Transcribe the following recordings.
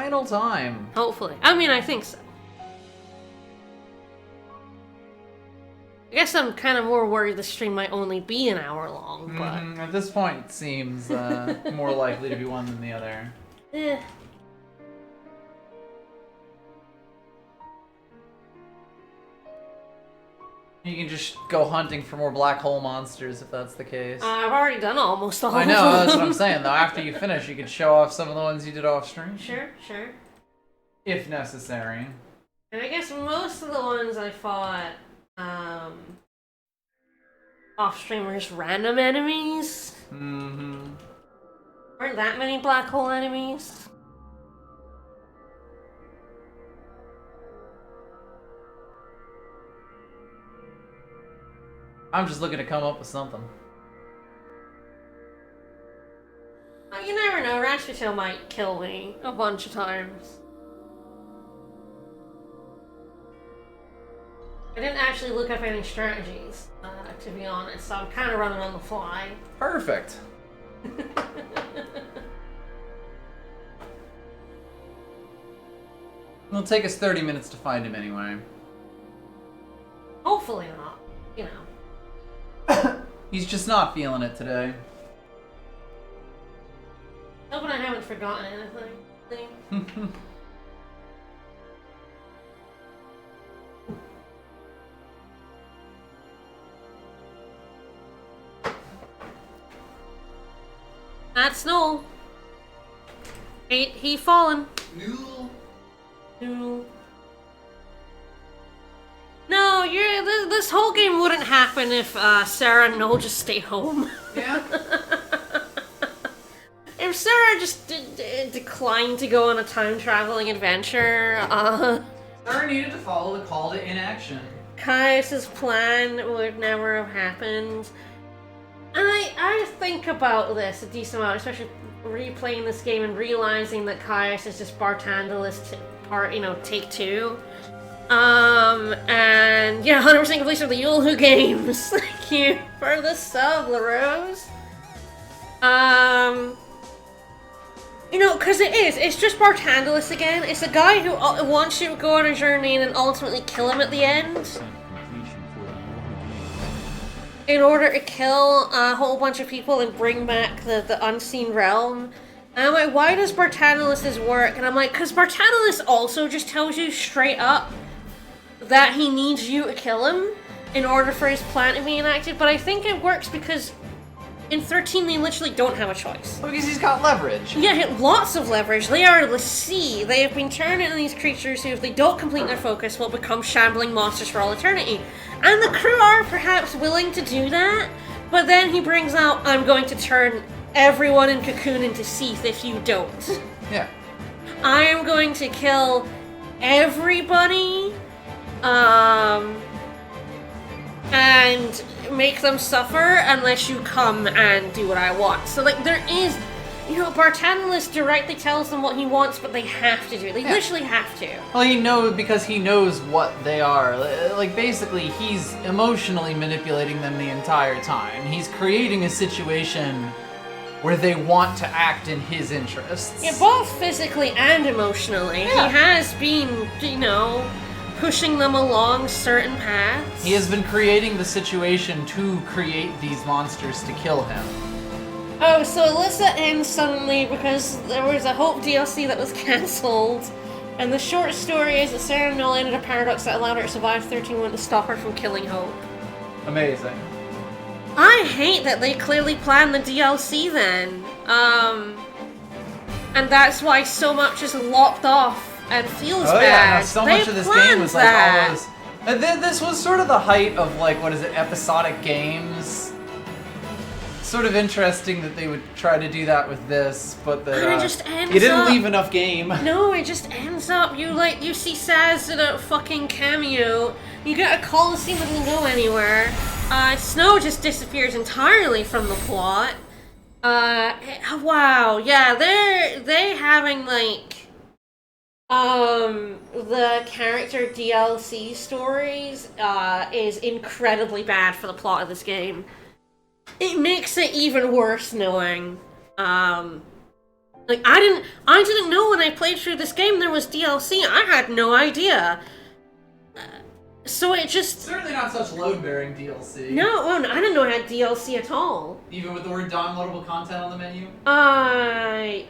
final time. Hopefully. I mean, I think so. I guess I'm kind of more worried the stream might only be an hour long, but... At this point, it seems more likely to be one than the other. Eh. You can just go hunting for more black hole monsters if that's the case. I've already done almost all of them. I know, that's what I'm saying, though. After you finish, you could show off some of the ones you did off stream. Sure, sure. If necessary. And I guess most of the ones I fought, off stream were just random enemies. Weren't that many black hole enemies? I'm just looking to come up with something. You never know, Rasputin might kill me a bunch of times. I didn't actually look up any strategies, to be honest, so I'm kind of running on the fly. Perfect. It'll take us 30 minutes to find him anyway. Hopefully not, you know. He's just not feeling it today. Hoping I haven't forgotten anything. That's Noel. He fallen. Noel. No, this whole game wouldn't happen if Sarah and Noel just stayed home. Yeah. If Sarah just declined to go on a time-traveling adventure, Sarah needed to follow the call to inaction. Caius's plan would never have happened. And I think about this a decent amount, especially replaying this game and realizing that Caius is just Bartandalus take 2. And yeah, 100% completion of the Yeul games. Thank you for the sub, LaRose. Because it's just Bartandalus again. It's a guy who wants you to go on a journey and then ultimately kill him at the end. In order to kill a whole bunch of people and bring back the unseen realm. And I'm like, why does Bartandalus' work? And I'm like, because Bartandalus also just tells you straight up that he needs you to kill him in order for his plan to be enacted. But I think it works because in 13 they literally don't have a choice. Because he's got leverage. Yeah, lots of leverage. They are the sea. They have been turned into these creatures who, if they don't complete their focus, will become shambling monsters for all eternity. And the crew are perhaps willing to do that, but then he brings out, I'm going to turn everyone in Cocoon into Seath if you don't. Yeah. I am going to kill everybody, and make them suffer unless you come and do what I want. So, there is, Bartandalus directly tells them what he wants, but they have to do it. They literally have to. Well, because he knows what they are. Basically, he's emotionally manipulating them the entire time. He's creating a situation where they want to act in his interests. Yeah, both physically and emotionally. Yeah. He has been, pushing them along certain paths. He has been creating the situation to create these monsters to kill him. Oh, so Alyssa ends suddenly because there was a Hope DLC that was cancelled. And the short story is that Sarah Noel ended a paradox that allowed her to survive 13-1 to stop her from killing Hope. Amazing. I hate that they clearly planned the DLC then. And that's why so much is lopped off and feels bad. Yeah, so much of this game was almost... This was sort of the height of, episodic games. Sort of interesting that they would try to do that with this, but that it just ends you didn't up, leave enough game. No, it just ends up, you see Saz in a fucking cameo, you get a Coliseum that doesn't go anywhere, Snow just disappears entirely from the plot. Wow, yeah, they having, the character DLC stories, is incredibly bad for the plot of this game. It makes it even worse knowing, Like, I didn't know when I played through this game there was DLC. I had no idea. So it just... Certainly not such load-bearing DLC. No, I didn't know it had DLC at all. Even with the word downloadable content on the menu? I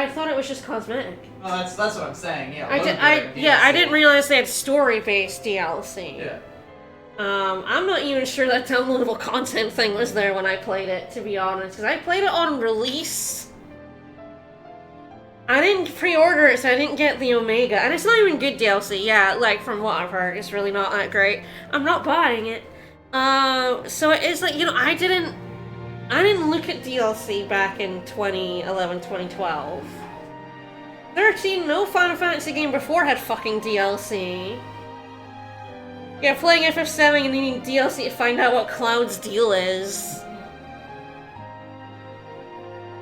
thought it was just cosmetic. Well, that's what I'm saying, yeah. I didn't realize they had story-based DLC. Yeah. I'm not even sure that downloadable content thing was there when I played it, to be honest, because I played it on release. I didn't pre-order it, so I didn't get the Omega, and it's not even good DLC, yeah, like, from what I've heard, it's really not that great. I'm not buying it. So it is like, I didn't look at DLC back in 2011, 2012. 13, no Final Fantasy game before had fucking DLC. Yeah, playing FF7 and needing DLC to find out what Cloud's deal is.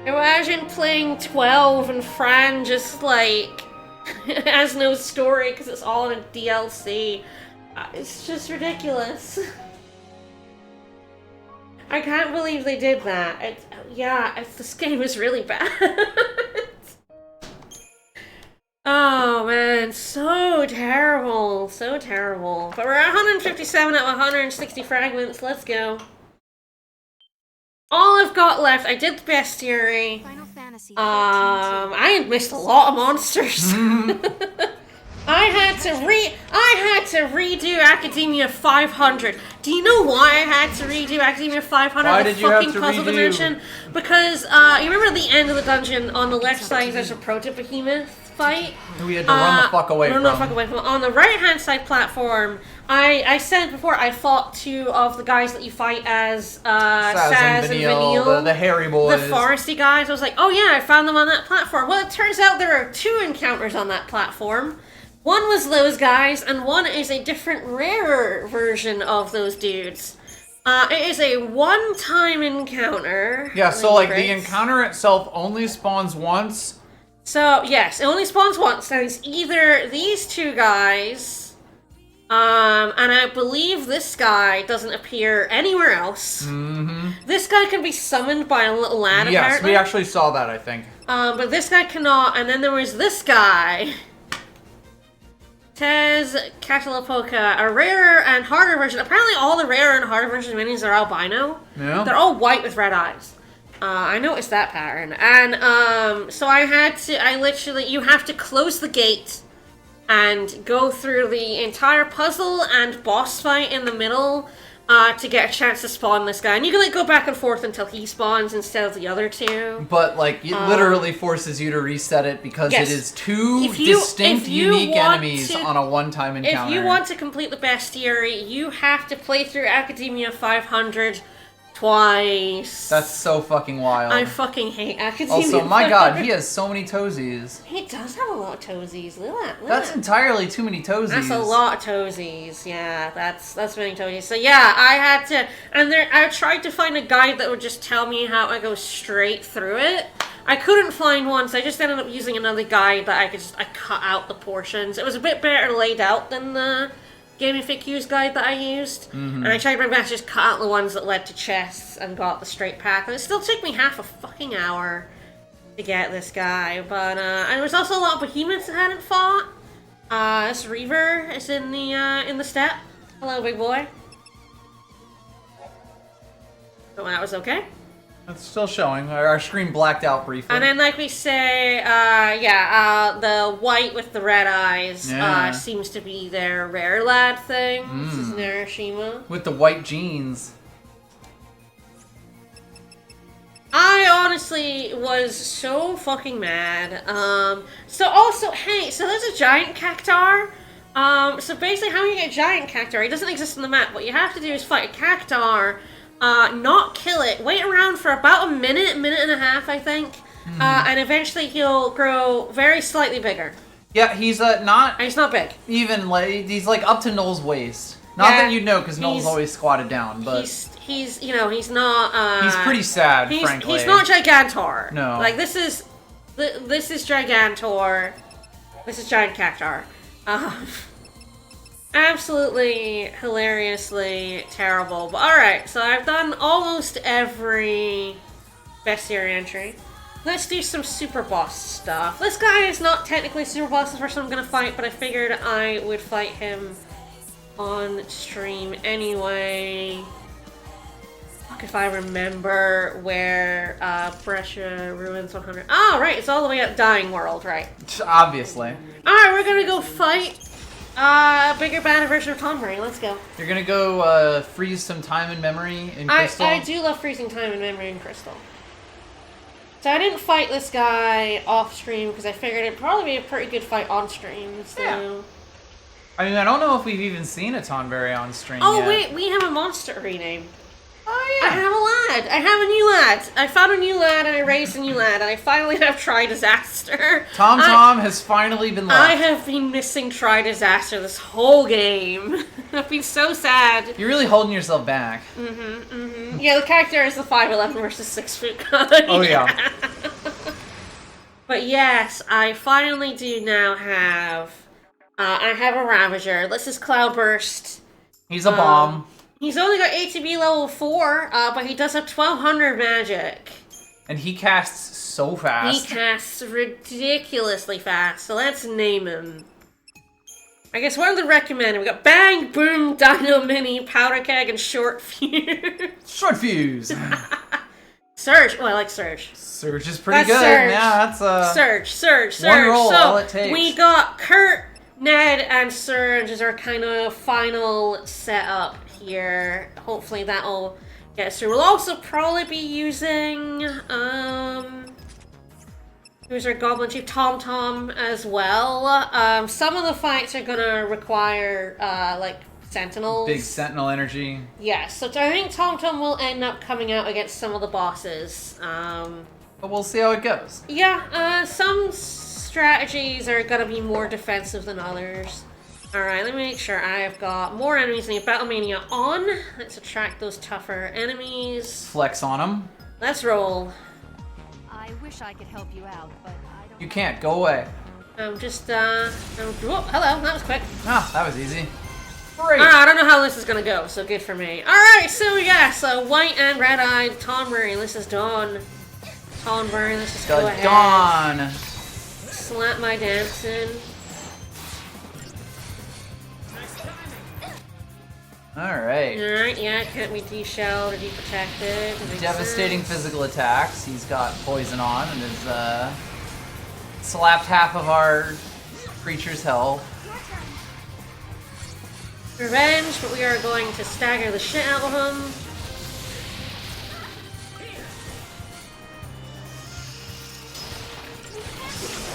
Imagine playing 12 and Fran just, like, has no story because it's all in a DLC. It's just ridiculous. I can't believe they did that. This game is really bad. Oh man, so terrible, so terrible. But we're at 157 out of 160 fragments, let's go. All I've got left, I did the bestiary. Final Fantasy. I had missed a lot of monsters. I had to redo Academia 500. Do you know why I had to redo Academia 500? Why the did you have fucking to puzzle redo? dimension? Because you remember at the end of the dungeon on the left side there's a proto-behemoth fight? We had to run the fuck away from. On the right-hand side platform, I said before I fought two of the guys that you fight as Saz and Vanille, the hairy boys, the foresty guys. I was like, oh yeah, I found them on that platform. Well, it turns out there are two encounters on that platform. One was those guys, and one is a different, rarer version of those dudes. It is a one-time encounter. Yeah, so like the encounter itself only spawns once. So, yes, it only spawns once, and it's either these two guys, and I believe this guy doesn't appear anywhere else. Mm-hmm. This guy can be summoned by a little lad, Yes, apparently. we actually saw that, I think. But this guy cannot, and then there was this guy, Tez Catalapoca, a rarer and harder version. Apparently all the rarer and harder version minis are albino. Yeah. They're all white with red eyes. I noticed that pattern. And, so you have to close the gate and go through the entire puzzle and boss fight in the middle, to get a chance to spawn this guy. And you can, like, go back and forth until he spawns instead of the other two. But, like, it literally forces you to reset it because yes. it is two distinct, unique enemies on a one-time encounter. If you want to complete the bestiary, you have to play through Academia 500 twice. That's so fucking wild. I fucking hate Academia. Also, my god, he has so many toesies. He does have a lot of toesies. Look at that. That's entirely too many toesies. That's a lot of toesies. Yeah, that's many toesies. So yeah, I had to, and I tried to find a guide that would just tell me how I go straight through it. I couldn't find one, so I just ended up using another guide that I cut out the portions. It was a bit better laid out than the Gaming FAQs guide that I used, and I tried my best to just cut out the ones that led to chests and got the straight path, and it still took me half a fucking hour to get this guy, but, and there was also a lot of behemoths I hadn't fought. This Reaver is in the step. Hello, big boy. So that was okay. It's still showing. Our screen blacked out briefly. And then, like we say, the white with the red eyes seems to be their rare lad thing. This is Narashima. With the white jeans. I honestly was so fucking mad. So also, hey, so there's a giant cactar. So basically how you get a giant cactar, it doesn't exist on the map. What you have to do is fight a cactar, not kill it, wait around for about a minute and a half, I think, and eventually he'll grow very slightly bigger. Yeah, he's not... And he's not big. Even, like, he's like up to Noel's waist. Not that you'd know, because Noel's always squatted down, but... He's not, he's pretty sad, frankly. He's not Gigantor. No. Like, this is Gigantor. This is Giant Cactar. Absolutely hilariously terrible. But alright, so I've done almost every bestiary entry. Let's do some super boss stuff. This guy is not technically super boss the person I'm gonna fight, but I figured I would fight him on stream anyway. Fuck if I remember where Brescia Ruins 100. Oh, right, it's all the way up Dying World, right. Obviously. Alright, we're gonna go fight bigger, badder version of Tonberry. Let's go. You're gonna go freeze some time and memory in Crystal? I do love freezing time and memory in Crystal. So I didn't fight this guy off stream because I figured it'd probably be a pretty good fight on stream. So. Yeah. I mean, I don't know if we've even seen a Tonberry on stream yet. Oh wait, we have a monster rename. Oh yeah. I have a lad. I have a new lad. I found a new lad and I raised a new lad and I finally have Tri-Disaster. Tom has finally been left. I have been missing Tri-Disaster this whole game. I've been so sad. You're really holding yourself back. Yeah, the character is the 5'11" versus 6 foot guy. Oh yeah. But yes, I finally do now have. I have a Ravager. This is Cloudburst. He's a bomb. He's only got ATB level 4, but he does have 1200 magic. And he casts so fast. He casts ridiculously fast, so let's name him. I guess one of the recommended, we got Bang, Boom, Dino Mini, Powder Keg, and Short Fuse. Short Fuse. Surge. Oh, I like Surge. Surge is pretty good. Surge. Yeah, that's Surge. one roll, So all it takes. we got Kurt, Ned, and Surge as our kind of final setup here. Hopefully that'll get us through. We'll also probably be using who's our Goblin Chief? Tom as well. Some of the fights are gonna require like Sentinels. big Sentinel energy. Yes, so I think Tom will end up coming out against some of the bosses. But we'll see how it goes. Yeah, some strategies are gonna be more defensive than others. Alright, let me make sure I've got more enemies than Battlemania on. Let's attract those tougher enemies. Flex on him. Let's roll. I wish I could help you out, but I don't. You can't. Go away. I'm just, whoa, hello, that was quick. Ah, that was easy. Great. I don't know how this is gonna go, so good for me. Alright, so yeah, so White and Red-Eyed, Tonberry, this is Dawn. Tonberry, let's just go ahead. Dawn. Slap my dancing. Alright. Alright, yeah, can't be de-shelled or de-protected. Devastating physical attacks. He's got poison on and has slapped half of our creature's health. Revenge, but we are going to stagger the shit out of him.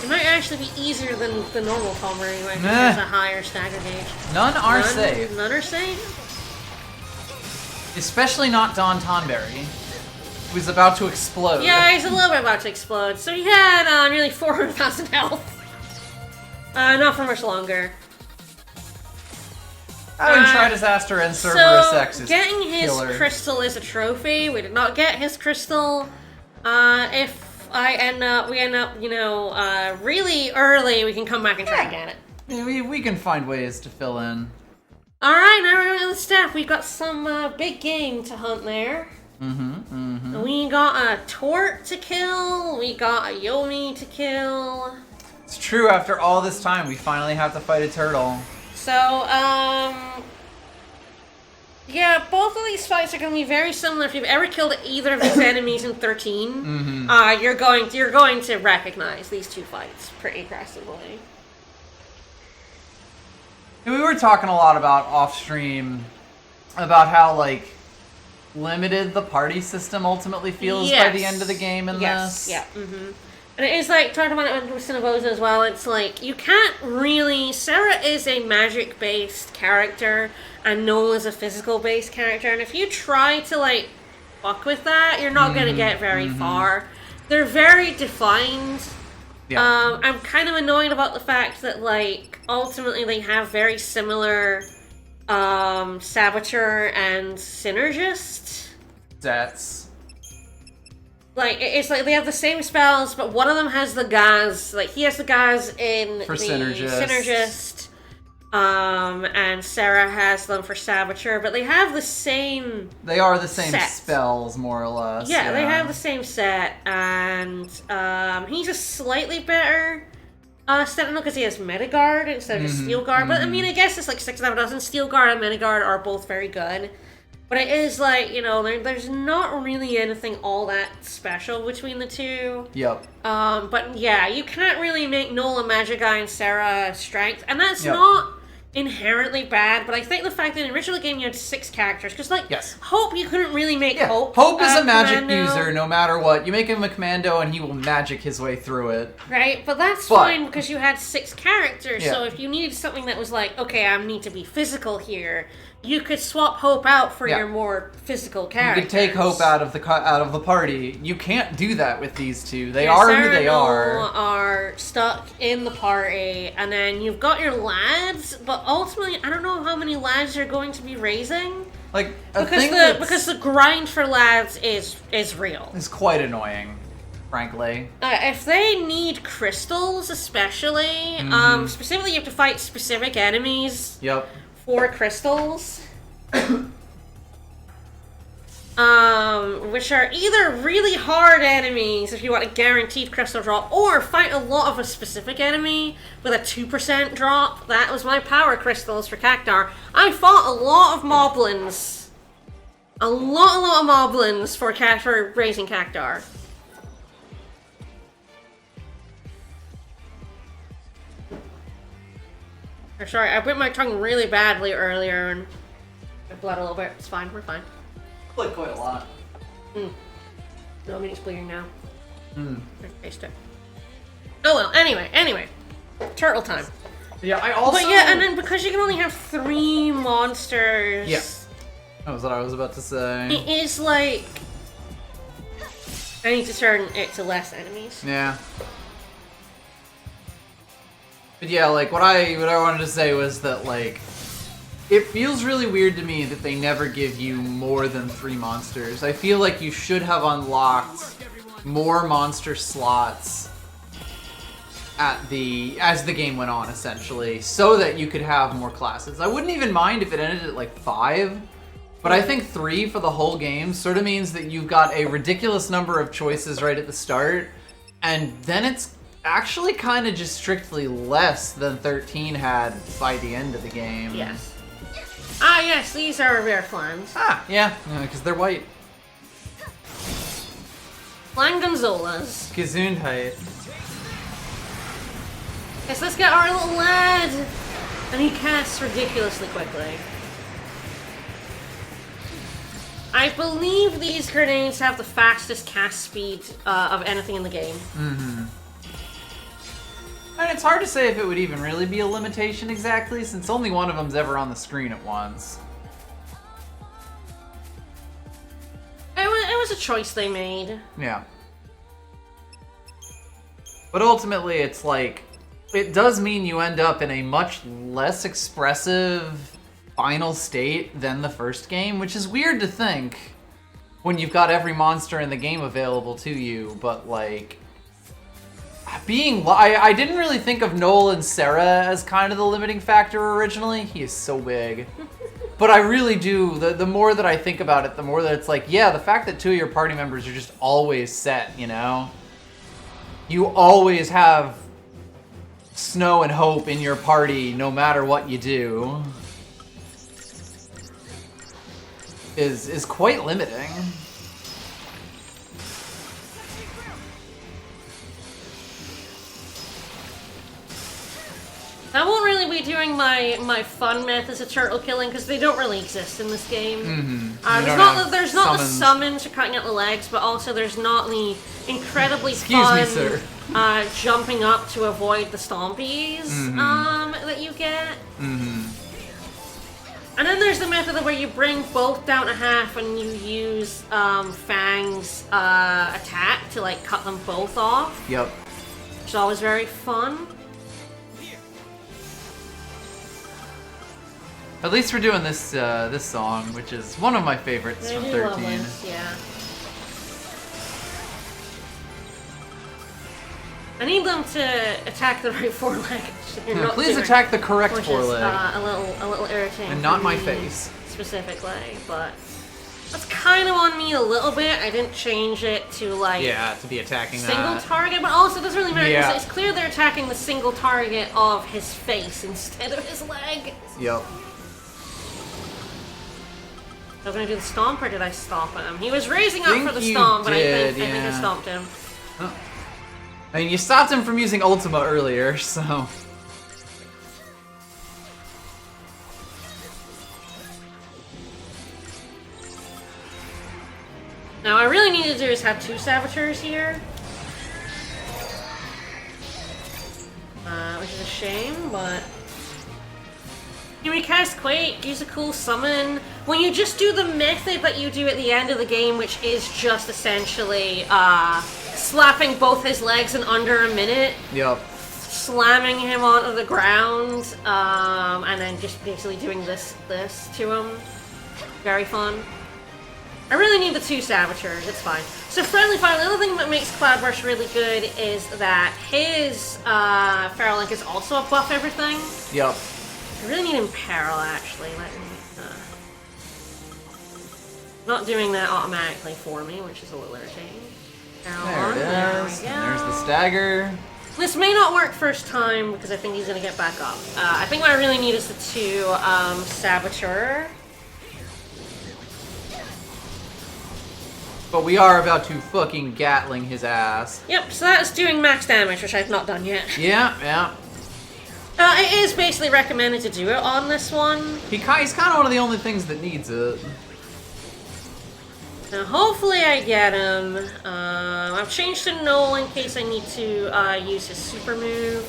It might actually be easier than the normal Palmer anyway, because there's a higher stagger gauge. None are safe. None are safe? Especially not Don Tonberry, who's about to explode. Yeah, he's a little bit about to explode. So he had nearly 400,000 health. Not for much longer. Having Tri-Disaster and Cerberus X is getting his killer. crystal is a trophy. We did not get his crystal. If we end up, you know, really early, we can come back and try and get it. Yeah, we can find ways to fill in. Alright, now we're going to the staff. We got some big game to hunt there. We got a Tort to kill. We got a Yomi to kill. It's true, after all this time, we finally have to fight a turtle. So, yeah, both of these fights are going to be very similar. If you've ever killed either of these enemies in 13, you're going to recognize these two fights pretty aggressively. And we were talking a lot about off-stream, about how, like, limited the party system ultimately feels by the end of the game in this. Yeah, And it is like, talking about it with Cineboza as well, it's like, you can't really... Sarah is a magic-based character, and Noel is a physical-based character, and if you try to, like, fuck with that, you're not going to get very far. They're very defined. Yeah. I'm kind of annoyed about the fact that, like, ultimately they have very similar Saboteur and Synergist. That's... Like, it's like they have the same spells, but one of them has the gas. Like, he has the gas in For the Synergist. And Sarah has them for Saboteur, but they have the same... They are the same set. spells, more or less. Yeah, they have the same set, and he's a slightly better Sentinel because he has Metaguard instead of just Steel Guard. But I mean, I guess it's like 6 out of a dozen. Steel Guard and Metaguard are both very good. But it is like, you know, there's not really anything all that special between the two. Yep. But yeah, you can't really make Nola Magi and Sarah Strength, and that's not inherently bad, but I think the fact that in the original game you had 6 characters, because like, Hope you couldn't really make Hope. Hope is a magic commando. user no matter what. You make him a commando and he will magic his way through it. Right, but that's fine because you had 6 characters, so if you needed something that was like, okay, I need to be physical here, you could swap Hope out for your more physical characters. You could take Hope out of the party. You can't do that with these two. They are who they are. Are stuck in the party, and then you've got your lads, but ultimately, I don't know how many lads you're going to be raising. Like because the grind for lads is real. It's quite annoying, frankly. If they need crystals, especially, specifically, you have to fight specific enemies. Yep. For crystals. Which are either really hard enemies if you want a guaranteed crystal drop, or fight a lot of a specific enemy with a 2% drop. That was my power crystals for Cactar. I fought a lot of moblins. A lot of moblins for raising Cactar. Or sorry, I bit my tongue really badly earlier and I bled a little bit. It's fine, we're fine. Bled quite a lot. No, I mean it's bleeding now. I taste it. Oh well, anyway. Turtle time. Yeah, I also... But yeah, and then because you can only have 3 monsters... Yeah. That was what I was about to say. It is like... I need to turn it to less enemies. Yeah. But yeah, like, what I wanted to say was that, like, it feels really weird to me that they never give you more than 3 monsters. I feel like you should have unlocked more monster slots as the game went on, essentially, so that you could have more classes. I wouldn't even mind if it ended at, like, 5, but I think 3 for the whole game sort of means that you've got a ridiculous number of choices right at the start, and then it's actually kind of just strictly less than 13 had by the end of the game. Yes. Ah, yes, these are rare flans. Ah, yeah, because they're white. Flan Gonzolas. Gesundheit. Yes, let's get our little lad. And he casts ridiculously quickly. I believe these grenades have the fastest cast speed of anything in the game. And it's hard to say if it would even really be a limitation exactly, since only one of them's ever on the screen at once. It was a choice they made. Yeah. But ultimately, it's like, it does mean you end up in a much less expressive final state than the first game, which is weird to think when you've got every monster in the game available to you, but like... I didn't really think of Noel and Sarah as kind of the limiting factor originally. He is so big. But I really do. The more that I think about it, the more that it's like, yeah, the fact that 2 of your party members are just always set, you know? You always have Snow and Hope in your party no matter what you do. Is quite limiting. I won't really be doing my fun methods of turtle killing because they don't really exist in this game. There's not the summons for cutting out the legs, but also there's not the incredibly fun jumping up to avoid the stompies that you get. And then there's the method where you bring both down to half and you use Fang's attack to like cut them both off. Yep. Which is always very fun. At least we're doing this this song, which is one of my favorites from 13. Love this, yeah. I need them to attack the right foreleg. Yeah, please attack the correct foreleg. A little irritating. And not for my me face. specifically, but that's kind of on me a little bit. I didn't change it to like to be attacking single target, but also it doesn't really matter because Yeah. it's clear they're attacking the single target of his face instead of his leg. Yep. I was gonna do the stomp, or did I stomp him? He was raising up Think for the you stomp, but I did, think I yeah. stomped him. Oh. I mean, you stopped him from using Ultima earlier, so... Now, I really need to do is have 2 saboteurs here. Which is a shame, but... You recast Quake, use a cool summon. When you just do the method that you do at the end of the game, which is just essentially, slapping both his legs in under a minute. Yep. Slamming him onto the ground, and then just basically doing this to him. Very fun. I really need the 2 saboteurs, it's fine. So friendly fire, the other thing that makes Cloudburst really good is that his Feral Link is also a buff everything. Yep. I really need Imperil actually, let me not doing that automatically for me, which is a little irritating. There it is. We go. And there's the stagger. This may not work first time because I think he's gonna get back up. I think what I really need is the 2 Saboteur. But we are about to fucking Gatling his ass. Yep, so that's doing max damage, which I've not done yet. Yeah. It is basically recommended to do it on this one. He's kind of one of the only things that needs it. Now hopefully I get him. I've changed to Null in case I need to use his super move.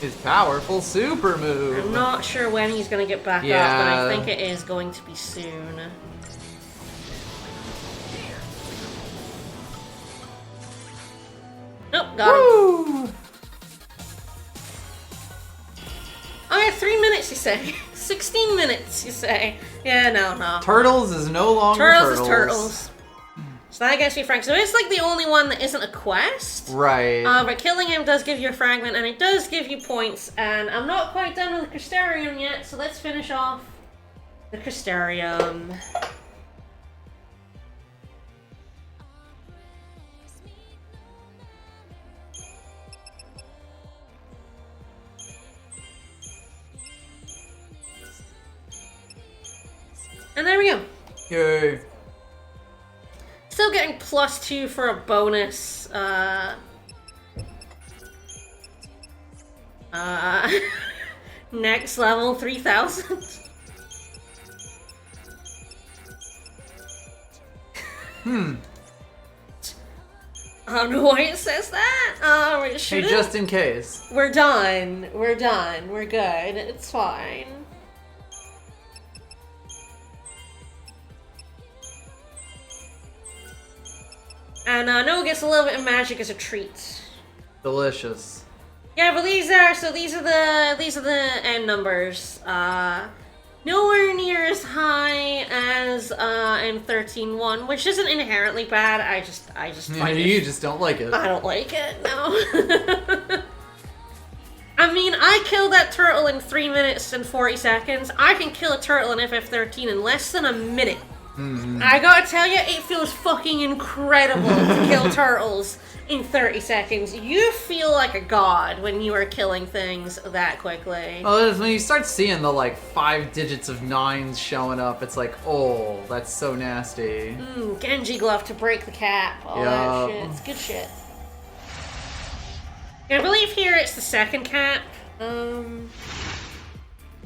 His powerful super move. I'm not sure when he's going to get back up, but I think it is going to be soon. Nope, got him. Oh yeah, 3 minutes you say. 16 minutes you say. Yeah, no. Turtles is no longer Turtles is Turtles. So that gets me Frank. So it's like the only one that isn't a quest. Right. But killing him does give you a fragment, and it does give you points. And I'm not quite done with the Crystarium yet, so let's finish off the Crystarium. And there we go. Yay. Still getting +2 for a bonus. Next level 3000. I don't know why it says that. It Hey, just in case. We're done. We're good. It's fine. And Noah gets a little bit of magic as a treat. Delicious. Yeah, but these are the end numbers. Nowhere near as high as in 13-1, which isn't inherently bad. I just find You just don't like it. I don't like it. No. I mean, I killed that turtle in 3 minutes and 40 seconds. I can kill a turtle in FF13 in less than a minute. I gotta tell you, it feels fucking incredible to kill turtles in 30 seconds. You feel like a god when you are killing things that quickly. Well, when you start seeing the, 5 digits of 9s showing up, it's like, oh, that's so nasty. Genji glove to break the cap. All that shit. It's good shit. I believe here it's the second cap.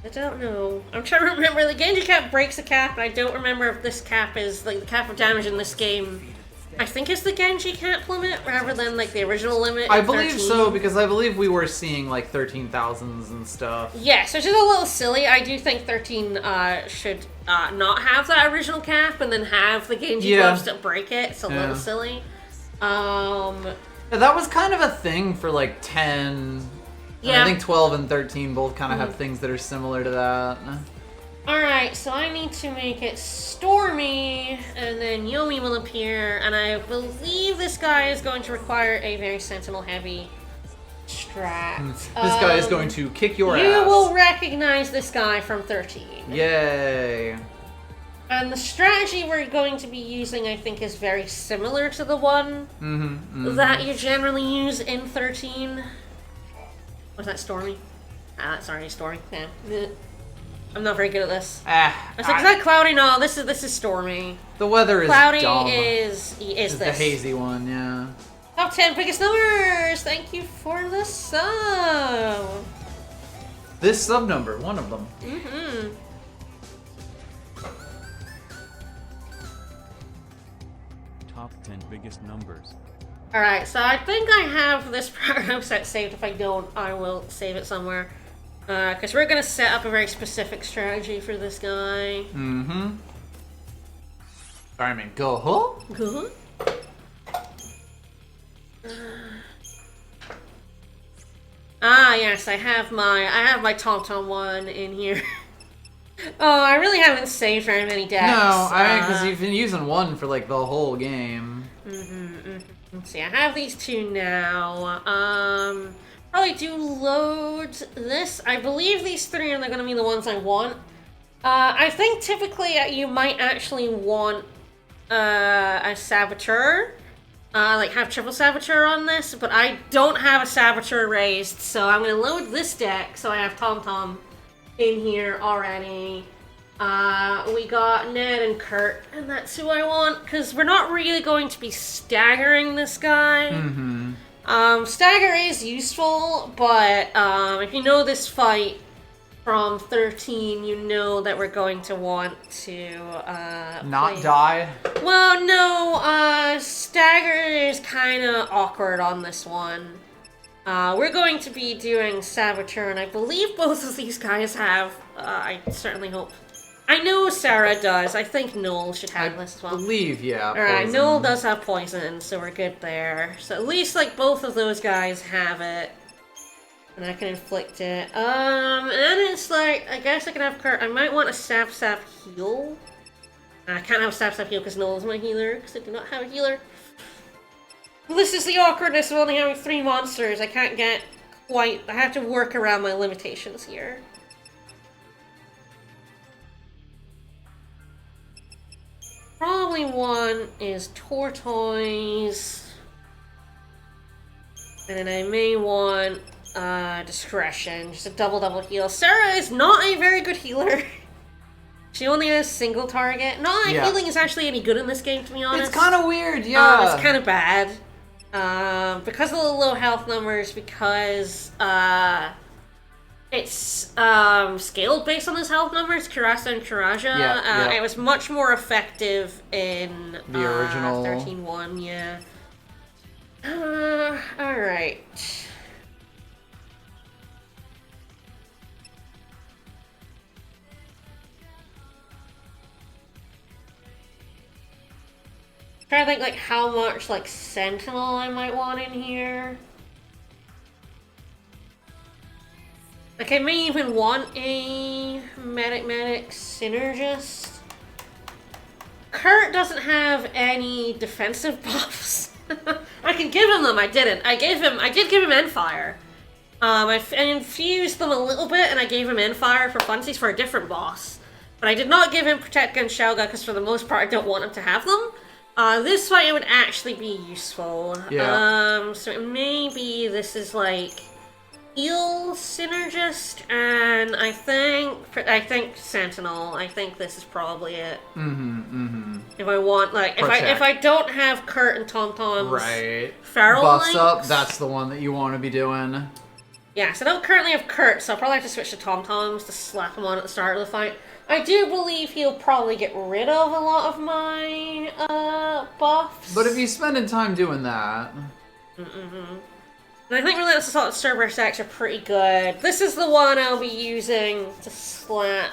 I don't know. I'm trying to remember. The Genji cap breaks the cap, and I don't remember if this cap is, the cap of damage in this game. I think it's the Genji cap limit, rather than, the original limit. I believe so, because I believe we were seeing, 13,000s and stuff. Yes, which is a little silly. I do think 13 should not have that original cap, and then have the Genji gloves to break it. It's a little silly. Yeah, that was kind of a thing for, 10... Yeah. I think 12 and 13 both kind of have things that are similar to that. Alright, so I need to make it Stormy, and then Yomi will appear, and I believe this guy is going to require a very Sentinel heavy strat. This guy is going to kick your ass. You will recognize this guy from 13. Yay. And the strategy we're going to be using, I think, is very similar to the one that you generally use in 13. Was that Stormy? Ah, that's already Stormy. Yeah. I'm not very good at this. I was like, is that Cloudy? No, this is Stormy. The weather is Cloudy dumb. is this. The hazy one, yeah. Top 10 biggest numbers! Thank you for the sub! This sub number, one of them. Mm-hmm. Top 10 biggest numbers. Alright, so I think I have this program set saved. If I don't, I will save it somewhere. Because we're going to set up a very specific strategy for this guy. Mm-hmm. Alright, man, go, huh? Good. Yes, I have my TomTom one in here. Oh, I really haven't saved very many decks. No, because you've been using one for like the whole game. Let's see, I have these two now. Probably do load this. I believe these three are going to be the ones I want. I think typically you might actually want a Saboteur. Like have triple Saboteur on this, but I don't have a Saboteur raised, so I'm going to load this deck so I have TomTom in here already. We got Ned and Kurt, and that's who I want, because we're not really going to be staggering this guy. Stagger is useful, but if you know this fight from 13, you know that we're going to want to Not die? Well, no, stagger is kind of awkward on this one. We're going to be doing Saboteur, and I believe both of these guys have. I certainly hope. I know Sarah does. I think Noel should have this as well. I believe, yeah. Alright, Noel does have poison, so we're good there. So at least, like, both of those guys have it. And I can inflict it. And then it's like, I guess I can have Kurt. I might want a Sap heal. I can't have Sap heal because Noel's my healer, because I do not have a healer. This is the awkwardness of only having 3 monsters. I can't get quite... I have to work around my limitations here. Probably one is Tortoise. And then I may want Discretion. Just a double heal. Sarah is not a very good healer. She only has single target. Not that healing is actually any good in this game, to be honest. It's kind of weird, yeah. It's kind of bad. Because of the low health numbers, because it's scaled based on those health numbers, Kurasa and Kuraja. It was much more effective in the original 13-1, yeah. Alright. Trying to think like how much like Sentinel I might want in here. Like I may even want a Medic Synergist. Kurt doesn't have any defensive buffs. I can give him them, I didn't. I did give him Endfire. I infused them a little bit and I gave him Endfire for funsies for a different boss. But I did not give him Protect against Shelga because for the most part I don't want him to have them. This fight would actually be useful. Yeah. So it may be this is like Yeul Synergist, and I think Sentinel. I think this is probably it. If I want like if I don't have Kurt and TomTom's Feral buffs links, up, that's the one that you want to be doing. Yeah, so I don't currently have Kurt, so I'll probably have to switch to TomTom's to slap him on at the start of the fight. I do believe he'll probably get rid of a lot of my buffs. But if you're spending time doing that... And I think Relentless Assault and Cerberus X are pretty good. This is the one I'll be using to slap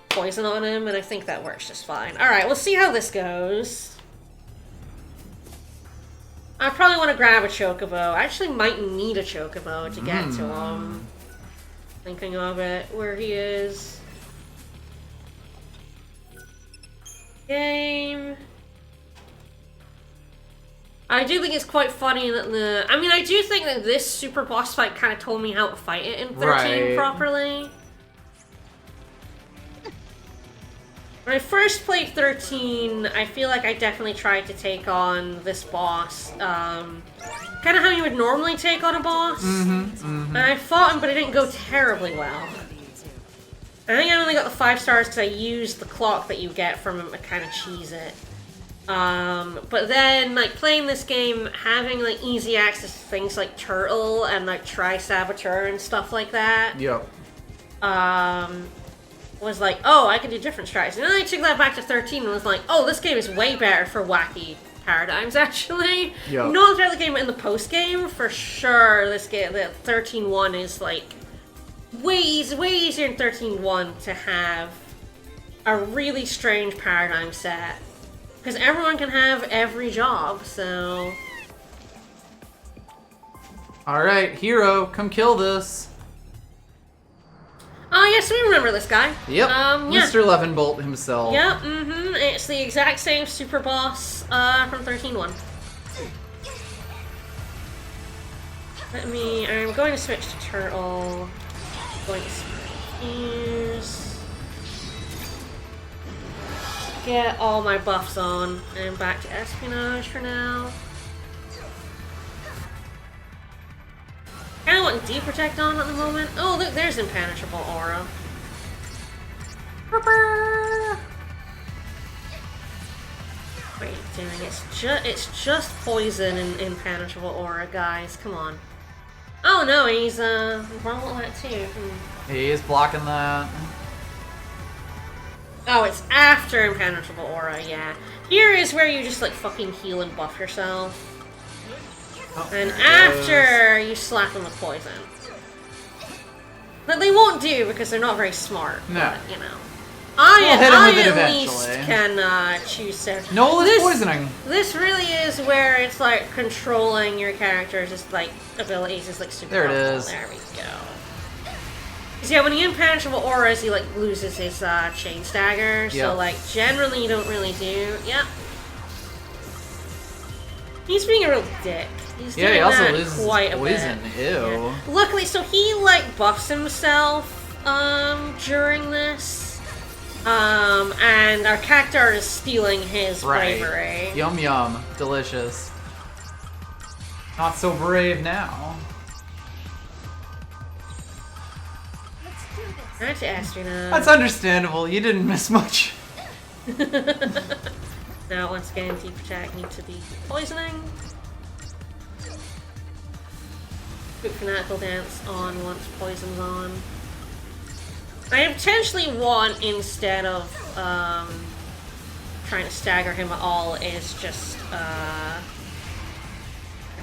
poison on him, and I think that works just fine. Alright, we'll see how this goes. I probably want to grab a Chocobo. I actually might need a Chocobo to get to him. Thinking of it, where he is. Game. I do think it's quite funny that I do think that this super boss fight kind of told me how to fight it in 13 Right. properly. When I first played 13, I feel like I definitely tried to take on this boss, kind of how you would normally take on a boss. And I fought him, but it didn't go terribly well. I think I only got the 5 stars because I used the clock that you get from him to kind of cheese it. But then, like, playing this game, having, like, easy access to things like Turtle and, like, Tri-Saboteur and stuff like that. Yep. Was like, oh, I can do different strategies. And then I took that back to 13 and was like, oh, this game is way better for wacky paradigms, actually. Yep. Not throughout the game, but in the post-game, for sure, this game, the 13.1 is, like, way easier in 13.1 to have a really strange paradigm set. Because everyone can have every job, so... Alright, hero, come kill this. Oh, yes, we remember this guy. Yep. Yeah. Mr. Levenbolt himself. Yep, It's the exact same super boss from 13.1. I'm going to switch to Turtle. Going to use. Get all my buffs on. And back to Espionage for now. I kind of want D-Protect on at the moment. Oh, look, there's Impenetrable Aura. What are you doing? It's just poison and Impenetrable Aura, guys. Come on. Oh no, he's wrong with that too. He is blocking that. Oh, it's after Impenetrable Aura, yeah. Here is where you just like fucking heal and buff yourself. Oh, And after you slap them with poison. That they won't do because they're not very smart. No. But, you know. I hit him with it at least eventually. can choose to. Noel is poisoning. This really is where it's like controlling your character's like abilities is like super There it helpful. is. There we go. 'Cause, yeah, when he impenetrable auras, he like loses his chain stagger. Yep. So like generally you don't really do. Yep. He's being a real dick. He's doing he also that loses quite poison. a bit. Ew. Yeah. Luckily, so he like buffs himself during this. And our character is stealing his bravery. Yum yum. Delicious. Not so brave now. That's astronaut. That's understandable. You didn't miss much. Now, once again, deep attack needs to be poisoning. Quick fanatical dance on once poison's on. I potentially want, instead of trying to stagger him at all, is just like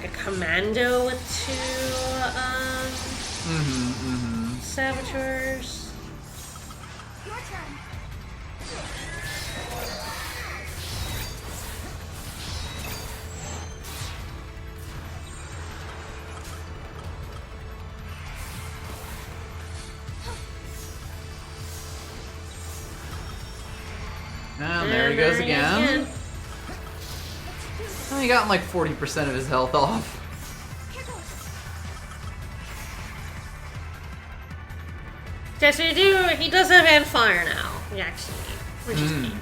a commando with two saboteurs. And there he goes again. He got like 40% of his health off. Yes, we do. He does have End Fire now, actually, which is neat.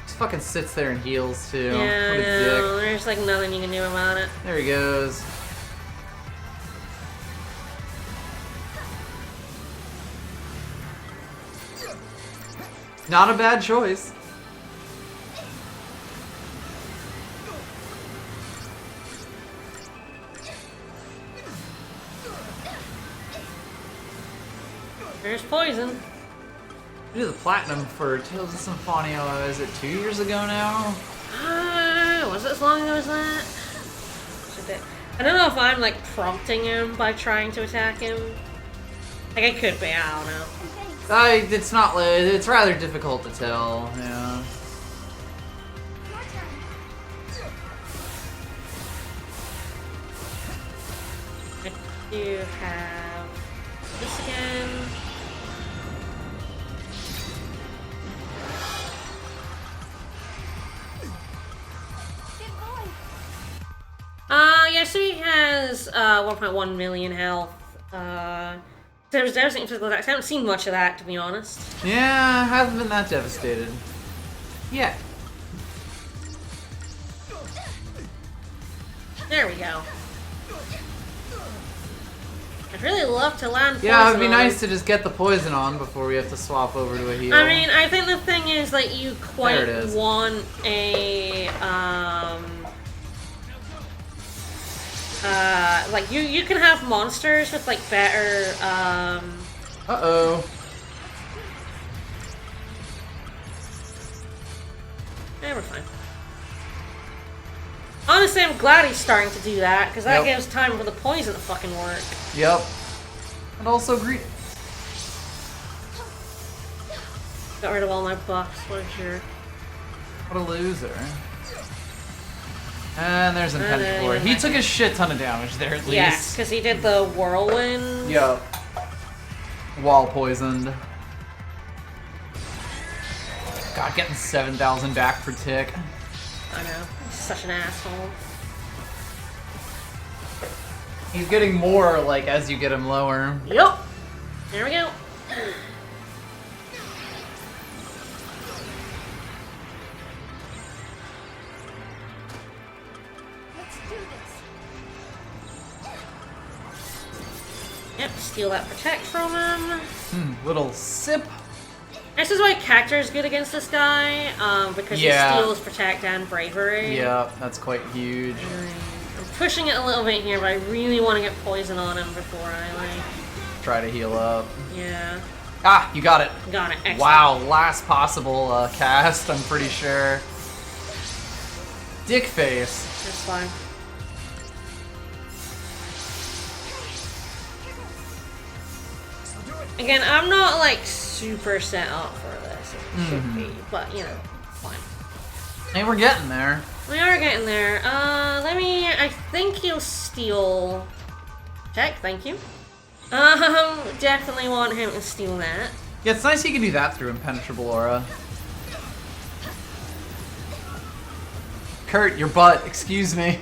Just fucking sits there and heals too. Yeah, What a no, dick. there's like nothing you can do about it. There he goes. Not a bad choice. There's poison. I did the platinum for Tales of Symphonia, is it 2 years ago now? Was it as long ago as that? I don't know if I'm like prompting him by trying to attack him. Like I could be, I don't know. It's not, it's rather difficult to tell, yeah. I do have this again. has 1.1 million health. There's devastating physical attacks. I haven't seen much of that, to be honest. Yeah, hasn't been that devastated. Yeah. There we go. I'd really love to land poison Yeah, it'd be on nice him. to just get the poison on before we have to swap over to a heal. I mean, I think the thing is that you There quite it is. want a, like, you can have monsters with, like, better, Uh-oh. Yeah, we're fine. Honestly, I'm glad he's starting to do that, because that Yep. gives time for the poison to fucking work. Yep. And also greet. Got rid of all my buffs, what a jerk. What a loser. And there's then Impenetrable. He took a shit ton of damage there at least. Yes, because he did the whirlwind. Yep. While poisoned. God, getting 7,000 back per tick. I know, he's such an asshole. He's getting more, like, as you get him lower. Yup! There we go. Let's do this. Yep, steal that protect from him. Little sip. This is why Cactor is good against this guy, because Yeah. he steals protect and bravery. Yeah, that's quite huge. I'm pushing it a little bit here, but I really want to get poison on him before I, like, Try to heal up. yeah. Ah, you got it. Got it, excellent. Wow, last possible cast, I'm pretty sure. Dick face. That's fine. Again, I'm not, like, super set up for this. It should be, but, you know, fine. Hey, we're getting there. We are getting there. I think he'll steal... Check, thank you. Definitely want him to steal that. Yeah, it's nice he can do that through Impenetrable Aura. Kurt, your butt, excuse me.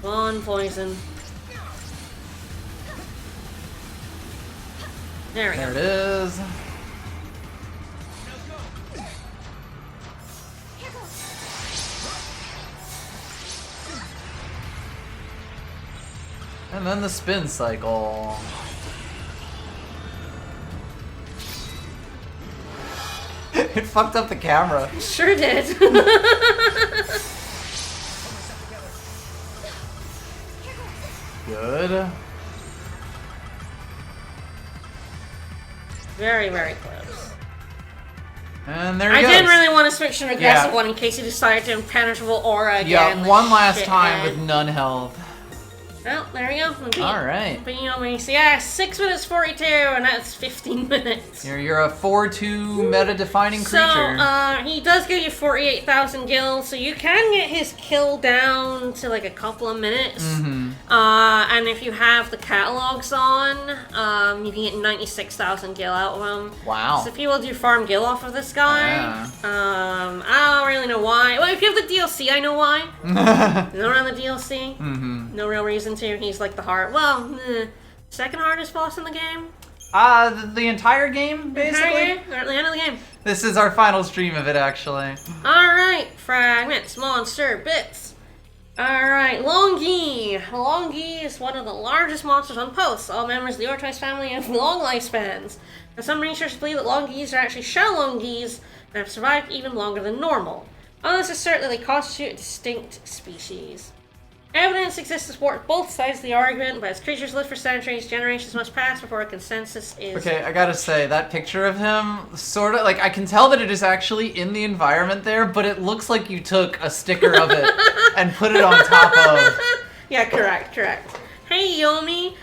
Come on, poison. There we There it go. is. And then the spin cycle. It fucked up the camera. Sure did. Good. Very, very close. And there he I goes. didn't really want to switch to an aggressive Yeah. one in case he decided to impenetrable aura again. Yeah, like one last shithead. time with none health. Well, there we go. All right. But you know me. So yeah, 6 minutes 42, and that's 15 minutes. You're a 4-2 meta-defining creature. So, he does give you 48,000 gil, so you can get his kill down to like a couple of minutes. Mm-hmm. And if you have the catalogs on, you can get 96,000 gil out of him. Wow. So people do farm gil off of this guy. I don't really know why. Well, if you have the DLC, I know why. You don't have the DLC? Mm-hmm. No real reason to. He's like the hard. Well, second hardest boss in the game. The entire game, basically? We're at the end of the game. This is our final stream of it, actually. Alright, fragments, monster, bits. Alright, Longi. Longi is one of the largest monsters on Post. All members of the Ortweis family have long lifespans. And some researchers believe that Longis are actually shell Longis and have survived even longer than normal. Others assert that they constitute a distinct species. Evidence exists to support both sides of the argument, but as creatures live for centuries, generations must pass before a consensus is... Okay, I gotta say, that picture of him, sort of, like, I can tell that it is actually in the environment there, but it looks like you took a sticker of it and put it on top of... Yeah, correct. Hey, Yomi!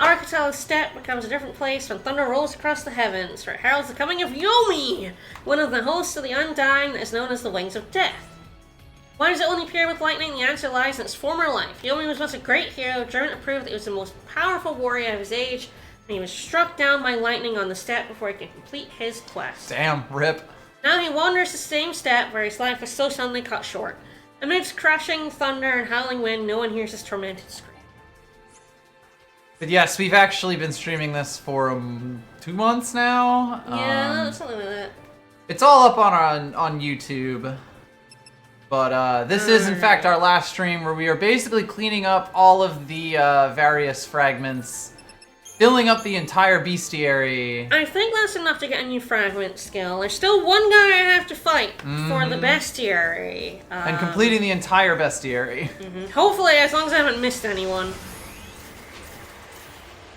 Architect's Step becomes a different place when thunder rolls across the heavens, for it heralds the coming of Yomi, one of the hosts of the Undying that is known as the Wings of Death. Why does it only appear with lightning? The answer lies in its former life. Yomi was once a great hero, driven to prove that he was the most powerful warrior of his age, and he was struck down by lightning on the steppe before he could complete his quest. Damn, rip. Now he wanders the same step where his life was so suddenly cut short. Amidst crashing thunder and howling wind, no one hears his tormented scream. But yes, we've actually been streaming this for 2 months now. Yeah, something like that. It's all up on YouTube. But this is, in fact, our last stream where we are basically cleaning up all of the various fragments, filling up the entire bestiary. I think that's enough to get a new fragment skill. There's still one guy I have to fight for the bestiary. And completing the entire bestiary. Hopefully, as long as I haven't missed anyone.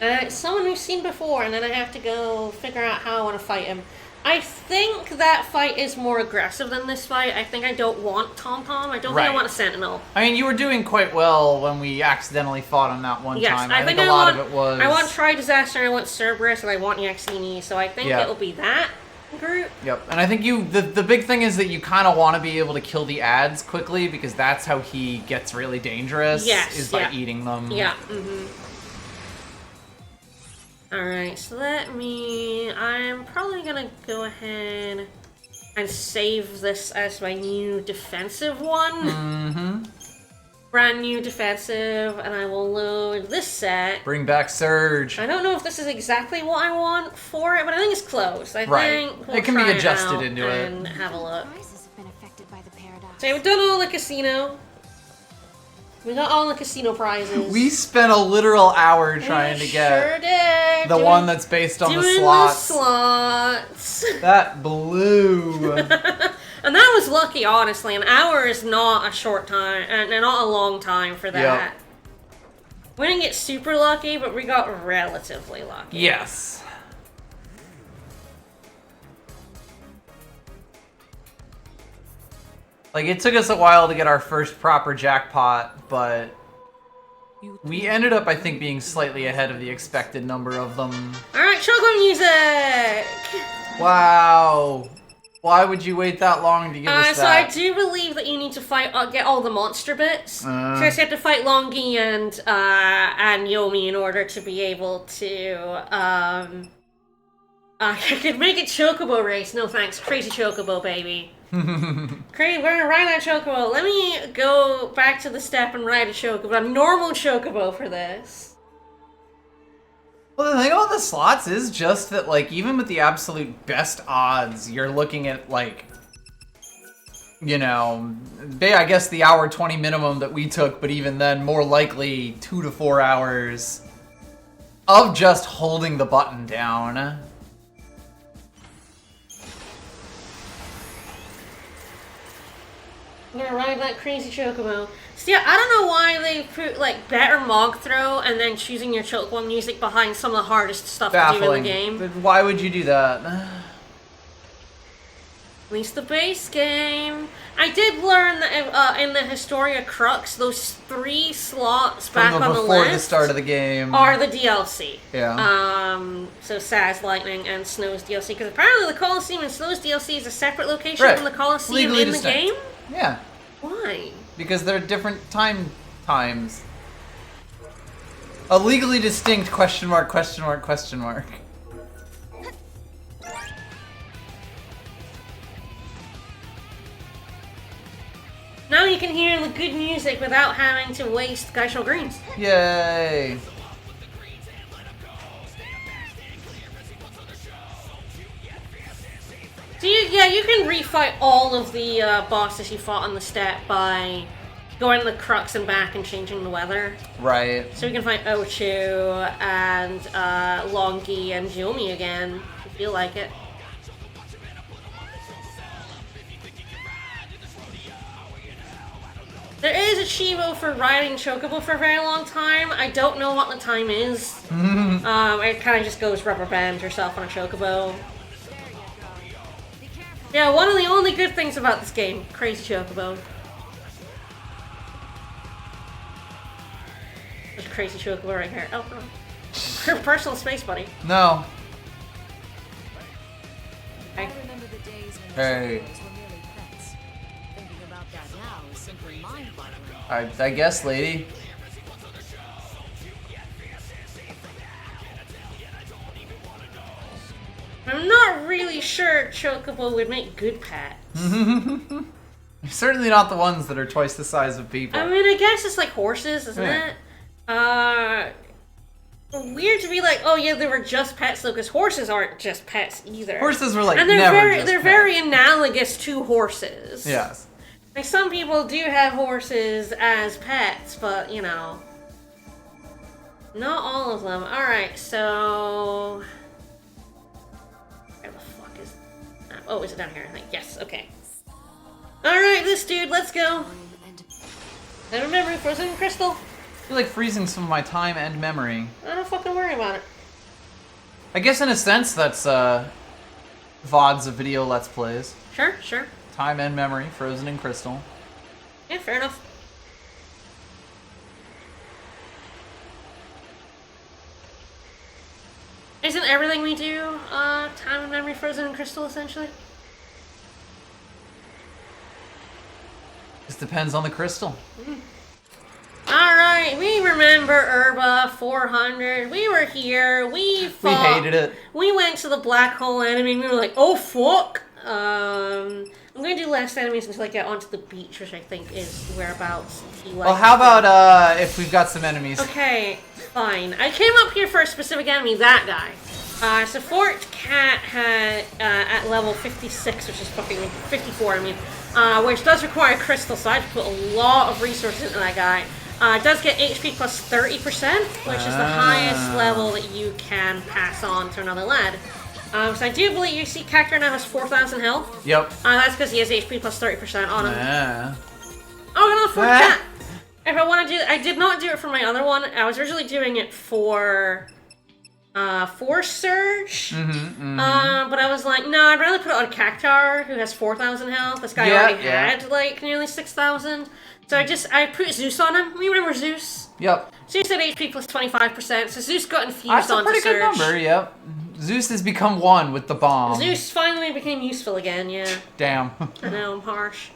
It's someone we've seen before, and then I have to go figure out how I want to fight him. I think that fight is more aggressive than this fight. I think I don't want Tom Tom. I don't think I want a Sentinel. I mean, you were doing quite well when we accidentally fought him that one time. I think a lot of it was... I want Tri-Disaster, I want Cerberus, and I want Yaxini, so I think it'll be that group. Yep, and I think the big thing is that you kind of want to be able to kill the ads quickly, because that's how he gets really dangerous, is by eating them. Yeah, Alright, so I'm probably gonna go ahead and save this as my new defensive one. Brand new defensive, and I will load this set. Bring back Surge. I don't know if this is exactly what I want for it, but I think it's close. I think we'll it can be adjusted it into it. And have a look. Prices have been affected by the paradox. So we've done all the casino. We got all the casino prizes. We spent a literal hour trying to get the one that's based on the slots. That blew. And that was lucky, honestly. An hour is not a short time, and not a long time for that. Yep. We didn't get super lucky, but we got relatively lucky. Yes. Like, it took us a while to get our first proper jackpot, but we ended up, I think, being slightly ahead of the expected number of them. Alright, Choco music! Wow. Why would you wait that long to give us so that? I do believe that you need to fight, get all the monster bits. So you have to fight Longi and Yomi in order to be able to, I could make it Chocobo race. No thanks. Crazy Chocobo, baby. Great, we're gonna ride that Chocobo. Let me go back to the step and ride a Chocobo. A normal Chocobo for this. Well, the thing about the slots is just that, like, even with the absolute best odds, you're looking at, like, you know, I guess the hour 20 minimum that we took, but even then, more likely 2 to 4 hours of just holding the button down. I'm gonna ride that crazy Chocobo. See, I don't know why they put, like, better Mog Throw and then choosing your Chocobo music behind some of the hardest stuff to do in the game. But why would you do that? At least the base game. I did learn that in the Historia Crux, those 3 slots back on the list before the start of the game are the DLC. Yeah. So Saz Lightning and Snow's DLC, because apparently the Coliseum and Snow's DLC is a separate location from the Coliseum Legally in distinct. the game. Yeah. Why? Because they're different times. A legally distinct question mark, question mark, question mark. Now you can hear the good music without having to waste Geishel Greens. Yay! So you can refight all of the bosses you fought on the step by going to the Crux and back and changing the weather. Right. So we can fight Ochu and Longi and Yomi again, if you feel like it. There is a Chivo for riding Chocobo for a very long time. I don't know what the time is. It kind of just goes rubber band yourself on a Chocobo. Yeah, one of the only good things about this game. Crazy Chocobo. There's a crazy Chocobo right here. Oh, no. Her personal space buddy. No. Hey. I remember the days when Hey. those were merely pets. Thinking about that now is simply mind-boggling. I guess, lady. I'm not really sure Chocobo would make good pets. Certainly not the ones that are twice the size of people. I mean, I guess it's like horses, isn't Yeah. it? Weird to be like, oh yeah, they were just pets though, because horses aren't just pets either. Horses were like and they're never very, just they're pets. very analogous to horses. Yes. Like some people do have horses as pets, but you know, not all of them. All right, so where the fuck is? Oh, is it down here? I think yes. Okay. All right, this dude, let's go. I remember frozen crystal. I feel like freezing some of my time and memory. I don't fucking worry about it. I guess in a sense that's VODs of video Let's Plays. Sure, sure. Time and memory, frozen in crystal. Yeah, fair enough. Isn't everything we do time and memory frozen in crystal essentially? Just depends on the crystal. Alright, we remember Herba 400. We were here. We fought. We hated it. We went to the black hole enemy and we were like, oh fuck! I'm gonna do last enemies until I get onto the beach, which I think is whereabouts he likes. Well, how about if we've got some enemies? Okay, fine. I came up here for a specific enemy, that guy. So Fort Cat had at level 56, which is fucking 54, I mean, which does require crystal, so I have to put a lot of resources into that guy. It does get HP plus 30%, which is the highest level that you can pass on to another lad. So I do believe you see character now has 4,000 health. Yep. That's because he has HP plus 30% on him. Ah. Oh, another Fort Cat! If I want to do, I did not do it for my other one. I was originally doing it for Surge. But I was like, no, I'd rather put it on Cactar, who has 4,000 health. This guy already had like nearly 6,000. So I put Zeus on him. You remember Zeus? Yep. Zeus had HP plus 25%, so Zeus got infused That's a onto pretty Surge. good number, yep. Zeus has become one with the bomb. Zeus finally became useful again, yeah. Damn. I know, I'm harsh.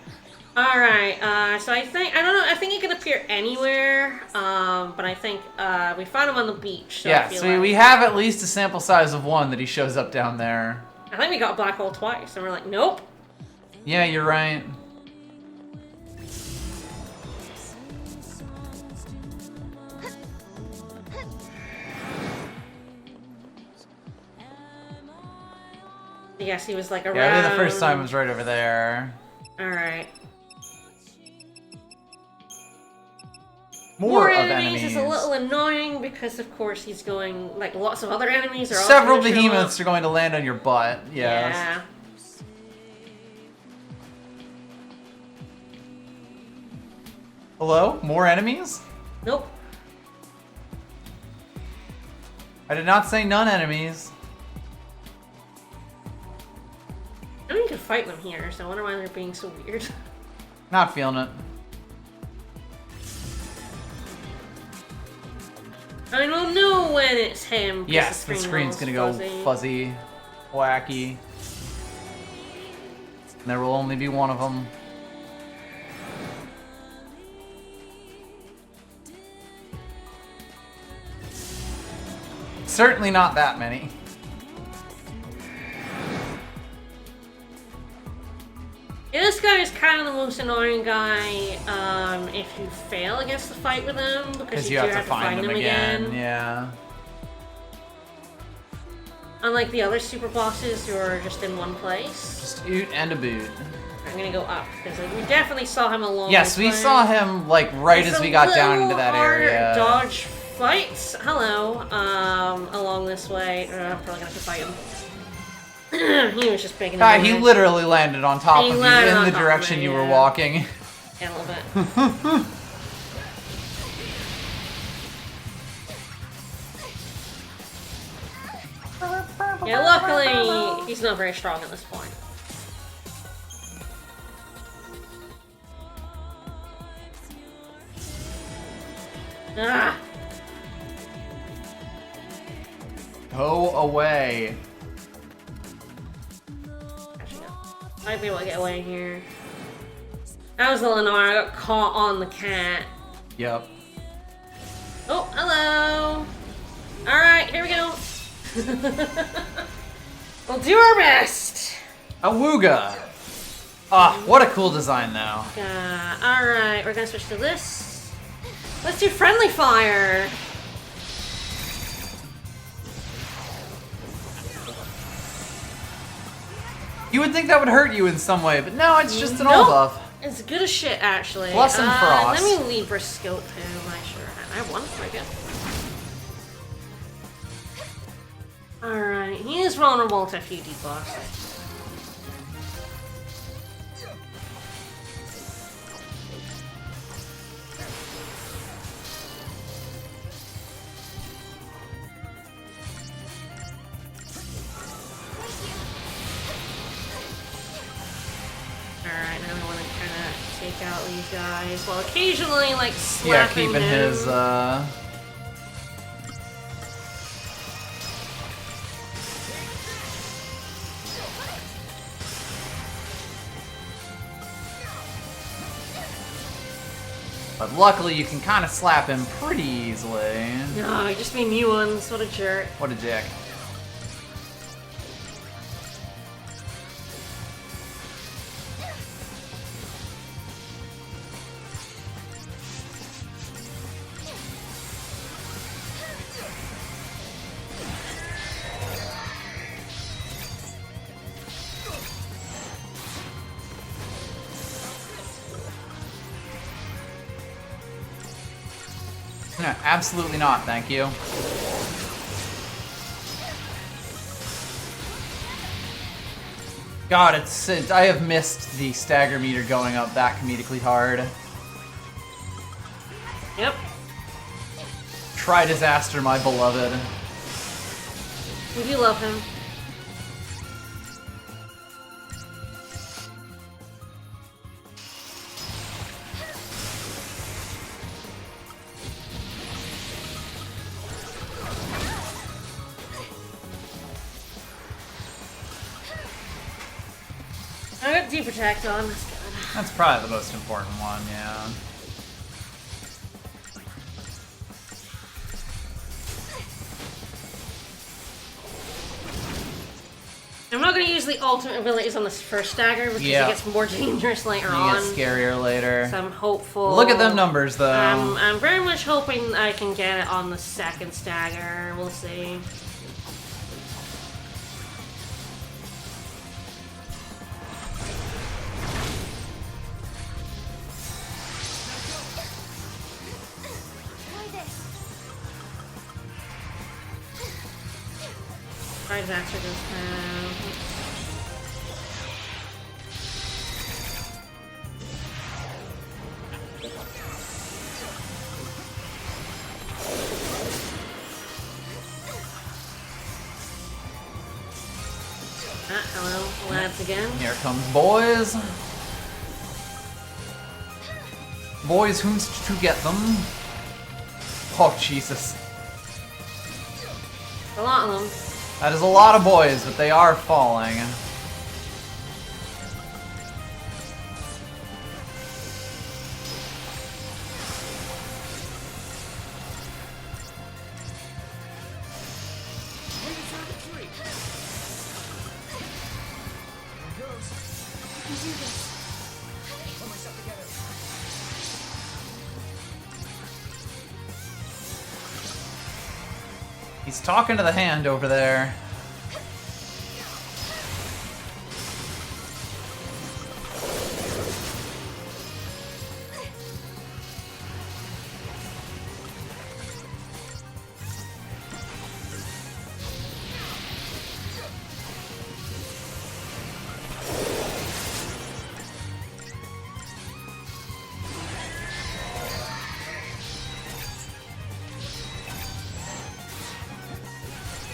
Alright, so I think he can appear anywhere, but I think we found him on the beach. So yeah, I feel so like, we have at least a sample size of one that he shows up down there. I think we got a black hole twice, and we're like, nope. Yeah, you're right. Yes, he was like around. Yeah, I think the first time was right over there. Alright. More of enemies is a little annoying because, of course, he's going, like, lots of other enemies are also Several gonna show behemoths up. are going to land on your butt, yes. Yeah. Hello? More enemies? Nope. I did not say none enemies. I mean, you can fight them here, so I wonder why they're being so weird. Not feeling it. I mean, we'll know when it's him. 'cause Yes, the screen screen's goes gonna go fuzzy, wacky. And there will only be one of them. Certainly not that many. Yeah, this guy is kind of the most annoying guy if you fail against the fight with him, because You do have to find them again. Yeah. Unlike the other super bosses who are just in one place. Just oot and a boot. I'm gonna go up, because we definitely saw him along Yes, the we way. saw him like right It's as a we got down into little that harder area. Dodge fights. Hello. Along this way. I'm probably gonna have to fight him. He was just big and He literally landed on top He of you landed in on the top of direction me, you were yeah. walking. Yeah, a little bit. Yeah, luckily, he's not very strong at this point. Ah! Go away. Actually, no. Might be able to get away here. That was a little annoying. I got caught on the cat. Yep. Oh, hello! Alright, here we go. We'll do our best. Awooga! Ah, what a cool design, though. Alright, we're gonna switch to this. Let's do friendly fire. You would think that would hurt you in some way, but no, it's just an all Nope. buff. It's good as shit, actually. Plus and frost. Let me Libra scope him. I have one. Very good. Alright, he is vulnerable to a few debuffs. Alright, now I want to kind of take out these guys while occasionally, like, Yeah, slapping keeping him. his, But luckily, you can kind of slap him pretty easily. No, just be new ones. What a jerk. What a dick. No, absolutely not, thank you. God, I have missed the stagger meter going up that comedically hard. Yep. Try disaster, my beloved. We do love him. I got D-Protect on. That's good. That's probably the most important one, yeah. I'm not going to use the ultimate abilities on this first stagger because Yeah. it gets more dangerous later You on. get scarier later. So I'm hopeful. Look at them numbers, though. I'm very much hoping I can get it on the second stagger. We'll see. My disaster goes down. Hello, lads again. Here comes boys. Boys, who's to get them? Oh, Jesus. A lot of them. That is a lot of boys, but they are falling. He's talking to the hand over there.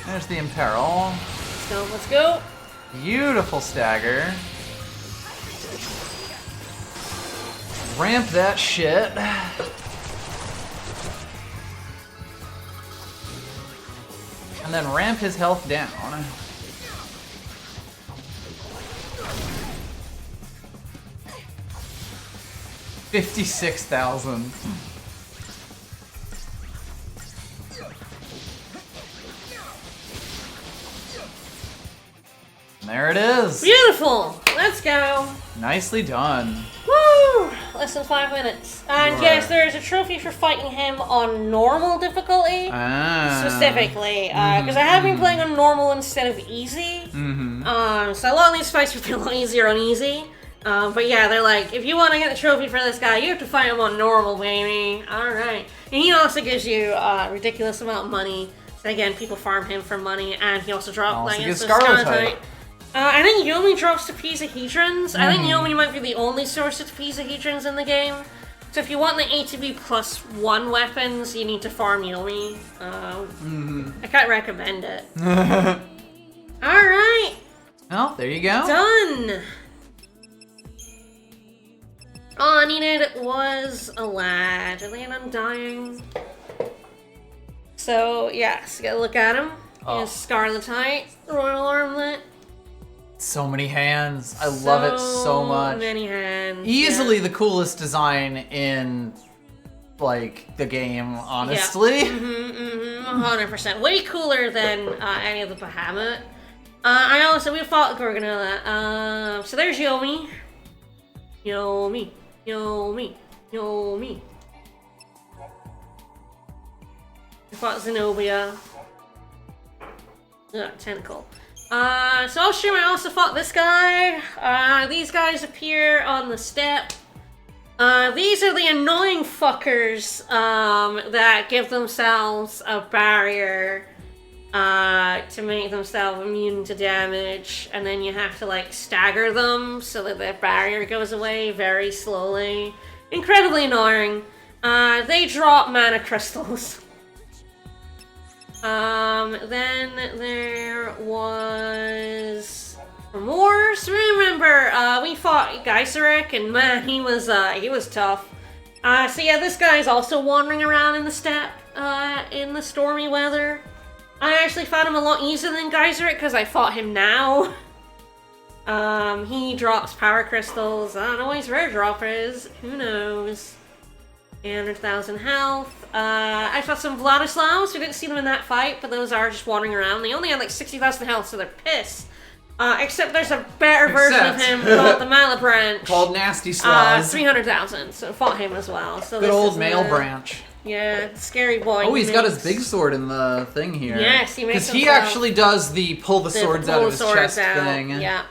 There's the Imperil. Let's go, let's go. Beautiful stagger. Ramp that shit. And then ramp his health down. 56,000. There it is. Beautiful. Let's go. Nicely done. Woo! Less than 5 minutes. And You yes, are- there is a trophy for fighting him on normal difficulty. Specifically, because I have been playing on normal instead of easy. So a lot of these fights would be a lot easier on easy. But yeah, they're like, if you want to get the trophy for this guy, you have to fight him on normal, baby. Alright. And he also gives you a ridiculous amount of money. So again, people farm him for money, and he also drops Also like gives a Scarletite. I think Yomi drops Tapizahedrons. I think Yomi might be the only source of Tapizahedrons in the game. So if you want the ATB plus 1 weapons, you need to farm Yomi. I can't recommend it. Alright, Oh, there you go. done! All I needed was a lad. I think I'm dying. So, yes, gotta look at him. Oh. His Scarletite, Royal Armlet. So many hands. I love it so much. Many hands. Easily yeah. the coolest design in, like, the game, honestly. 100%. Way cooler than any of the Bahamut. We fought Gorgonella. So there's Yomi. Yomi. We fought Zenobia. Ugh, tentacle. So I'll show I also fought this guy. These guys appear on the step. These are the annoying fuckers that give themselves a barrier to make themselves immune to damage, and then you have to like stagger them so that the barrier goes away very slowly. Incredibly annoying. They drop mana crystals. Then there was more. So remember, we fought Geiseric, and man, he was tough. So yeah, this guy's also wandering around in the steppe, in the stormy weather. I actually found him a lot easier than Geiseric because I fought him now. He drops power crystals. I don't know what his rare drop is. Who knows? 100,000 health. I fought some Vladislavs. We didn't see them in that fight, but those are just wandering around. They only had like 60,000 health, so they're pissed. Except there's a better version of him called the Malabranch. Called Nasty Slaws. 300,000, so fought him as well. So Good this old is male the- branch. Yeah, scary boy. Oh, he's got his makes- big sword in the thing here. Yes, he makes Because he himself- actually does the pull the swords out of his chest thing. Yeah,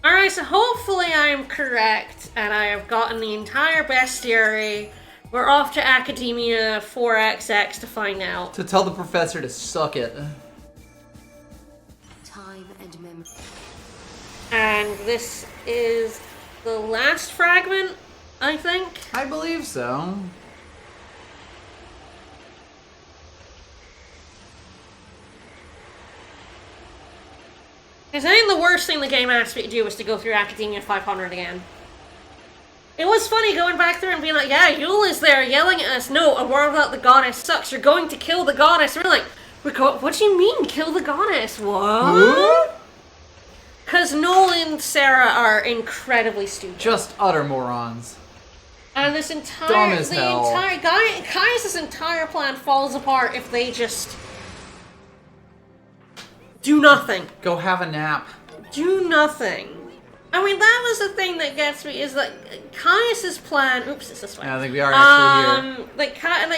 Alright, so hopefully I am correct, and I have gotten the entire bestiary. We're off to Academia 4XX to find out. To tell the professor to suck it. Time and memory. And this is the last fragment, I think. I believe so. Because I think the worst thing the game asked me to do was to go through Academia 500 again. It was funny going back there and being like, yeah, Yeul is there yelling at us, no, a world without the goddess sucks, you're going to kill the goddess. And we're like, what do you mean, kill the goddess? What? Because Noel and Sarah are incredibly stupid. Just utter morons. And this Dumb entire, as hell. Kai's entire plan falls apart if they just do nothing. Go have a nap. Do nothing. I mean, that was the thing that gets me, is that Caius's plan... Oops, it's this way. Yeah, I think we are actually here. Like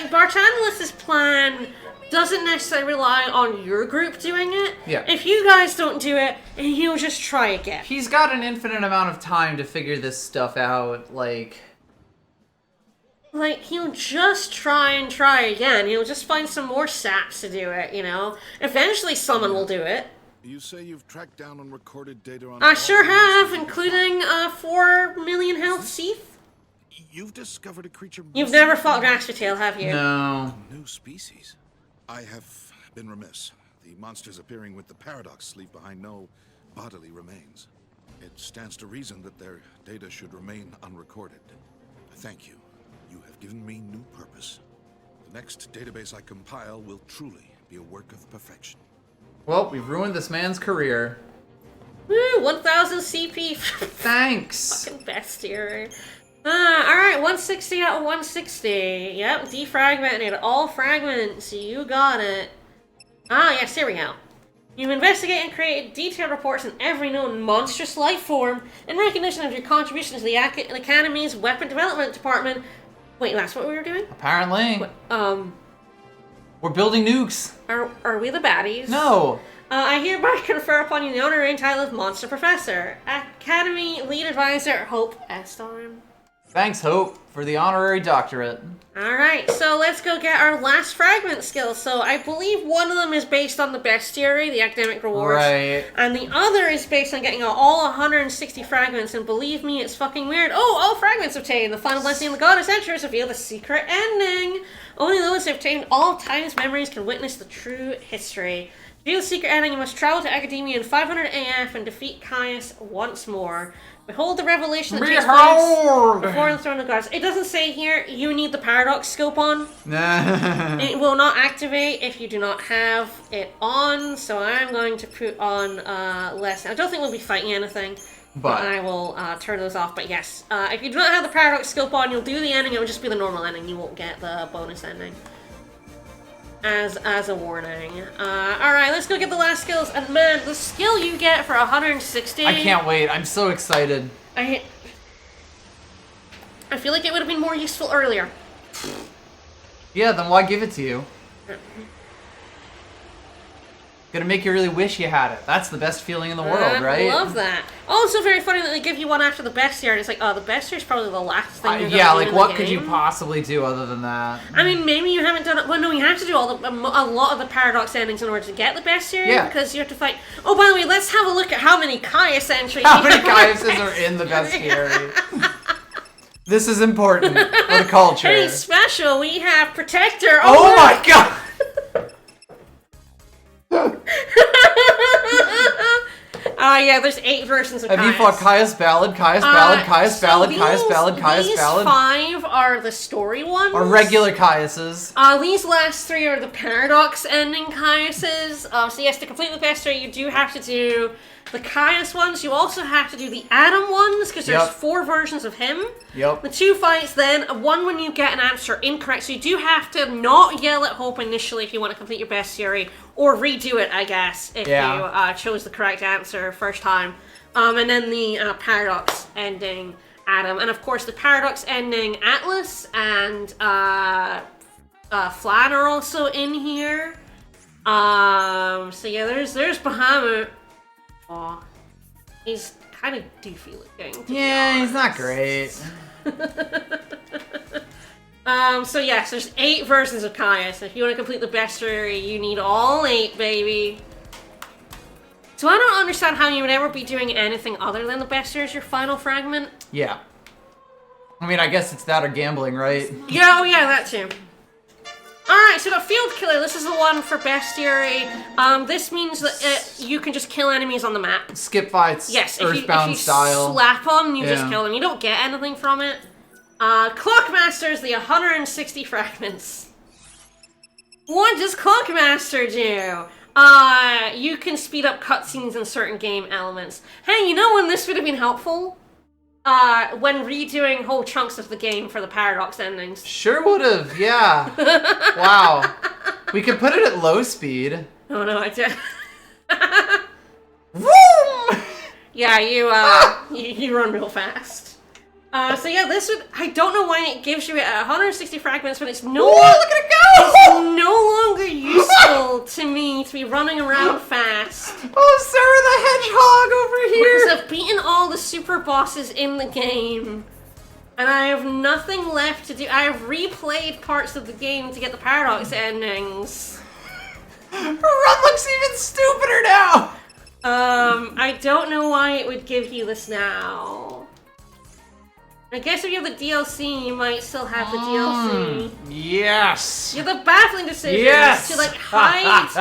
Bartangelus's plan doesn't necessarily rely on your group doing it. Yeah. If you guys don't do it, he'll just try again. He's got an infinite amount of time to figure this stuff out, like... Like, he'll just try and try again. He'll just find some more saps to do it, you know? Eventually someone will do it. You say you've tracked down and recorded data on... I sure have, including 4 million health Seath. You've discovered a creature... You've never fought Gastratail, have you? No. New species. I have been remiss. The monsters appearing with the paradox leave behind no bodily remains. It stands to reason that their data should remain unrecorded. Thank you. You have given me new purpose. The next database I compile will truly be a work of perfection. Well, we've ruined this man's career. Woo, 1000 CP. Thanks. Fucking bestiary. Alright, 160 out of 160. Yep, defragmented all fragments. You got it. Ah, yes, here we go. You've investigated and created detailed reports on every known monstrous life form in recognition of your contribution to the Academy's weapon development department. Wait, that's what we were doing? Apparently. We're building nukes. Are we the baddies? No. I hereby confer upon you the honorary title of Monster Professor. Academy Lead Advisor, Hope Estorm. Thanks, Hope, for the honorary doctorate. Alright, so let's go get our last fragment skill. So I believe one of them is based on the bestiary, the academic rewards. Right. And the other is based on getting all 160 fragments, and believe me, it's fucking weird. Oh, all fragments obtained. The final blessing of the goddess Entrance reveal the secret ending. Only those who obtained all time's memories can witness the true history. To reveal the secret ending, you must travel to Academia in 500 AF and defeat Caius once more. Behold the revelation that takes place before the throne of gods. It doesn't say here you need the paradox scope on. It will not activate if you do not have it on, so I'm going to put on less. I don't think we'll be fighting anything, but I will turn those off. But yes, if you do not have the paradox scope on, you'll do the ending. It will just be the normal ending. You won't get the bonus ending. As a warning. Alright, let's go get the last skills. And man, the skill you get for 160... I can't wait. I'm so excited. I feel like it would have been more useful earlier. Yeah, then why give it to you? Gonna make you really wish you had it. That's the best feeling in the world, right? I love that. Also very funny that they give you one after the bestiary. It's like, oh, the bestiary is probably the last thing you're yeah, gonna do like in what the could you game. possibly do other than that? I mean, maybe you haven't done it. Well, no, you have to do a lot of the paradox endings in order to get the bestiary. Yeah. Because you have to fight. Oh, by the way, let's have a look at how many Caius entries. How many Caiuses are in the bestiary? This is important for the culture. Hey, special, we have Protector. Oh my god! Yeah, there's 8 versions of Have Caius. you fought Caius Ballad, Caius Ballad, Caius Ballad, Caius Ballad, Caius Ballad? These 5 are the story ones. Or regular Caiuses? These last 3 are the paradox ending Caiuses. So yes, to complete the bestiary, you do have to do the Caius ones. You also have to do the Adam ones, because there's 4 versions of him. Yep. The 2 fights then, one when you get an answer incorrect, so you do have to not yell at Hope initially if you want to complete your bestiary, or redo it, I guess, if you chose the correct answer first time. And then the paradox ending Adam. And of course the paradox ending Atlas and Flan are also in here. So yeah, there's Bahamut. Aw. He's kind of doofy looking. Yeah, he's not great. So yes, there's 8 versions of Caius. If you want to complete the bestiary, you need all 8, baby. So I don't understand how you would ever be doing anything other than the bestiary as your final fragment. Yeah. I mean, I guess it's that or gambling, right? Yeah, oh yeah, that too. Alright, so the Field Killer, this is the one for bestiary. This means that you can just kill enemies on the map. Skip fights, yes, Earthbound if you style. Slap them, you just kill them. You don't get anything from it. Clockmaster's the 160 fragments. What does Clockmaster do? You can speed up cutscenes and certain game elements. Hey, you know when this would have been helpful? When redoing whole chunks of the game for the paradox endings. Sure would've, yeah. Wow. We could put it at low speed. Oh no, I did. Vroom! Yeah, you run real fast. So yeah, this would, I don't know why it gives you 160 fragments when it's Ooh, look at it go! It's no longer useful to me to be running around fast. Oh, Sarah the Hedgehog over here! Because I've beaten all the super bosses in the game. And I have nothing left to do. I have replayed parts of the game to get the paradox endings. Her run looks even stupider now! I don't know why it would give you this now. I guess if you have the DLC, you might still have the DLC. Yes! You have the baffling decision to like hide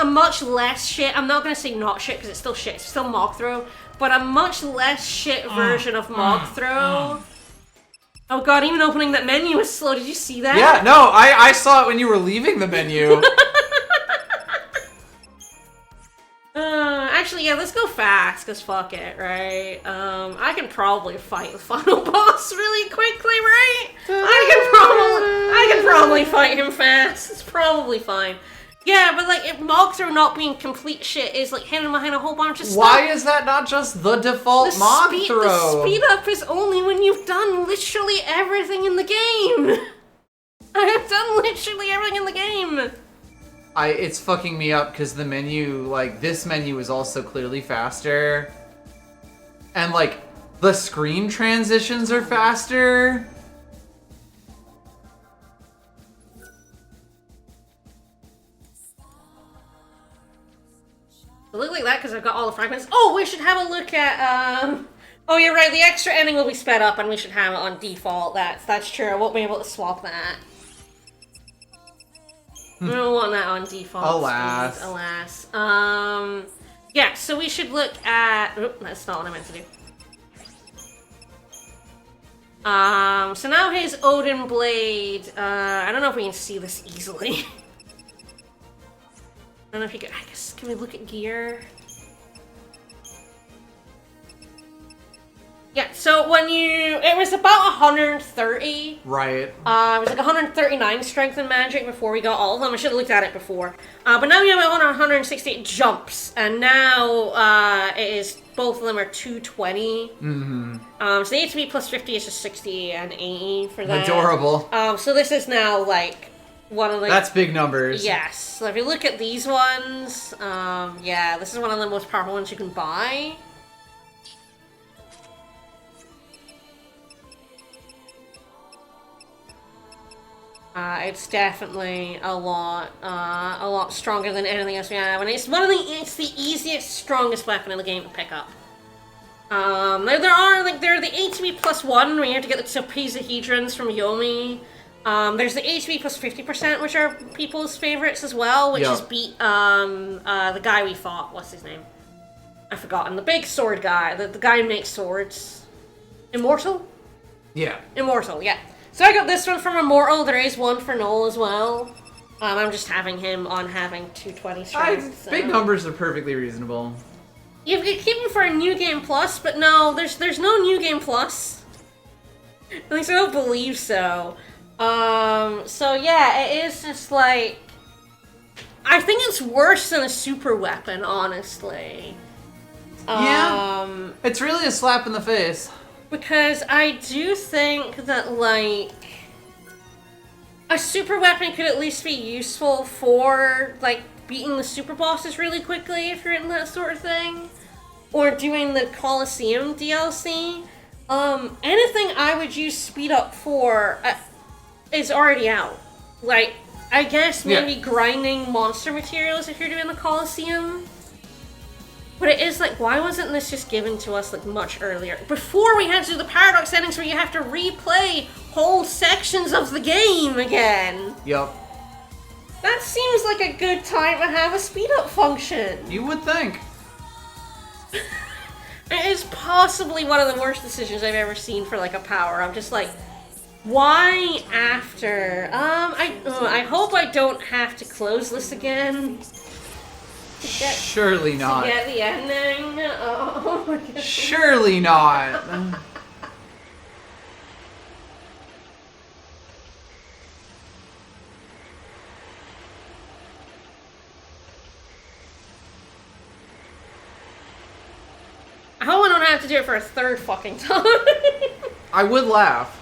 a much less shit. I'm not gonna say not shit because it's still shit. It's still Mogthrow, but a much less shit version of Mogthrow. Oh god, even opening that menu is slow. Did you see that? Yeah, no, I saw it when you were leaving the menu. Actually, yeah, let's go fast, because fuck it, right? I can probably fight the final boss really quickly, right? I can probably fight him fast. It's probably fine. Yeah, but like, if Mogthro not being complete shit is like hidden behind a whole bunch of stuff. Why is that not just the default Mogthro? The speed up is only when you've done literally everything in the game. I have done literally everything in the game. It's fucking me up because the menu, like, this menu is also clearly faster. And, like, the screen transitions are faster. It look like that because I've got all the fragments. Oh, we should have a look at, oh, you're right, the extra ending will be sped up and we should have it on default. That's true. I won't be able to swap that. I don't want that on default. Alas. Speed. Alas. Yeah, so we should look at... Oop, that's not what I meant to do. So now his Odin Blade, I don't know if we can see this easily. I don't know if you can, I guess, can we look at gear? Yeah, so when it was about 130. Right. It was like 139 strength and magic before we got all of them. I should have looked at it before. But now we have 168 jumps, and now both of them are 220. Mm-hmm. So the HP plus 50 is just 60 and 80 for that. Adorable. So this is now like one of the... That's big numbers. Yes. So if you look at these ones, yeah, this is one of the most powerful ones you can buy. It's definitely a lot stronger than anything else we have, and it's the easiest, strongest weapon in the game to pick up. There are the HP plus 1 where you have to get the Topizahedrons from Yomi. There's the HP plus 50%, which are people's favorites as well, which is beat the guy we fought. What's his name? I've forgotten. The big sword guy, the guy who makes swords. Immortal? Yeah. Immortal, yeah. So I got this one from Immortal. There is one for Noel as well. I'm just having him on having 220 strength. So. Big numbers are perfectly reasonable. You could keep him for a New Game Plus, but no, there's no New Game Plus. At least I don't believe so. So yeah, it is just like... I think it's worse than a super weapon, honestly. Yeah. It's really a slap in the face. Because I do think that, like, a super weapon could at least be useful for, like, beating the super bosses really quickly if you're in that sort of thing. Or doing the Colosseum DLC. Anything I would use speed up for is already out. Like, I guess maybe grinding monster materials if you're doing the Colosseum. But it is like, why wasn't this just given to us like much earlier? Before we had to do the paradox settings where you have to replay whole sections of the game again. Yup. That seems like a good time to have a speed up function. You would think. It is possibly one of the worst decisions I've ever seen for like a power. I'm just like, why after? I hope I don't have to close this again. Surely not. To get the ending? Oh my god. Surely not. I hope I don't have to do it for a third fucking time. I would laugh.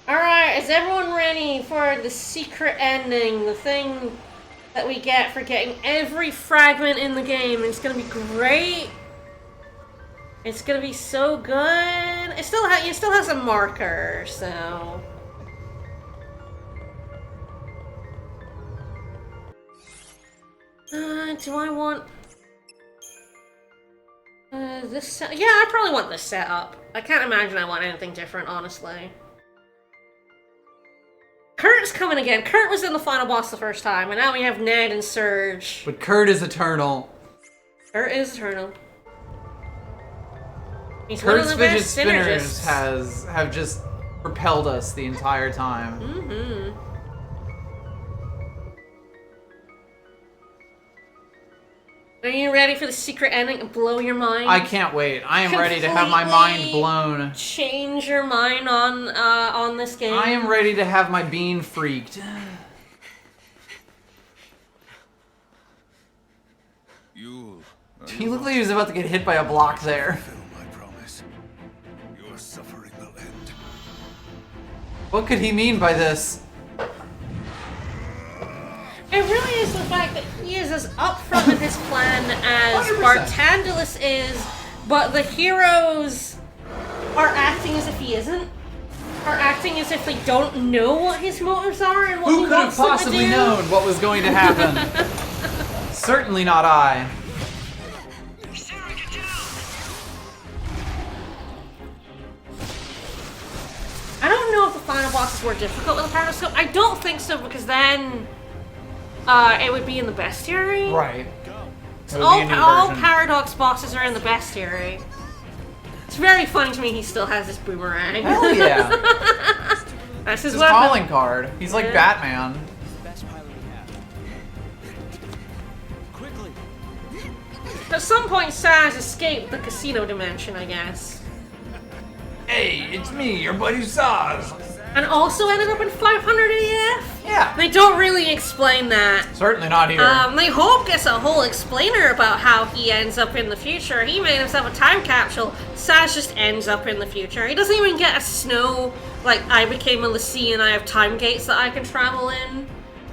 Alright, is everyone ready for the secret ending? The thing that we get for getting every fragment in the game. It's gonna be great. It's gonna be so good. It still has a marker, so... do I want... this set... Yeah, I probably want this setup. I can't imagine I want anything different, honestly. Kurt's coming again. Kurt was in the final boss the first time, and now we have Ned and Surge. But Kurt is eternal. Kurt is eternal. He's Kurt's one of the fidget best spinners synergists. have just propelled us the entire time. Mm-hmm. Are you ready for the secret ending to blow your mind? I can't wait. I am ready to have my mind blown. Change your mind on this game. I am ready to have my bean freaked. He looked like he was about to get hit by a block there. Fulfill my promise. Your suffering will end. What could he mean by this? It really is the fact that he is as upfront with his plan as 100%. Bartandalus is, but the heroes are acting as if he isn't. Are acting as if they don't know what his motives are and what Who he could have wants them to possibly do. known what was going to happen? Certainly not I. I don't know if the final bosses were difficult with the Paradox. I don't think so, because then it would be in the bestiary. Right. It would be a new All version. Paradox bosses are in the bestiary. It's very funny to me he still has this boomerang. Hell yeah. That's his His weapon. calling card. He's like Yeah. Batman. Best pilot we have. Quickly! At some point, Saz escaped the casino dimension, I guess. Hey, it's me, your buddy Saz. And also ended up in 500 AF? Yeah. They don't really explain that. Certainly not here. They hope gets a whole explainer about how he ends up in the future. He made himself a time capsule. Saz just ends up in the future. He doesn't even get a snow, like, I became a Lassie and I have time gates that I can travel in.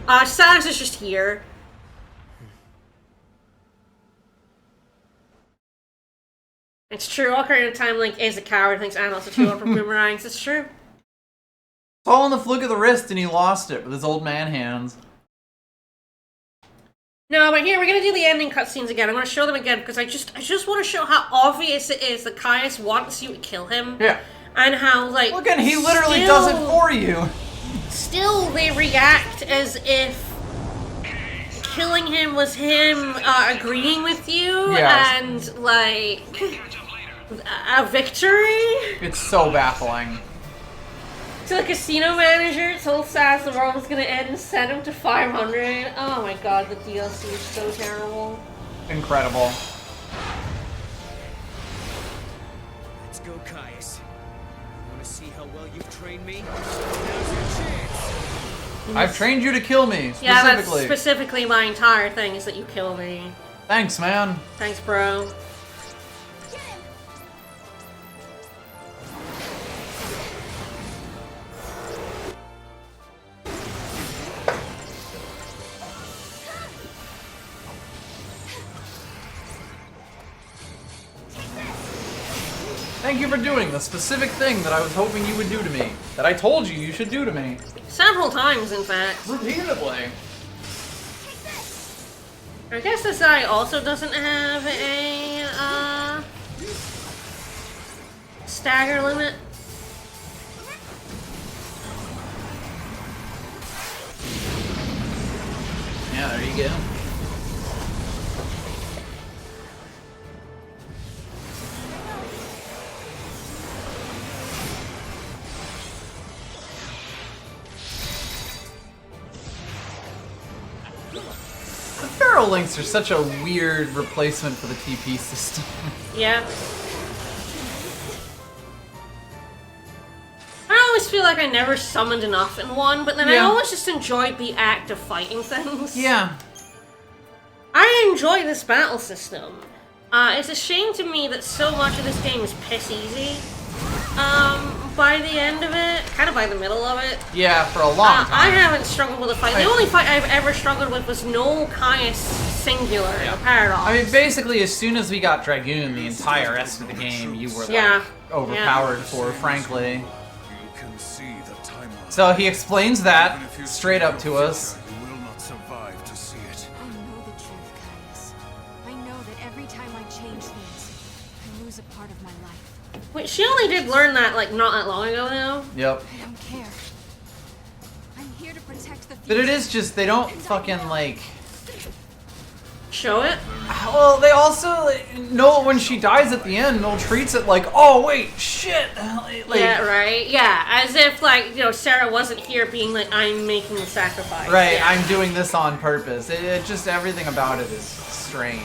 Saz is just here. It's true, Ocarina of Time Link is a coward, thinks Anos are too old for boomerangs. It's true. All in the flick of the wrist and he lost it with his old man hands. No, but here, we're gonna do the ending cutscenes again. I'm gonna show them again because I just want to show how obvious it is that Caius wants you to kill him. Yeah. And how, like, Look, and he literally still- does it for you. Still, they react as if killing him was him agreeing with you Yes. and, like, a victory. It's so baffling. So the casino manager told Saz the world was gonna end and sent him to 500. Oh my god, the DLC is so terrible. Incredible. Let's go, Caius. Want to see how well you've trained me? Now's your chance. I've trained you to kill me, Yeah, that's specifically. specifically my entire thing is that you kill me. Thanks, man. Thanks, bro. Thank you for doing the specific thing that I was hoping you would do to me. That I told you should do to me. Several times, in fact. Repeatedly. I guess this guy also doesn't have a, stagger limit. Yeah, there you go. The Feral Links are such a weird replacement for the TP system. Yeah. I always feel like I never summoned enough in one, but then I Yeah. always just enjoyed the act of fighting things. Yeah. I enjoy this battle system. It's a shame to me that so much of this game is piss easy. By the end of it, kind of by the middle of it. Yeah, for a long time. I haven't struggled with a fight. The I- only fight I've ever struggled with was no Caius singular in the Paradox. I mean, basically, as soon as we got Dragoon, the entire rest of the game, you were, like, Yeah. overpowered for, frankly. You can see the timeline. So he explains that Even if you straight up to see it us. You will not survive to see it. I know the truth, Caius. I know that every time I change things, I lose a part of my life. Wait, she only did learn that, like, not that long ago now. Yep. I don't care. I'm here to protect the future. But it is just, they don't fucking, like... Show it. Well, they also know when she dies at the end, Noel treats it like, oh, wait, shit. Like, Yeah, right? Yeah, as if, like, you know, Sarah wasn't here being like, I'm making the sacrifice. Right, Yeah. I'm doing this on purpose. It just, everything about it is strange.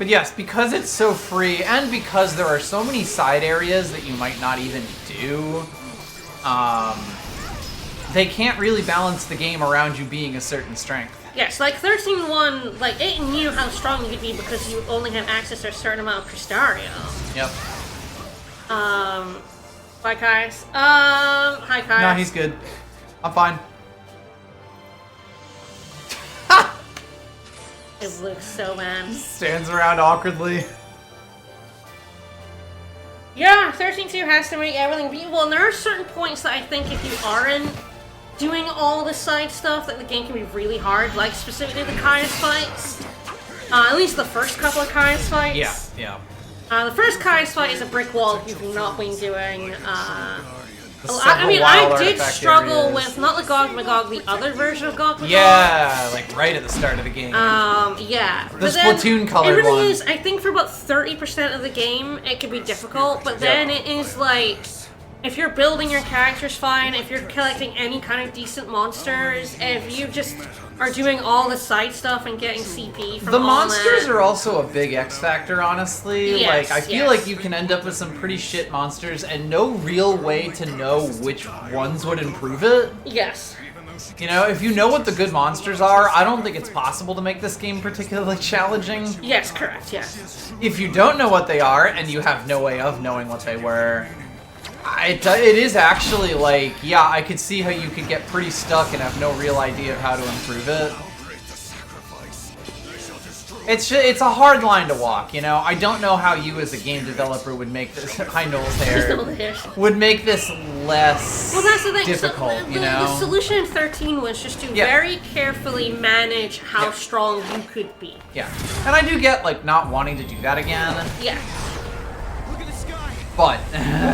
But yes, because it's so free, and because there are so many side areas that you might not even do, they can't really balance the game around you being a certain strength. Yes, like 13-1, like, it knew how strong you could be because you only had access to a certain amount of Crystallia. Yep. Bye, Kaius. Hi, Kaius. No, he's good. I'm fine. It looks so bad. Stands around awkwardly. Yeah, 13-2 has to make everything beatable, and there are certain points that I think if you aren't doing all the side stuff, that the game can be really hard, like specifically the Kaius fights. At least the first couple of Kaius fights. Yeah. The first Kaius fight is a brick wall if you've not been doing, The I mean, several I wild did artifact struggle areas. with, not the Gog Magog, the other version of Gog Magog. Yeah, like right at the start of the game. Yeah. The But then Splatoon colored It really one. is, I think for about 30% of the game, it can be difficult, but then it is like, if you're building your characters fine, if you're collecting any kind of decent monsters, if you just are doing all the side stuff and getting CP from The all monsters that. are also a big X factor, honestly. Yes, like, I feel yes. like you can end up with some pretty shit monsters and no real way to know which ones would improve it. Yes. You know, if you know what the good monsters are, I don't think it's possible to make this game particularly challenging. Yes, correct, yes. If you don't know what they are, and you have no way of knowing what they were, it is actually like, yeah, I could see how you could get pretty stuck and have no real idea of how to improve it. It's a hard line to walk, you know? I don't know how you as a game developer would make this, hi Noel's hair, would make this less Well, that's the thing. difficult, So you know? the solution in 13 was just to Yeah. very carefully manage how Yeah. strong you could be. Yeah. And I do get, like, not wanting to do that again, Yeah. Look at the sky! but...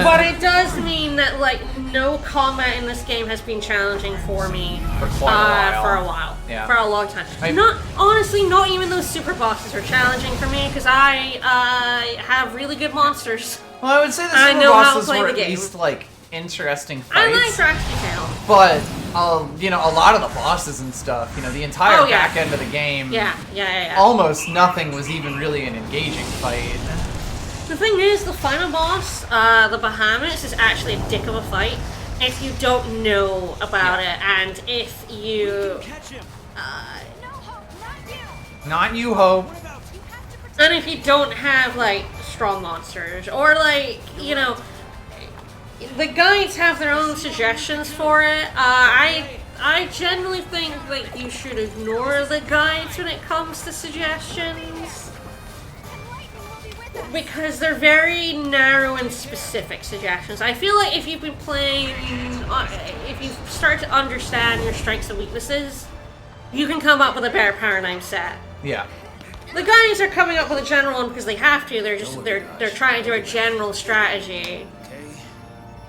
But it does mean that, like, no combat in this game has been challenging for me For quite a while. for a while. Yeah. For a long time. I- Honestly, not even those super bosses are challenging for me because I have really good monsters. Well, I would say the I super know how to bosses play were the at game. least, like, interesting I like fights. Drastic Tail. But, you know, a lot of the bosses and stuff, you know, the entire Oh, yeah. back end of the game, Yeah. almost nothing was even really an engaging fight. The thing is, the final boss, the Bahamut, is actually a dick of a fight if you don't know about it, and if you, Catch him! No hope, not you. Not you, Hope. and if you don't have like strong monsters, or like, you know, the guides have their own suggestions for it. I generally think that you should ignore the guides when it comes to suggestions. Because they're very narrow and specific suggestions. I feel like if you've been playing, if you start to understand your strengths and weaknesses, you can come up with a better paradigm set. Yeah. The guys are coming up with a general one because they have to. They're trying to do a general strategy.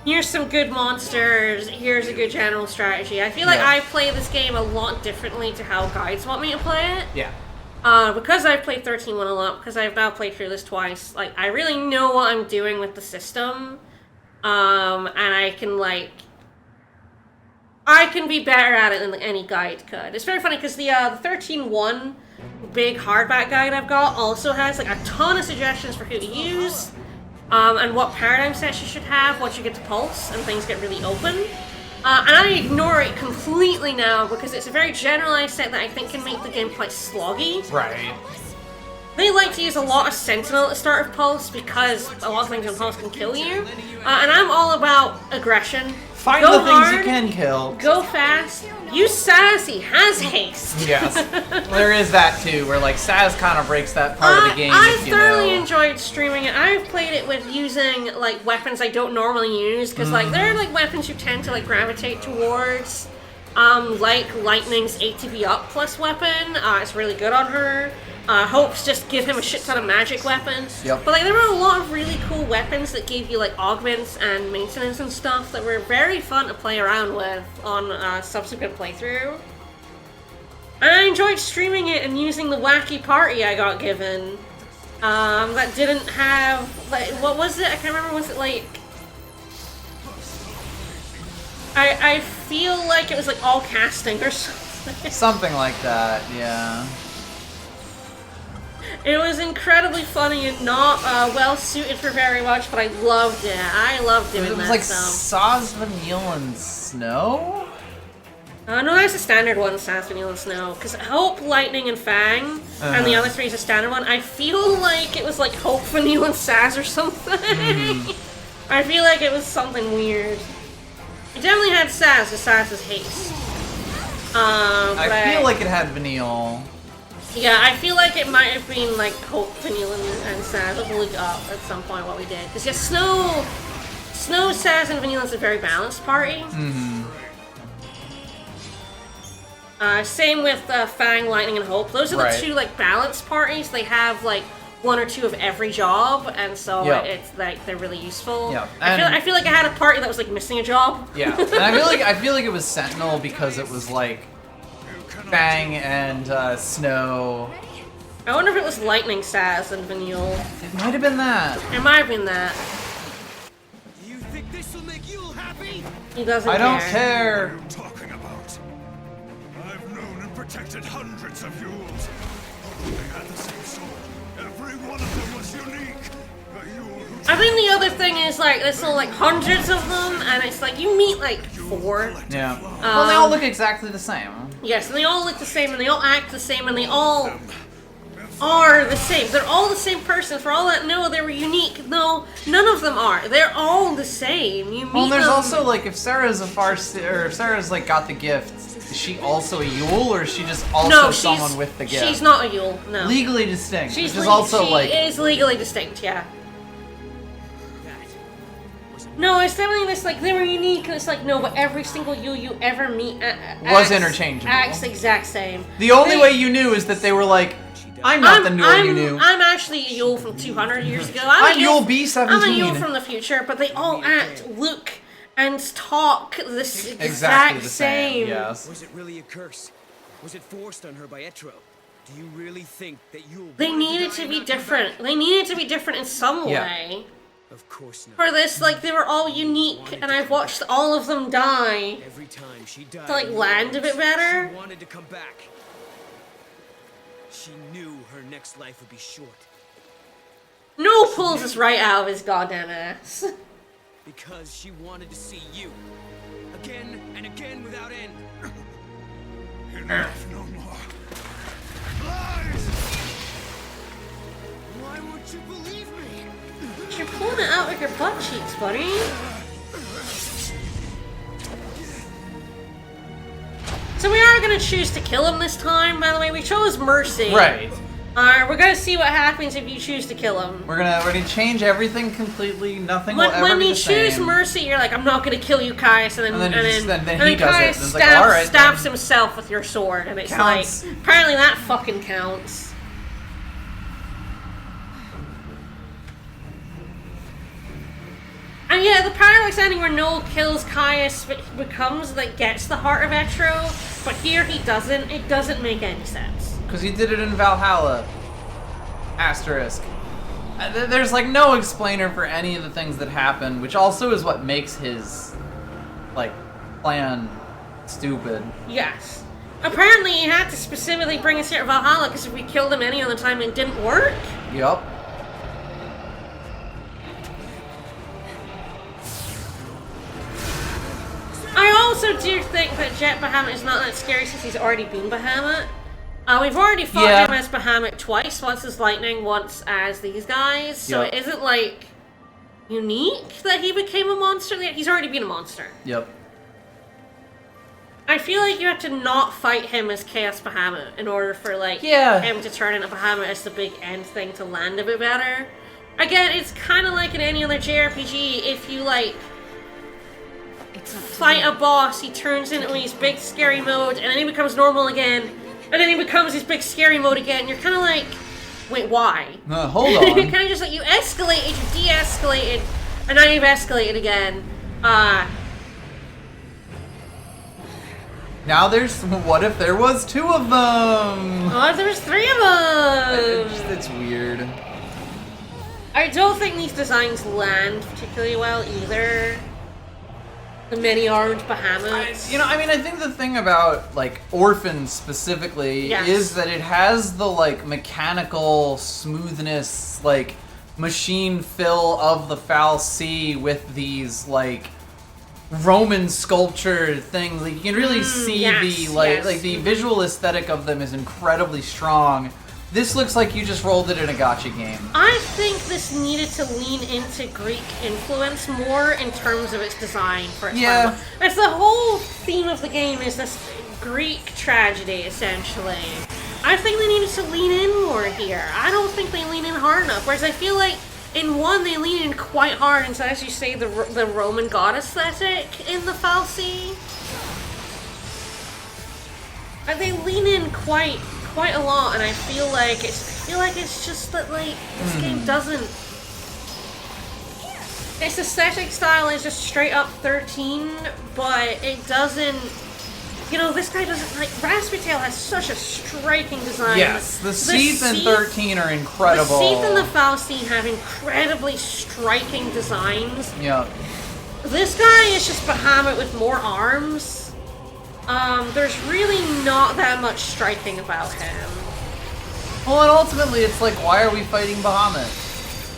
Here's some good monsters. Here's a good general strategy. I feel like Yeah. I play this game a lot differently to how guides want me to play it. Yeah. Because I've played 13-1 a lot, because I've now played through this twice, like, I really know what I'm doing with the system, and I can be better at it than any guide could. It's very funny, because the 13-1 big hardback guide I've got also has, like, a ton of suggestions for who to use, and what paradigm sets you should have once you get to Pulse, and things get really open. And I ignore it completely now because it's a very generalized set that I think can make the game quite sloggy. Right. They like to use a lot of Sentinel at the start of Pulse because a lot of things in Pulse can kill you. And I'm all about aggression. Find Go the things hard, you can kill. Go fast. Use Saz, he has haste. Yes. There is that too, where like Saz kind of breaks that part of the game. I if you thoroughly know. enjoyed streaming it. I've played it with using like weapons I don't normally use because like they're like weapons you tend to like gravitate towards. Like Lightning's ATB up plus weapon. It's really good on her. Hope's just give him a shit ton of magic weapons. Yep. But like there were a lot of really cool weapons that gave you like augments and maintenance and stuff that were very fun to play around with on subsequent playthrough. And I enjoyed streaming it and using the wacky party I got given. That didn't have like what was it? I can't remember. Was it like I feel like it was like all casting or something. Something like that, yeah. It was incredibly funny and not well suited for very much, but I loved it. I loved doing It was that like stuff. Saz, Vanille, and Snow? No, that's a standard one, Saz, Vanille, and Snow. Because Hope, Lightning, and Fang, and the other three is a standard one. I feel like it was like Hope, Vanille, and Saz or something. I feel like it was something weird. It definitely had Saz, because Saz is haste. I feel like it had Vanille. Yeah, I feel like it might have been like Hope, Vanille, and Saz. We'll look up at some point what we did. Because yeah, Snow, Saz, and Vanille is a very balanced party. Same with Fang, Lightning, and Hope. Those are the two like balanced parties. They have like one or two of every job, and so it's like they're really useful. Yeah, I feel like I had a party that was like missing a job. Yeah, and I feel like it was Sentinel because it was like Fang and Snow. I wonder if it was Lightning, Saz, and Vanille. It might have been that. It might have been that. You think this will make Yeul happy? He doesn't I don't care. care. Talking about? I've known and protected hundreds of Yules. Although they had the same sword, every one of them was unique. A Yule who I think the other thing is like there's still like hundreds of them, and it's like you meet like 4. Yeah. Well, they all look exactly the same. Yes, and they all look the same, and they all act the same, and they all are the same. They're all the same person. For all that, no, they were unique. No, none of them are. They're all the same. You meet Well, there's them. also like if Sarah's a or if Sarah's like got the gift, is she also a Yule or is she just also no, someone with the gift? She's not a Yule. No. Legally distinct. She's which is also she like is legally distinct. Yeah. No, it's definitely this like they were unique, and it's like no, but every single Yule you ever meet Was interchangeable. Acts the exact same. the only way you knew is that they were like, I'm not the Yule you knew. I'm actually a Yule from 200 years ago. I'm Yule I'm a B17. Yule from the future, but they all act, look, and talk this Exactly exact the same. same. Yes. Was it really a curse? Was it forced on her by Etro? Do you really think that Yeul They wanted needed die to and be not come different. back? They needed to be different in some Yeah. way. Of course not. For this, like, they were all unique, and I've watched all of them die Every time she died, to, like, in land a bit words, better. She wanted to come back. She knew her next life would be short. No pulls us right out of his goddamn ass. Because she wanted to see you. Again and again without end. enough no more. Lies! Why won't you believe me? You're pulling it out with your butt cheeks, buddy. So we are gonna choose to kill him this time, by the way. We chose Mercy. Right. We're gonna see what happens if you choose to kill him. We're gonna change everything completely. Nothing will ever When be you the choose same. Mercy, you're like, I'm not gonna kill you, Caius, and then he does it, Caius and it's like, all right, stabs then. himself with your sword, and it's Counts. like, apparently that fucking counts. And yeah, the paradox ending where Noel kills Caius but he becomes, like, gets the heart of Etro, but here he doesn't. It doesn't make any sense. Because he did it in Valhalla. Asterisk. There's like no explainer for any of the things that happen, which also is what makes his, like, plan stupid. Yes. Apparently he had to specifically bring us here to Valhalla because if we killed him any other time it didn't work. Yup. I also do think that Jet Bahamut is not that scary since he's already been Bahamut. We've already fought him as Bahamut twice, once as Lightning, once as these guys, so Yep. it isn't, like, unique that he became a monster. He's already been a monster. Yep. I feel like you have to not fight him as Chaos Bahamut in order for, like, Yeah. him to turn into Bahamut as the big end thing to land a bit better. Again, it's kind of like in any other JRPG, if you, like, fight a boss, he turns into his big scary mode, and then he becomes normal again, and then he becomes his big scary mode again. You're kind of like, wait, why? Hold You're on. kind of just like, you escalated, you de-escalated, and now you've escalated again. Now there's. What if there was 2 of them? Oh, there's 3 of them! It's weird. I don't think these designs land particularly well either. The many-armed behemoths. I think the thing about, like, Orphan specifically Yes. is that it has the, like, mechanical smoothness, like, machine fill of the Foul Sea with these, like, Roman sculpture things. Like, you can really see yes, the visual aesthetic of them is incredibly strong. This looks like you just rolled it in a gacha game. I think this needed to lean into Greek influence more in terms of its design for its Yeah. final. It's the whole theme of the game is this Greek tragedy, essentially. I think they needed to lean in more here. I don't think they lean in hard enough, whereas I feel like in 1 they lean in quite hard into, as you say, the Roman god aesthetic in the Foul Sea. And they lean in quite a lot, and I feel like it's just that, like, this game doesn't. Its aesthetic style is just straight up 13, but it doesn't. This guy doesn't, like, Rasputail has such a striking design. Yes, the Seath and 13 are incredible. The Seath and the Foul Sea have incredibly striking designs. Yeah. This guy is just Bahamut with more arms. There's really not that much striking about him. Well, and ultimately, it's like, why are we fighting Bahamut?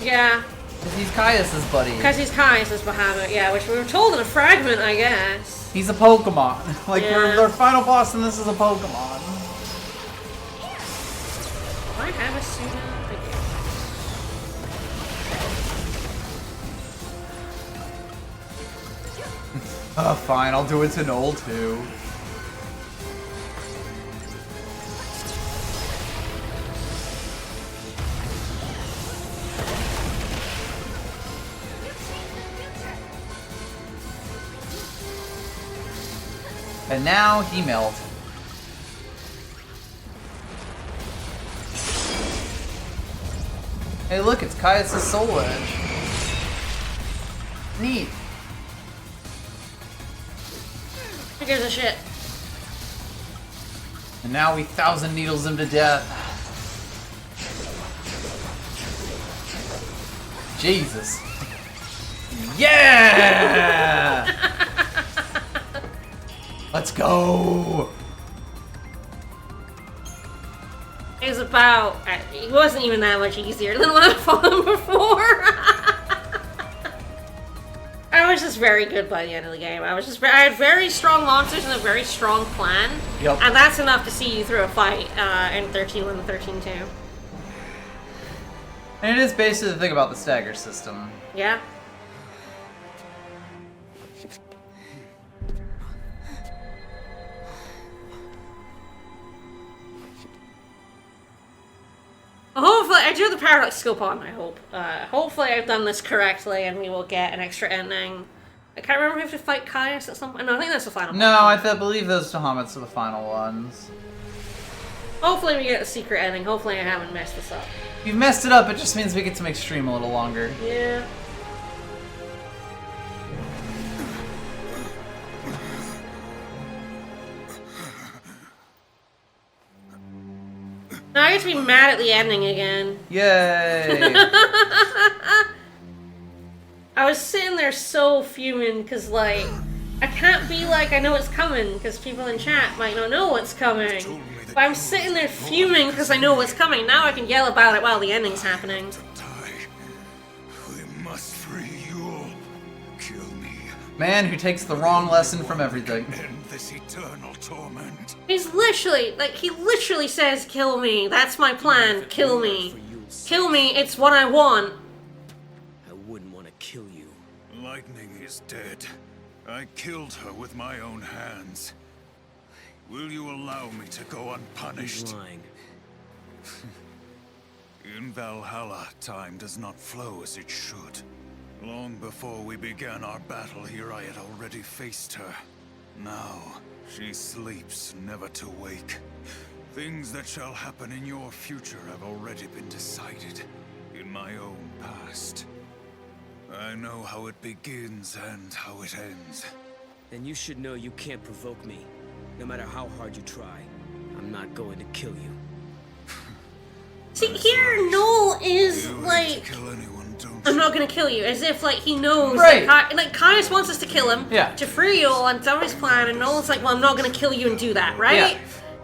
Yeah. Because he's Caius' buddy. Because he's Caius' Bahamut, yeah, which we were told in a fragment, I guess. He's a Pokemon. Like, Yeah. our final boss in this is a Pokemon. Do I have a suit now? I do. Oh, fine, I'll do it to Noel, too. And now he melted. Hey, look, it's Caius' Soul Edge. Neat. Who gives a shit? And now we 1,000 needles him to death. Jesus. Yeah! Let's go! It was about. It wasn't even that much easier than what I've fought him before. I was just very good by the end of the game. I had very strong monsters and a very strong plan. Yep. And that's enough to see you through a fight in 13-1 and 13-2. And it is basically the thing about the stagger system. Yeah. Hopefully, I do have the Paradox Scope on, I hope. Hopefully I've done this correctly and we will get an extra ending. I can't remember if we have to fight Caius at some point. No, I think that's the final No, boss. I believe those Bahamuts are the final ones. Hopefully we get a secret ending. Hopefully I haven't messed this up. If you've messed it up, it just means we get to make stream a little longer. Yeah. Now I get to be mad at the ending again. Yay! I was sitting there so fuming because, like, I can't be like I know it's coming because people in chat might not know what's coming. But I'm sitting there fuming because I know what's coming. Now I can yell about it while the ending's happening. We must free Yeul. Kill me. Man who takes the wrong lesson from everything. End this eternal torment. He's literally, like, he literally says, kill me. That's my plan. Kill me. Kill me. It's what I want. I wouldn't want to kill you. Lightning is dead. I killed her with my own hands. Will you allow me to go He's unpunished? lying. In Valhalla, time does not flow as it should. Long before we began our battle here, I had already faced her. Now, she sleeps, never to wake. Things that shall happen in your future have already been decided in my own past. I know how it begins and how it ends. Then you should know you can't provoke me. No matter how hard you try, I'm not going to kill you. See, here, Noel is, You hate like, to kill anyone, I'm not gonna kill you. As if, like, he knows Right. that like, Caius wants us to kill him. Yeah. To free Yeul and do his plan, and Nolan's like, well, I'm not gonna kill you and do that, right? Yeah.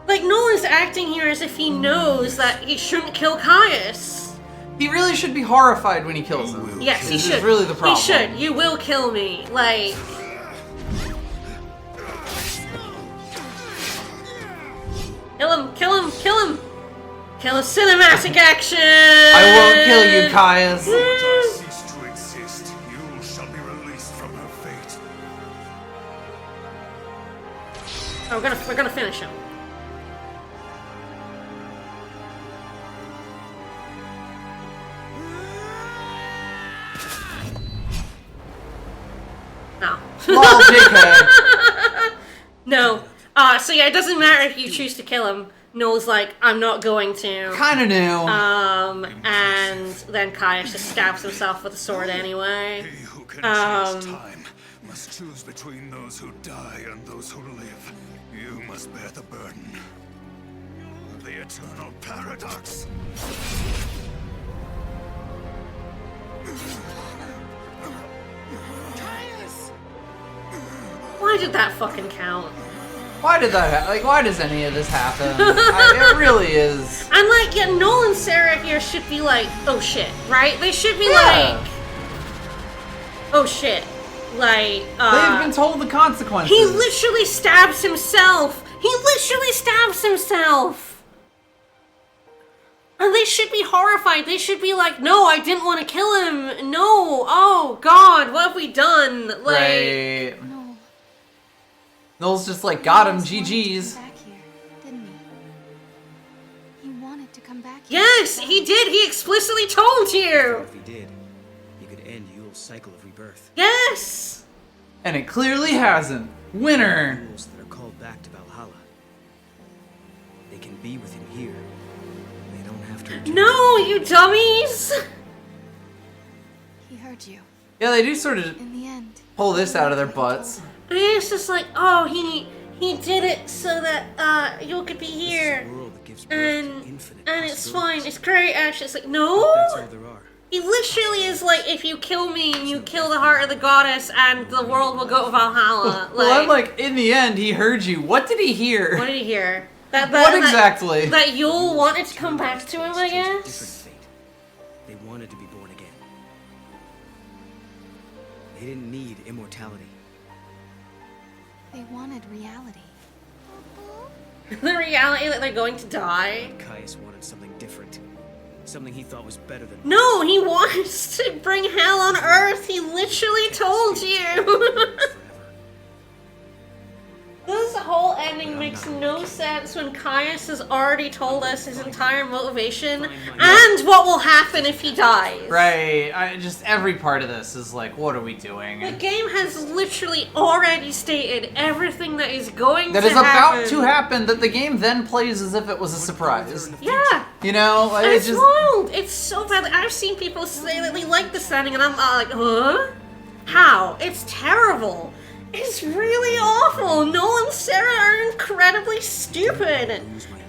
Like, Nolan's acting here as if he knows that he shouldn't kill Caius. He really should be horrified when he kills him. Yes, he This should. is really the problem. He should. You will kill me. Like... Kill him, kill him, kill him! Kill a cinematic action! I won't kill you, Caius. Cease to exist. Yeul shall be released from her fate. Oh, we're gonna finish him. No. Lol, JK. No. So yeah, it doesn't matter if you choose to kill him. Noel's like, I'm not going to. Kinda new. And then Caius just stabs himself with a sword anyway. He who can change time must choose between those who die and those who live. You must bear the burden of the eternal paradox. Why did that fucking count? Why did that like, why does any of this happen? It really is. And like, yeah, Noel and Sarah here should be like, oh shit, right? They should be Yeah. like, oh shit. Like, They've been told the consequences. he literally stabs himself! He literally stabs himself! And they should be horrified. They should be like, no, I didn't want to kill him. No, oh god, what have we done? Like, Right. No. Noel's just like, got him, He GG's. wanted to come back here, didn't he? He wanted to come back here. yes, he did. He explicitly told you. If he did, he could end Yul's cycle of rebirth. Yes. And it clearly hasn't. Winner. Yuls that are called back to Valhalla. They can be with him here. They don't have to return. No, you dummies. He heard you. Yeah, they do sort of In the end. pull this out of their butts. And it's just like, oh, he did it so that you could be This is here, a world that gives birth to and infinite it's fine. possibilities. It's great. Actually, it's like That's no. all there are. He literally is like, if you kill me, you kill the heart of the goddess, and the world will go to Valhalla. Well, I'm like, in the end, he heard you. What did he hear? what did he hear? That What exactly? That Yeul wanted to come back to him, I Chose a different guess. fate. They wanted to be born again. They didn't need immortality. They wanted reality. The reality that they're going to die. Caius wanted something different. Something he thought was better than No, he wants to bring hell on earth. He literally told you. forever. This whole ending makes no sense when Caius has already told us his entire motivation and what will happen if he dies. Right. Just every part of this is like, what are we doing? The game has literally already stated everything that is going That to is happen. about to happen that the game then plays as if it was a surprise. Yeah. You know? Like, And it's it's just. wild. It's so bad. Like, I've seen people say that they like this ending, and I'm like, huh? How? It's terrible. It's really awful. Noel and Sarah are incredibly stupid.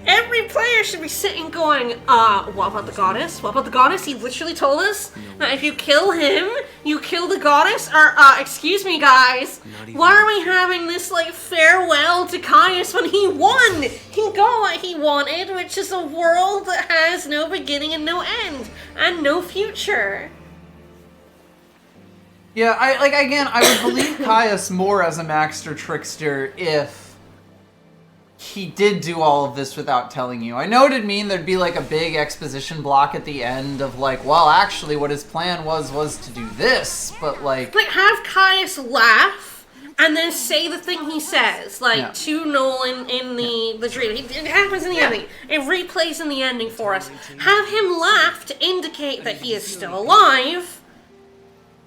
Every player should be sitting going, what about the goddess? What about the goddess? He literally told us that if you kill him, you kill the goddess? Or, excuse me, guys. Why are we having this, like, farewell to Caius when he won? He got what he wanted, which is a world that has no beginning and no end, and no future. Yeah, I would believe Caius more as a Maxter trickster if he did do all of this without telling you. I know it'd mean there'd be like a big exposition block at the end of like, well, actually what his plan was to do this, but like... Like, have Caius laugh, and then say the thing he says, like, Yeah. to Nolan in the dream. It happens in the ending. It replays in the ending for us. Have him laugh to indicate that he is still alive,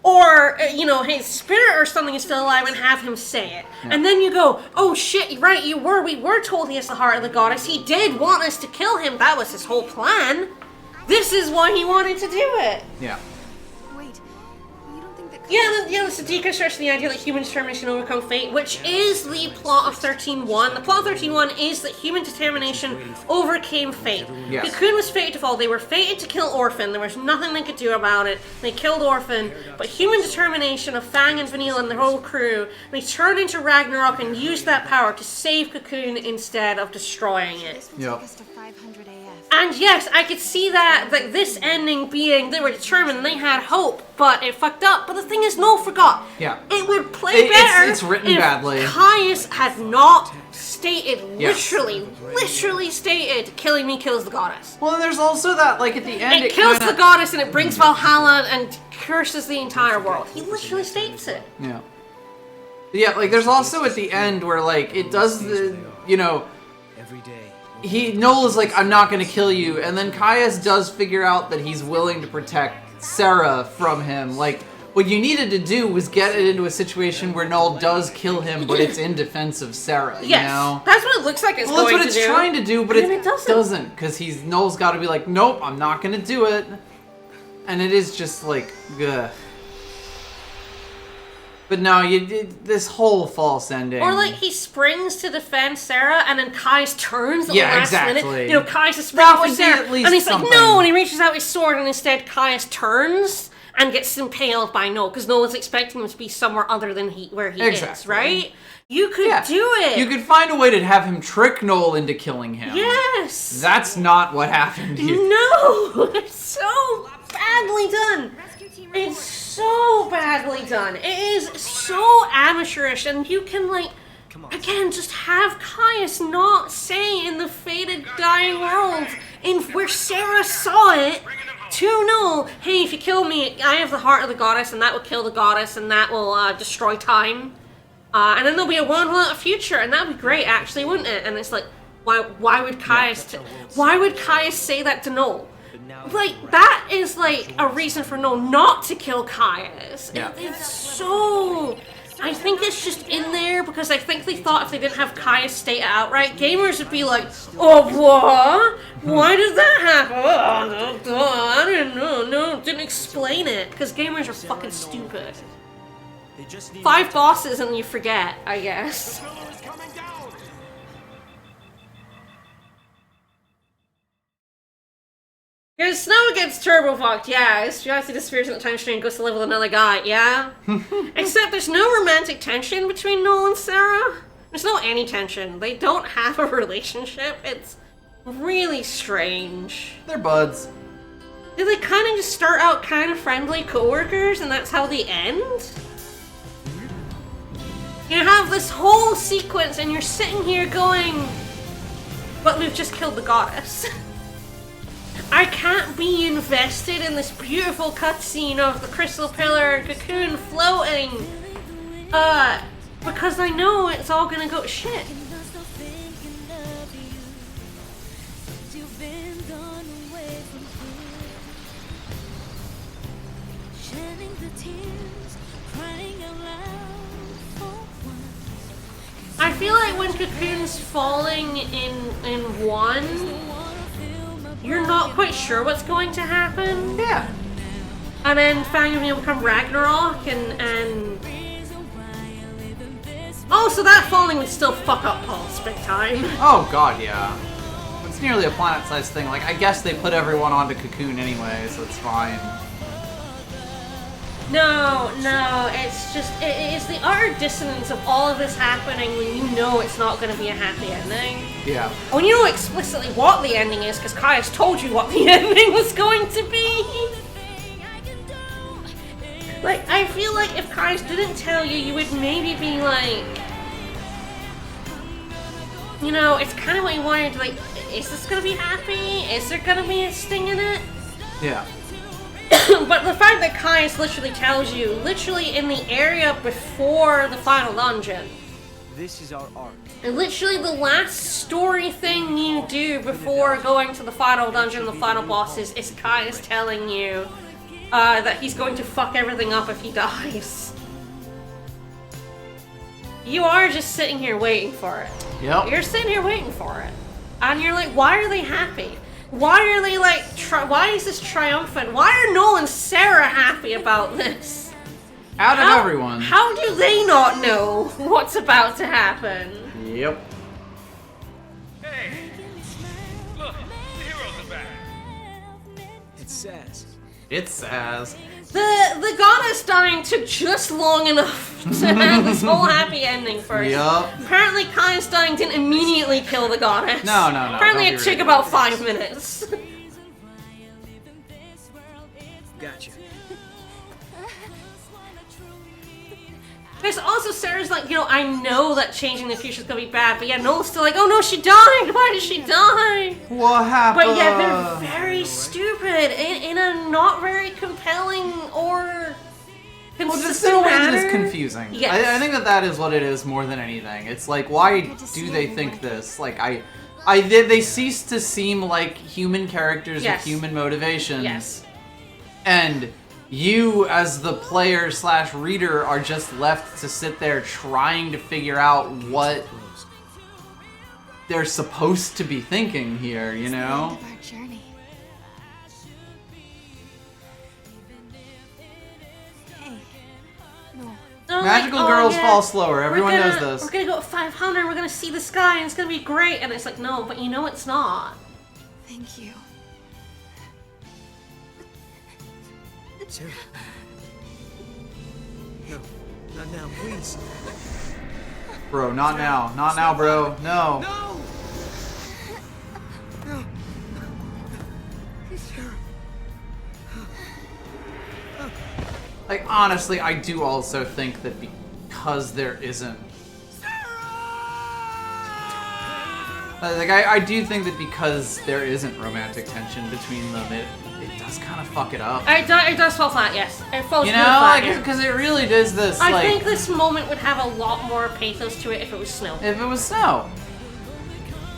or, his spirit or something is still alive, and have him say it. And then you go, oh shit, right, we were told he has the heart of the goddess. He did want us to kill him. That was his whole plan. This is why he wanted to do it. Yeah. Wait, you don't think that This is deconstruction the idea that human determination overcome fate, which is the plot of 13-1. The plot of 13-1 is that human determination overcame fate. Yes. Cocoon was fated to fall. They were fated to kill Orphan. There was nothing they could do about it. They killed Orphan, but human determination of Fang and Vanille and the whole crew, they turned into Ragnarok and used that power to save Cocoon instead of destroying it. This will Yep. take us to 500 AF. And yes, I could see that, like, this ending being, they were determined and they had hope, but it fucked up. But the thing is, no, forgot. Yeah. It would play better it's written if badly. Caius had not stated, Yes. literally stated, killing me kills the goddess. Well, and there's also that, like, at the end, It kills kinda... the goddess and it brings Valhalla and curses the entire world. He literally states it. Yeah. Yeah, like, there's also at the end where, like, it does the, you know... Every day. Nola's like, I'm not gonna kill you, and then Caius does figure out that he's willing to protect Sarah from him. Like, what you needed to do was get it into a situation where Noel does kill him, but it's in defense of Sarah, you Yes, know? that's what it looks like it's Well, that's going what it's to do. trying to do, but And it it doesn't, because Noel's gotta be like, nope, I'm not gonna do it. And it is just like, ugh. But no, this whole false ending. Or like he springs to defend Sarah, and then Caius turns at Yeah, the last exactly. minute. You know, Caius is springing would for be Sarah, at least and he's something. like, no, and he reaches out his sword, and instead Caius turns and gets impaled by Noel, because Noel was expecting him to be somewhere other than where he is, Exactly. right? You could Yeah. do it. You could find a way to have him trick Noel into killing him. Yes. That's not what happened here. No, it's so badly done. Rescue team It's report. so badly done. It is so amateurish, and you can, like, again, just have Caius not say in the fated dying world, in where Sarah saw it, to Noel, hey, if you kill me, I have the heart of the goddess, and that will kill the goddess, and that will destroy time. And then there'll be a world without a future, and that would be great, actually, wouldn't it? And it's like, why would Caius say that to Noel? Like, that is, like, a reason for Noel not to kill Caius. Yeah. It's so... I think it's just in there because I think they thought if they didn't have Caius state it outright, gamers would be like, oh, what? Why did that happen? Oh, no, I didn't know. No, didn't explain it. Because gamers are fucking stupid. They just need 5 bosses and you forget, I guess. Your Snow gets turbo fucked, yeah. His fiancé disappears in the time stream and goes to live with another guy, yeah? Except there's no romantic tension between Noel and Sarah. There's no any tension. They don't have a relationship. It's really strange. They're buds. Do they kind of just start out kind of friendly co-workers and that's how they end? You have this whole sequence and you're sitting here going, but we've just killed the goddess. I can't be invested in this beautiful cutscene of the crystal pillar and Cocoon floating, because I know it's all gonna go to shit. I feel like when Cocoon's falling in 1, you're not quite sure what's going to happen. Yeah. And then Fang and Yeul become Ragnarok and... Oh, so that falling would still fuck up Pulse big time. Oh god, yeah. It's nearly a planet-sized thing. Like, I guess they put everyone onto Cocoon anyway, so it's fine. No, it's just... It is the utter dissonance of all of this happening when you know it's not going to be a happy ending. Yeah. When you know explicitly what the ending is, because Caius told you what the ending was going to be. Like, I feel like if Caius didn't tell you, you would maybe be like... You know, it's kind of what you wanted, like, is this going to be happy? Is there going to be a sting in it? Yeah. But the fact that Caius literally tells you, literally in the area before the final dungeon, This is our arc. and literally the last story thing you do before going to the final dungeon, the final boss, is Caius telling you that he's going to fuck everything up if he dies. You are just sitting here waiting for it. Yep. You're sitting here waiting for it. And you're like, why are they happy? Why are they like, why is this triumphant? Why are Noel and Sarah happy about this? Out of everyone. How do they not know what's about to happen? Yep. Hey! Look, the heroes are back. It's Saz. It's Saz. The goddess dying took just long enough to have this whole happy ending first. Yup. Apparently Caius dying didn't immediately kill the goddess. No. Apparently don't it be took ridiculous. about 5 minutes. Gotcha. There's also Sarah's like, I know that changing the future is gonna be bad, but yeah, Noel's still like, oh no, she died! Why did she die? What happened? But yeah, they're very stupid in a not very compelling or Well, just consistent in a way manner. that is confusing. Yes. I think that is what it is more than anything. It's like, why do they think this? Like, they cease to seem like human characters Yes. with human motivations. Yes. And you, as the player / reader, are just left to sit there trying to figure out what they're supposed to be thinking here, you know? It's the end of our journey. Hey, no. They're Magical like, girls yeah, fall slower. Everyone we're knows gonna- this. We're gonna go at 500, we're gonna see the sky, and it's gonna be great. And it's like, no, but it's not. Thank you. Sarah. No, not now, please. Bro, not now. Not now, bro. No. No! No. Sarah. Like, honestly, I do also think that because there isn't... Like, I do think that because there isn't romantic tension between them, it does kind of fuck it up. It does fall flat, yes. It falls You really know, flat, like, yeah. because it really does this, I like... think this moment would have a lot more pathos to it if it was snow. If it was snow.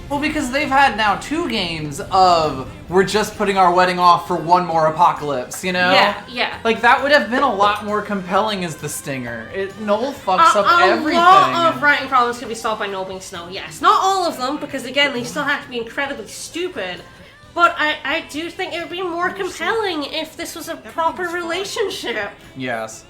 Well, because they've had now 2 games of we're just putting our wedding off for one more apocalypse, you know? Yeah. Like, that would have been a lot more compelling as the stinger. Noel fucks up everything. A lot of writing problems could be solved by Noel being snow, yes. Not all of them, because again, they still have to be incredibly stupid. But I do think it would be more compelling if this was a proper relationship. Yes.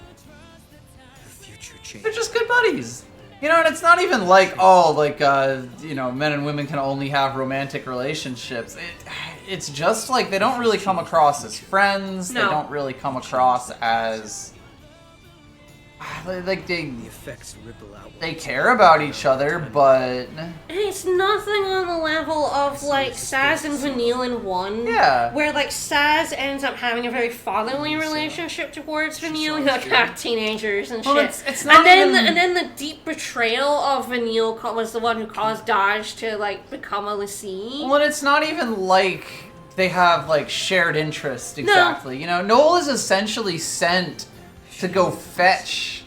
The future changes. They're just good buddies. You know, and it's not even like, men and women can only have romantic relationships. It's just like they don't really come across as friends. No. They don't really come across as... Like, The effects ripple out. they care about each other, but... And it's nothing on the level of, like, Saz and Vanille in 1. Yeah. Where, like, Saz ends up having a very fatherly relationship towards Vanille, like, teenagers and shit. Well, it's not and even... then the deep betrayal of Vanille was the one who caused Dodge to, like, become a Lassie. Well, and it's not even like they have, like, shared interest exactly. You know, Noel is essentially sent to go fetch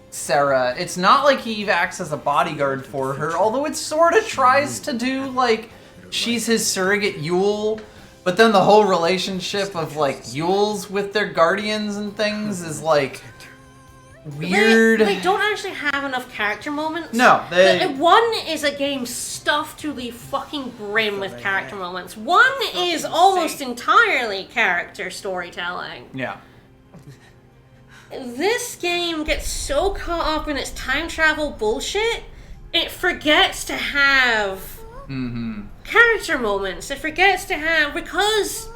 Sarah. It's not like he acts as a bodyguard for her, although it sort of tries to do, like, she's his surrogate Yeul, but then the whole relationship of, like, Yeuls with their guardians and things is, like, weird. They don't actually have enough character moments. No, they... 1 is a game stuffed to the fucking brim with character moments. 1 is almost entirely character storytelling. Yeah. This game gets so caught up in its time travel bullshit, it forgets to have character moments. It forgets to have, because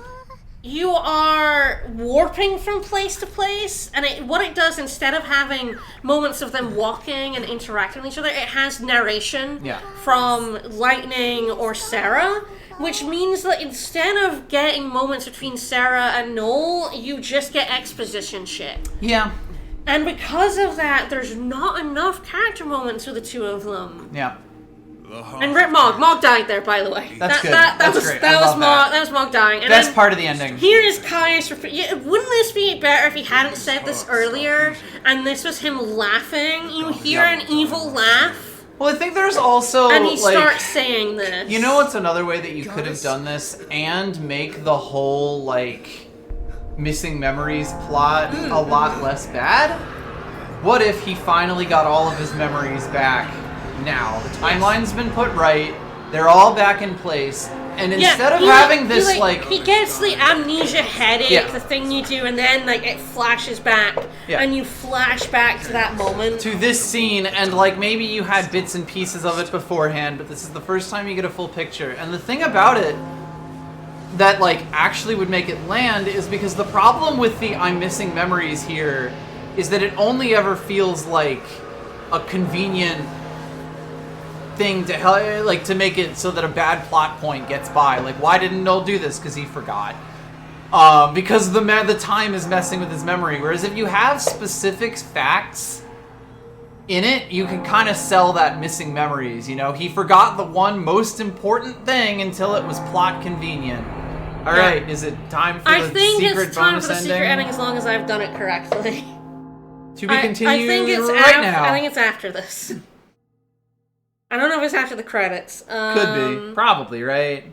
you are warping from place to place, and what it does, instead of having moments of them walking and interacting with each other, it has narration from Lightning or Sarah, which means that instead of getting moments between Sarah and Noel, you just get exposition shit. Yeah. And because of that, there's not enough character moments with the two of them. Yeah. And Rip Mog died there, by the way. That's good. That That's was great. that I was love Mog. that. That was Mog dying. And Best then part of the ending. here is Caius. Wouldn't this be better if he hadn't said this earlier? And this was him laughing. You hear an evil laugh, Well, I think there's also, and he like... starts saying this. You know what's another way that you could have done this and make the whole, like, missing memories plot a lot less bad? What if he finally got all of his memories back now? The timeline's been put right, they're all back in place, And instead of having this, he gets the amnesia headache, Yeah. the thing you do, and then, like, it flashes back, Yeah. and you flash back to that moment. to this scene, and, like, maybe you had bits and pieces of it beforehand, but this is the first time you get a full picture. And the thing about it that, like, actually would make it land is because the problem with the I'm missing memories here is that it only ever feels like a convenient thing to help, like, to make it so that a bad plot point gets by. Like, why didn't Noel do this? Because he forgot. Because the time is messing with his memory. Whereas if you have specific facts in it, you can kind of sell that missing memories. You know, he forgot the one most important thing until it was plot convenient. All right, is it time for the secret bonus ending? I think it's time for the secret ending as long as I've done it correctly. To be continued I think it's right now. I think it's after this. I don't know if it's after the credits. Could be. Probably, right?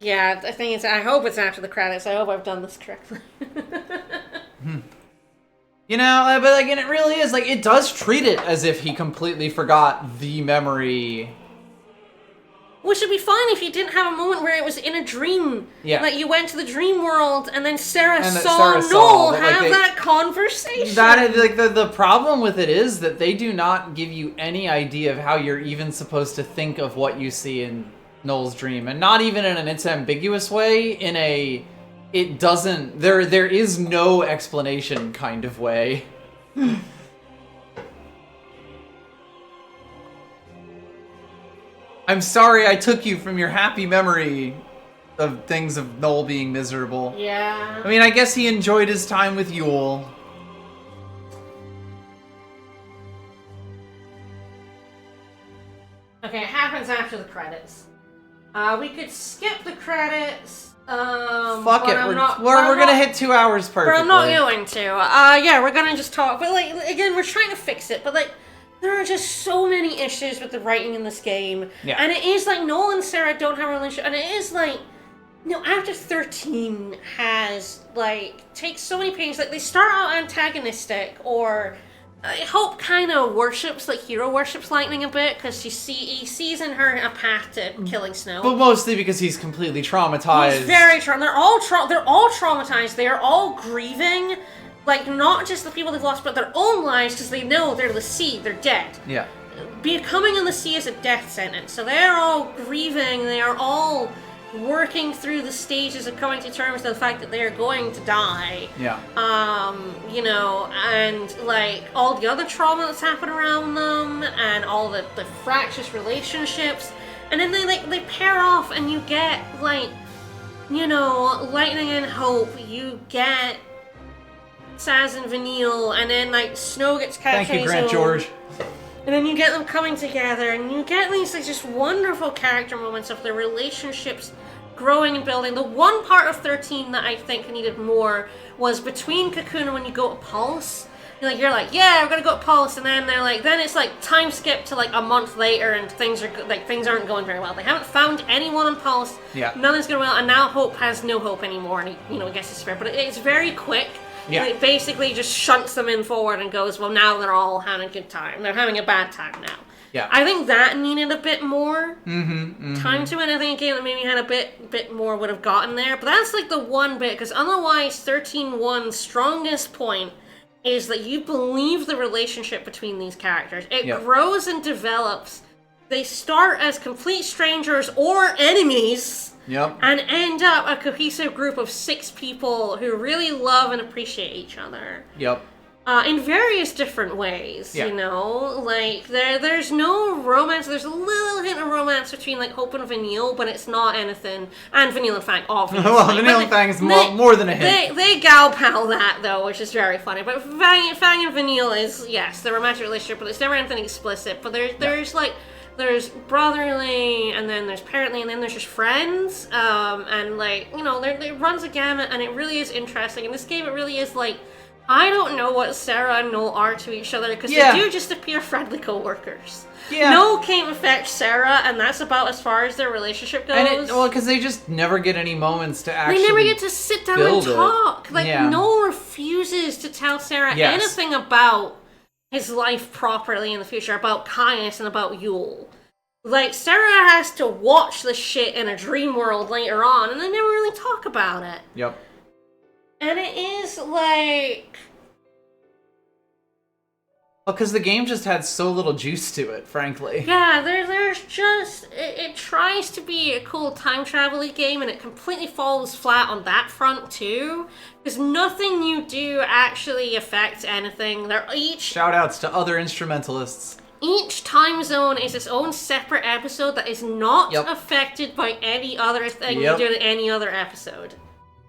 Yeah, I think I hope it's after the credits. I hope I've done this correctly. You know, but again, it really is, like, it does treat it as if he completely forgot the memory. Which would be fine if you didn't have a moment where it was in a dream. Yeah. Like, you went to the dream world, and then Sarah And that saw Sarah saw, Noel but, like, have they- that conversation. That is, like, the problem with it is that they do not give you any idea of how you're even supposed to think of what you see in Noel's dream. And not even in an it's ambiguous way, in a it doesn't, there is no explanation kind of way. I'm sorry I took you from your happy memory of things of Noel being miserable. Yeah. I mean, I guess he enjoyed his time with Yeul. Okay, it happens after the credits. We could skip the credits. Fuck it, but we're gonna hit 2 hours perfectly. But I'm not going to. Yeah, we're gonna just talk. But, like, again, we're trying to fix it. But, like, there are just so many issues with the writing in this game. Yeah. And it is like Noel and Sarah don't have a relationship. And it is like, you know, after 13 has, like, takes so many pains. Like, they start out antagonistic, or Hope kind of worships, like, hero worships Lightning a bit, because he sees in her a path to killing Snow. But mostly because he's completely traumatized. He's very traumatized. They're all traumatized. They are all grieving, like, not just the people they've lost, but their own lives, because they know they're the sea. They're dead. Yeah. Becoming in the sea is a death sentence. So they're all grieving. They are all working through the stages of coming to terms with the fact that they are going to die. Yeah. You know, and, like, all the other trauma that's happened around them, and all the fractious relationships, and then they pair off, and you get, like, you know, Lightning and Hope, you get Saz and Vanille, and then, like, Snow gets captured. Thank you, Grant George. And then you get them coming together, and you get these, like, just wonderful character moments of their relationships growing and building. The one part of 13 that I think needed more was between Cocoon and when you go to Pulse. You're like, yeah, we're gonna go to Pulse, and then they're like, then it's like time skip to like a month later, and things aren't going very well. They haven't found anyone on Pulse. Yeah. Nothing's going well, and now Hope has no hope anymore, and he gets despair. But it's very quick. Yeah. And it basically just shunts them in forward and goes, well, now they're all having a good time. They're having a bad time now. Yeah. I think that needed a bit more time to it. I think a game that maybe had a bit more would have gotten there. But that's like the one bit, because otherwise 13-1's strongest point is that you believe the relationship between these characters. It grows and develops. They start as complete strangers or enemies. Yep. And end up a cohesive group of 6 people who really love and appreciate each other. Yep. In various different ways, Yeah. you know? Like, there's no romance. There's a little hint of romance between, like, Hope and Vanille, but it's not anything. And Vanille and Fang, obviously. Well, Vanille and Fang is more than a hint. They gal pal that, though, which is very funny. But Fang and Vanille is, yes, the romantic relationship, but it's never anything explicit. But there's like... There's brotherly, and then there's parently, and then there's just friends, and, like, you know, it runs a gamut, and it really is interesting. In this game, it really is, like, I don't know what Sarah and Noel are to each other, because they do just appear friendly co-workers. Yeah. Noel came and fetched Sarah, and that's about as far as their relationship goes. And because they just never get any moments to actually They never get to sit down and talk. Like, Yeah. Noel refuses to tell Sarah anything about his life properly in the future, about Caius and about Yeul. like, Sarah has to watch the shit in a dream world later on, and they never really talk about it. Yep. And it is, like... Well, because the game just had so little juice to it, frankly. Yeah, there's just... It tries to be a cool time travel-y game, and it completely falls flat on that front, too. Because nothing you do actually affects anything. They're each... Shoutouts to other instrumentalists. Each time zone is its own separate episode that is not Yep. affected by any other thing Yep. you do in any other episode.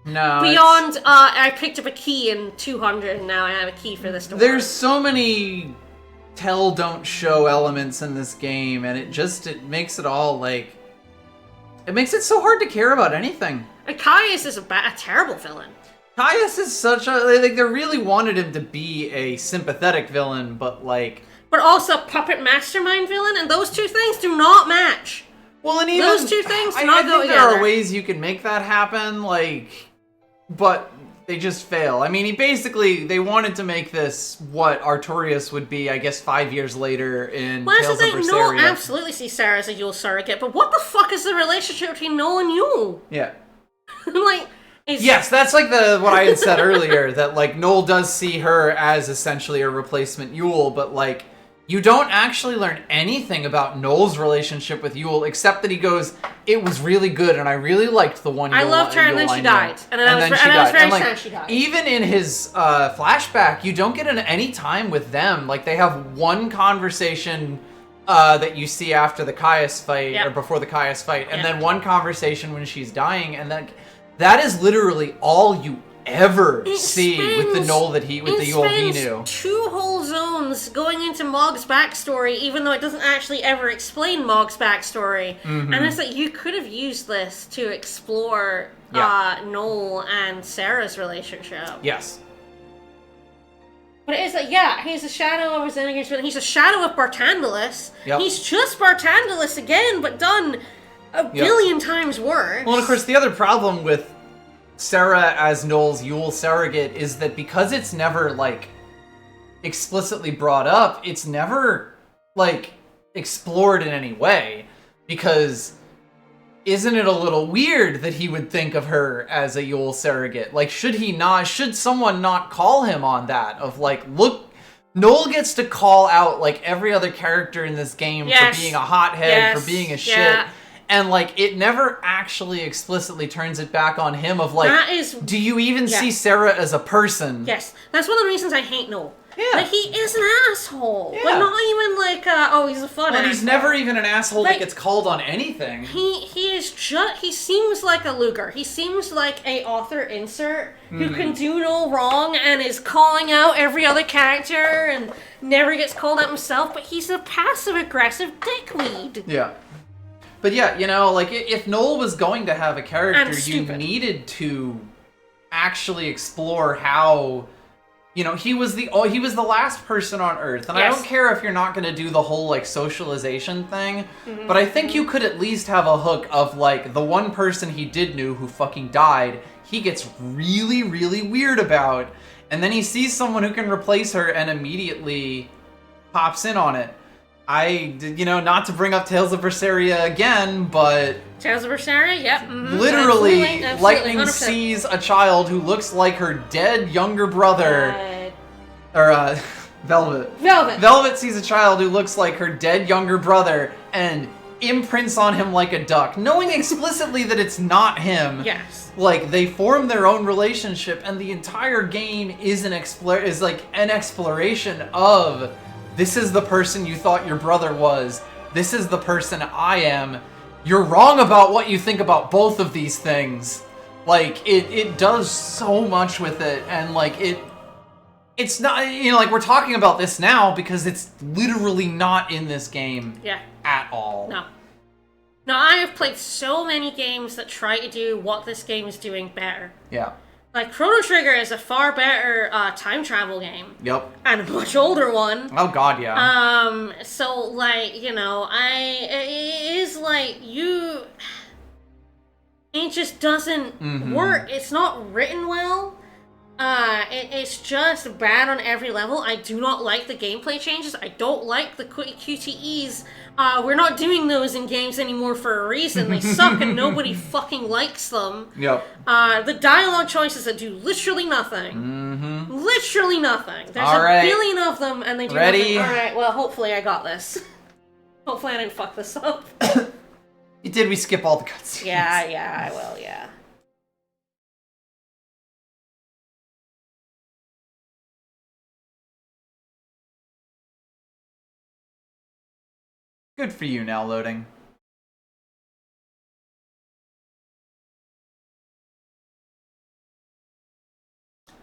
No, Beyond, I picked up a key in 200, and now I have a key for this to there's work. so many tell don't show elements in this game, and it makes it all like it makes it so hard to care about anything. And Caius is a terrible villain. Caius is such a like they really wanted him to be a sympathetic villain, but like But also a puppet mastermind villain, and those two things do not match. well, and even Those two things do I not think go there together. are ways you can make that happen, like, but they just fail. I mean, they wanted to make this what Artorias would be, I guess, 5 years later in Well, that's Tales the of thing, Noel Berseria. absolutely sees Sarah as a Yeul surrogate, but what the fuck is the relationship between Noel and Yeul? Yeah. Like, is... Yes, that's like what I had said earlier, that like Noel does see her as essentially a replacement Yeul, but like you don't actually learn anything about Noel's relationship with Yeul except that he goes, "It was really good, and I really liked the one." I Yeul loved her, and then Yeul she I knew." died. And then I was she very died. And, like, sad she died. Even in his flashback, you don't get any time with them. Like they have one conversation that you see after the Caius fight Yep. or before the Caius fight, and Yep. then one conversation when she's dying, and then that is literally all you ever see with the Noel the Yeul he knew. 2 whole zones going into Mog's backstory, even though it doesn't actually ever explain Mog's backstory. Mm-hmm. And it's like you could have used this to explore Yeah. Noel and Sarah's relationship. Yes. But it is like, yeah, he's a shadow of his enemies, but he's a shadow of Barthandelus. Yep. He's just Barthandelus again, but done a billion times worse. Well, and of course, the other problem with Sarah as Noel's Yeul surrogate is that because it's never, like, explicitly brought up, it's never, like, explored in any way. Because isn't it a little weird that he would think of her as a Yeul surrogate? Like, should someone not call him on that? Of, like, look, Noel gets to call out, like, every other character in this game Yes. for being a hothead, Yes. for being a shit. Yeah. And, like, it never actually explicitly turns it back on him of, like, That is- do you even yeah. see Sarah as a person? Yes, that's one of the reasons I hate Noel. Yeah. Like, he is an asshole. Yeah. But not even like, oh, he's a fun And asshole. he's never even an asshole Like- that gets called on anything. He is just, he seems like a Luger. He seems like a author insert who can do no wrong and is calling out every other character and never gets called out himself, but he's a passive-aggressive dickweed. Yeah. But yeah, you know, like, if Noel was going to have a character, And you stupid. needed to actually explore how, you know, he was the last person on Earth. And I Yes. don't care if you're not going to do the whole, like, socialization thing, Mm-hmm. but I think you could at least have a hook of, like, the one person he did know who fucking died, he gets really, really weird about, and then he sees someone who can replace her and immediately pops in on it. You know, not to bring up Tales of Berseria again, but Tales of Berseria, yep. literally, absolutely, Lightning 100%. sees a child who looks like her dead younger brother, Velvet. Velvet sees a child who looks like her dead younger brother and imprints on him like a duck, knowing explicitly that it's not him. Yes. Like, they form their own relationship, and the entire game is an exploration of, this is the person you thought your brother was, this is the person I am, you're wrong about what you think about both of these things. Like, it does so much with it, and like, it's not, you know, like, we're talking about this now because it's literally not in this game Yeah. at all. No. No, I have played so many games that try to do what this game is doing better. Yeah. Like, Chrono Trigger is a far better time travel game. Yep. And a much older one. Oh god, yeah. So, like, you know, it is like, it just doesn't work. It's not written well. It's just bad on every level. I do not like the gameplay changes. I don't like the QTEs. We're not doing those in games anymore for a reason. They suck and nobody fucking likes them. Yep. The dialogue choices that do literally nothing. Mm-hmm. Literally nothing. There's All a right. billion of them and they do Ready? nothing. Alright, well, hopefully I got this. Hopefully I didn't fuck this up. Did we skip all the cutscenes? Yeah, I will, yeah. Good for you now, loading.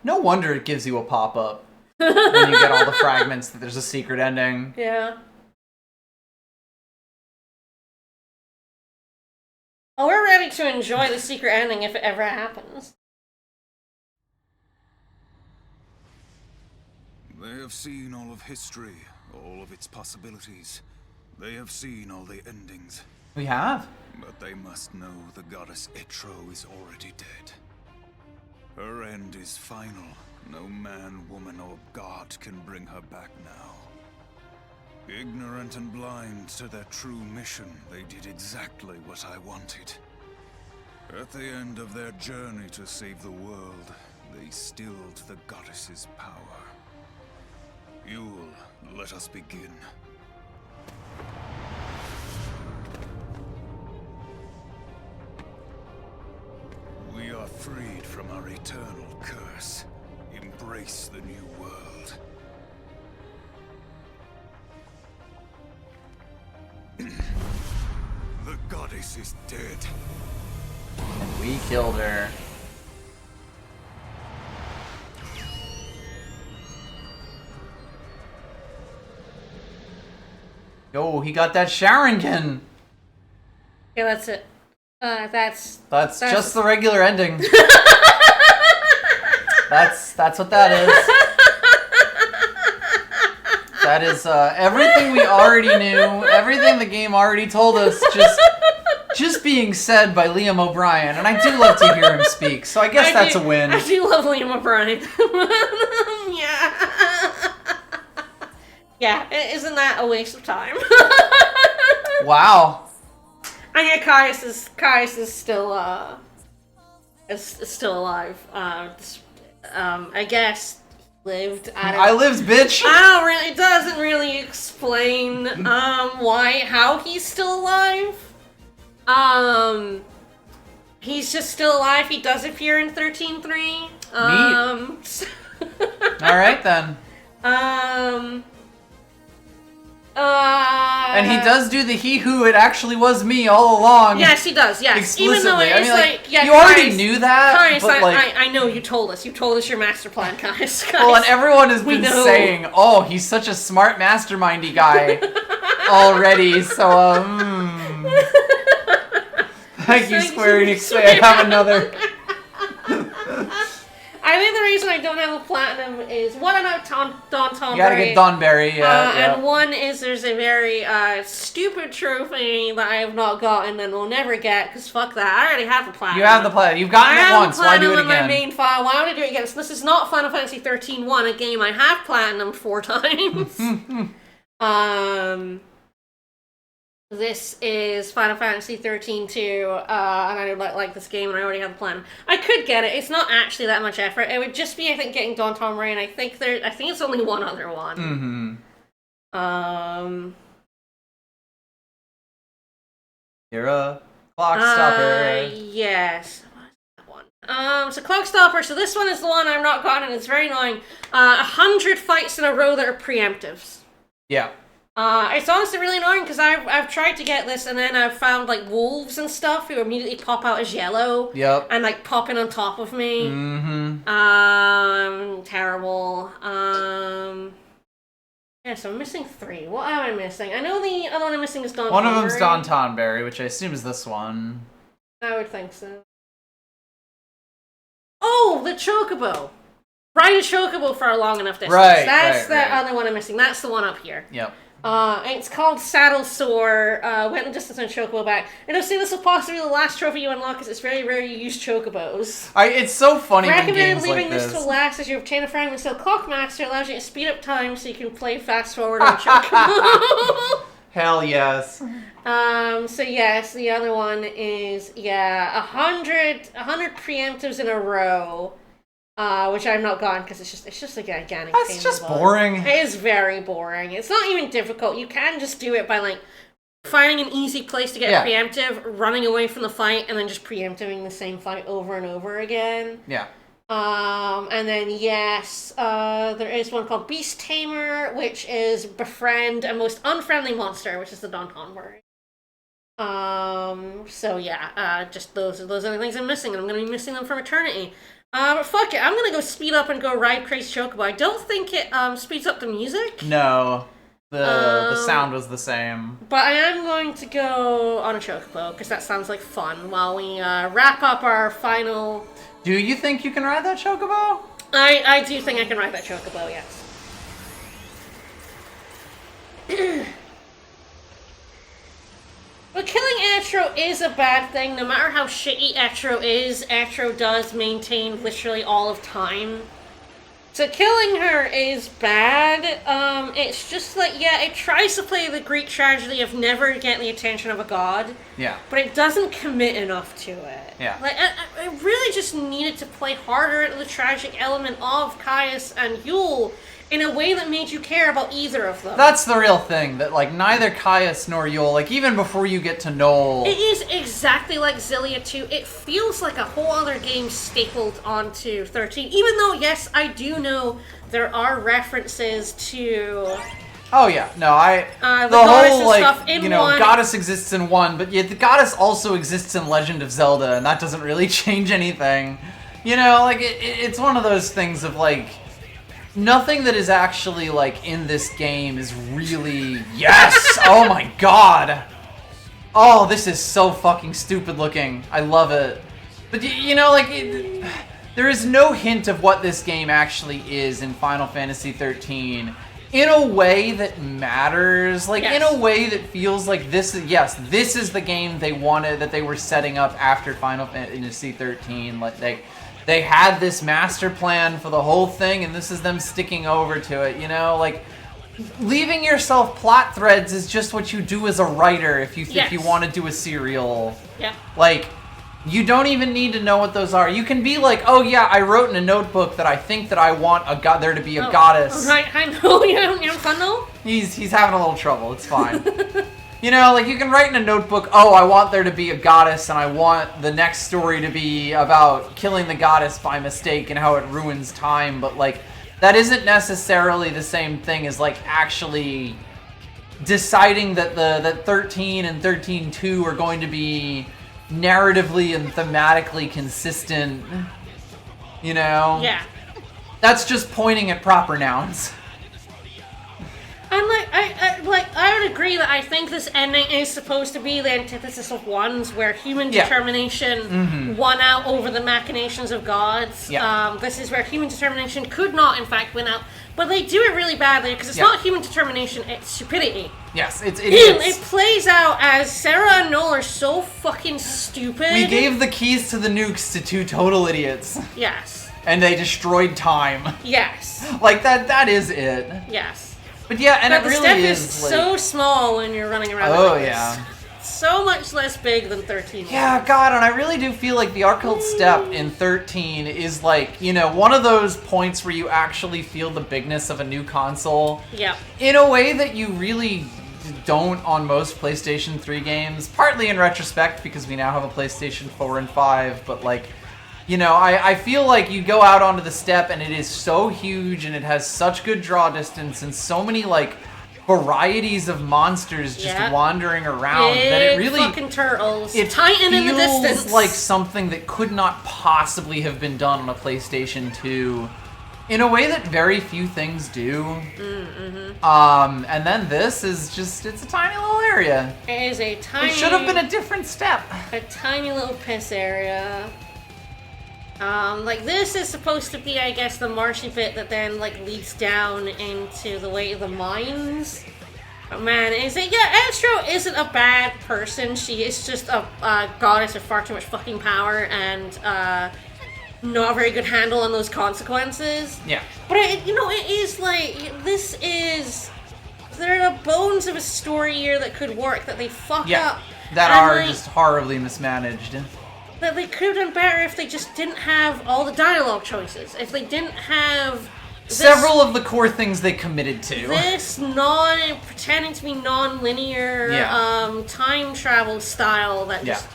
No wonder it gives you a pop-up when you get all the fragments that there's a secret ending. Yeah. Oh, we're ready to enjoy the secret ending if it ever happens. They have seen all of history, all of its possibilities. They have seen all the endings. We have. But they must know the goddess XIII is already dead. Her end is final. No man, woman, or god can bring her back now. Ignorant and blind to their true mission, they did exactly what I wanted. At the end of their journey to save the world, they stilled the goddess's power. Yeul, let us begin. We are freed from our eternal curse. Embrace the new world. The goddess is dead. And we killed her. Yo, he got that Sharingan. Yeah, that's it. That's just the regular ending. That's what that is. That is everything we already knew, everything the game already told us, just being said by Liam O'Brien, and I do love to hear him speak, so I guess that's a win. I do love Liam O'Brien. Yeah. Yeah, isn't that a waste of time? Wow. And yeah, Caius is still still alive. I guess he lived. I lived, bitch. It doesn't really explain how he's still alive. He's just still alive. He does appear in 13-3. Neat. All right then. And he does do the he who it actually was me all along. Yes, he does. Yes, explicitly. Even though it's you already Caius, knew that. Caius, but I know you told us. You told us your master plan, Caius. Well, and everyone has been saying, "Oh, he's such a smart, mastermindy guy already." So, thank you, Square Enix. I have another. I think the reason I don't have a platinum is one, I don't have Don Tomberry. You gotta get Donberry, yeah. And one is there's a very stupid trophy that I have not gotten and will never get, because fuck that. I already have the platinum. You have the platinum. You've gotten it once. Why do it again? I have in my main file. Why would I do it again? So this is not Final Fantasy 13-1, a game I have platinumed 4 times. This is Final Fantasy 13-2, and I don't like this game, and I already have the plan. I could get it. It's not actually that much effort. It would just be, I think, getting Don Tomberry, and I think it's only one other one. Mm-hmm. You're a clock stopper. Yes. What's that one? So Clock Stopper. So this one is the one I've not gotten, and it's very annoying. 100 fights in a row that are preemptives. Yeah. It's honestly really annoying because I've tried to get this and then I've found like wolves and stuff who immediately pop out as yellow. Yep. And like popping on top of me. Mm-hmm. Terrible. Yeah, so I'm missing 3. What am I missing? I know the other one I'm missing is Don Tomberry. One of them's Don Tomberry, which I assume is this one. I would think so. Oh, the Chocobo. Ride a Chocobo for a long enough distance. Right, That's right. other one I'm missing. That's the one up here. Yep. It's called Saddle Sore. Went the distance on Chocobo back. And I say this will possibly be the last trophy you unlock, because it's very rare you use Chocobos. It's so funny when Recommend games leaving like this to last as you obtain a Fragment Cell Clockmaster. Allows you to speed up time so you can play fast forward on Chocobo. Hell yes. So yes, the other one is 100 preemptives in a row, which I've not gotten because it's just a gigantic. That's just boring. It is very boring. It's not even difficult. You can just do it by like finding an easy place to get a preemptive, running away from the fight, and then just preempting the same fight over and over again. Yeah. And then there is one called Beast Tamer, which is befriend a most unfriendly monster, which is the Don word. Just those are the things I'm missing, and I'm gonna be missing them from eternity. But fuck it, I'm gonna go speed up and go ride Crazy Chocobo. I don't think it speeds up the music. No. The sound was the same. But I am going to go on a Chocobo, because that sounds like fun, while we wrap up our final... Do you think you can ride that Chocobo? I do think I can ride that Chocobo, yes. But killing Atro is a bad thing. No matter how shitty Atro is, Atro does maintain literally all of time. So killing her is bad. It's just like, it tries to play the Greek tragedy of never getting the attention of a god. Yeah. But it doesn't commit enough to it. Yeah. Like, I really just needed to play harder into the tragic element of Caius and Yeul in a way that made you care about either of them. That's the real thing, that like neither Caius nor Yeul, like even before you get to Noel... It is exactly like XIII-2. It feels like a whole other game stapled onto 13, even though, yes, I do know there are references to... Oh yeah, no, the whole, like, stuff in one. Goddess exists in 1, but yet the goddess also exists in Legend of Zelda, and that doesn't really change anything. You know, like, it's one of those things of, like, nothing that is actually, like, in this game is really... Yes! Oh my god! Oh, this is so fucking stupid looking. I love it. But, you know, like, there is no hint of what this game actually is in Final Fantasy XIII in a way that matters. Like, in a way that feels like this is the game they wanted, that they were setting up after Final Fantasy XIII. Like, they had this master plan for the whole thing, and this is them sticking over to it, you know? Like, leaving yourself plot threads is just what you do as a writer if you want to do a serial. Yeah. Like, you don't even need to know what those are. You can be like, oh yeah, I wrote in a notebook that I think that I want there to be a goddess. Right, I know. You having fun though? He's having a little trouble, it's fine. You know, like, you can write in a notebook, oh, I want there to be a goddess, and I want the next story to be about killing the goddess by mistake and how it ruins time, but, like, that isn't necessarily the same thing as, like, actually deciding that that 13 and 13-2 are going to be narratively and thematically consistent, you know? Yeah. That's just pointing at proper nouns. And I would agree that I think this ending is supposed to be the antithesis of 1's, where human determination won out over the machinations of gods. Yeah. This is where human determination could not, in fact, win out. But they do it really badly, because it's not human determination, it's stupidity. Yes, it plays out as Sarah and Noel are so fucking stupid. We gave the keys to the nukes to 2 total idiots. Yes. And they destroyed time. Yes. Like, that is it. Yes. But yeah, and but it really the step is like... so small when you're running around. Oh, like this. yeah. So much less big than 13. Yeah, God, and I really do feel like the Arcult step in 13 is like, you know, one of those points where you actually feel the bigness of a new console. Yeah. In a way that you really don't on most PlayStation 3 games, partly in retrospect because we now have a PlayStation 4 and 5, but like, you know, I feel like you go out onto the step and it is so huge and it has such good draw distance and so many, like, varieties of monsters just wandering around that it really... fucking turtles. It tighten in the distance. Feels like something that could not possibly have been done on a PlayStation 2 in a way that very few things do. And then this is just, it's a tiny little area. It is a tiny... It should have been a different step. A tiny little piss area. Like, this is supposed to be, I guess, the marshy bit that then, like, leads down into the way of the mines. Oh, man, is it? Yeah, Astro isn't a bad person. She is just a goddess with far too much fucking power and not a very good handle on those consequences. Yeah. But it is like there are bones of a story here that could work that they fuck up. That and, are like, just horribly mismanaged. that they could have done better if they just didn't have all the dialogue choices. If they didn't have Several of the core things they committed to. This pretending to be non-linear time travel style that just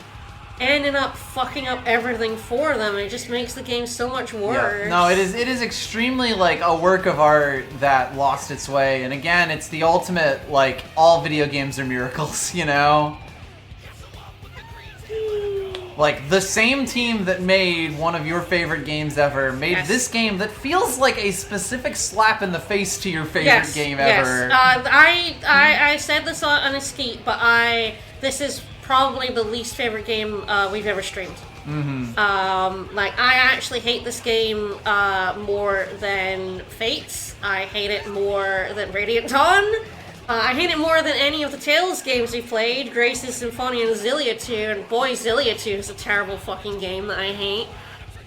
ended up fucking up everything for them. It just makes the game so much worse. Yeah. No, it is extremely like a work of art that lost its way. And again, it's the ultimate, like, all video games are miracles, you know? Like, the same team that made one of your favorite games ever made this game that feels like a specific slap in the face to your favorite game ever. I said this on Escape, but this is probably the least favorite game we've ever streamed. Like, I actually hate this game more than Fates. I hate it more than Radiant Dawn. I hate it more than any of the Tales games we played, Grace's Symphony and Xillia 2, and boy, Xillia 2 is a terrible fucking game that I hate.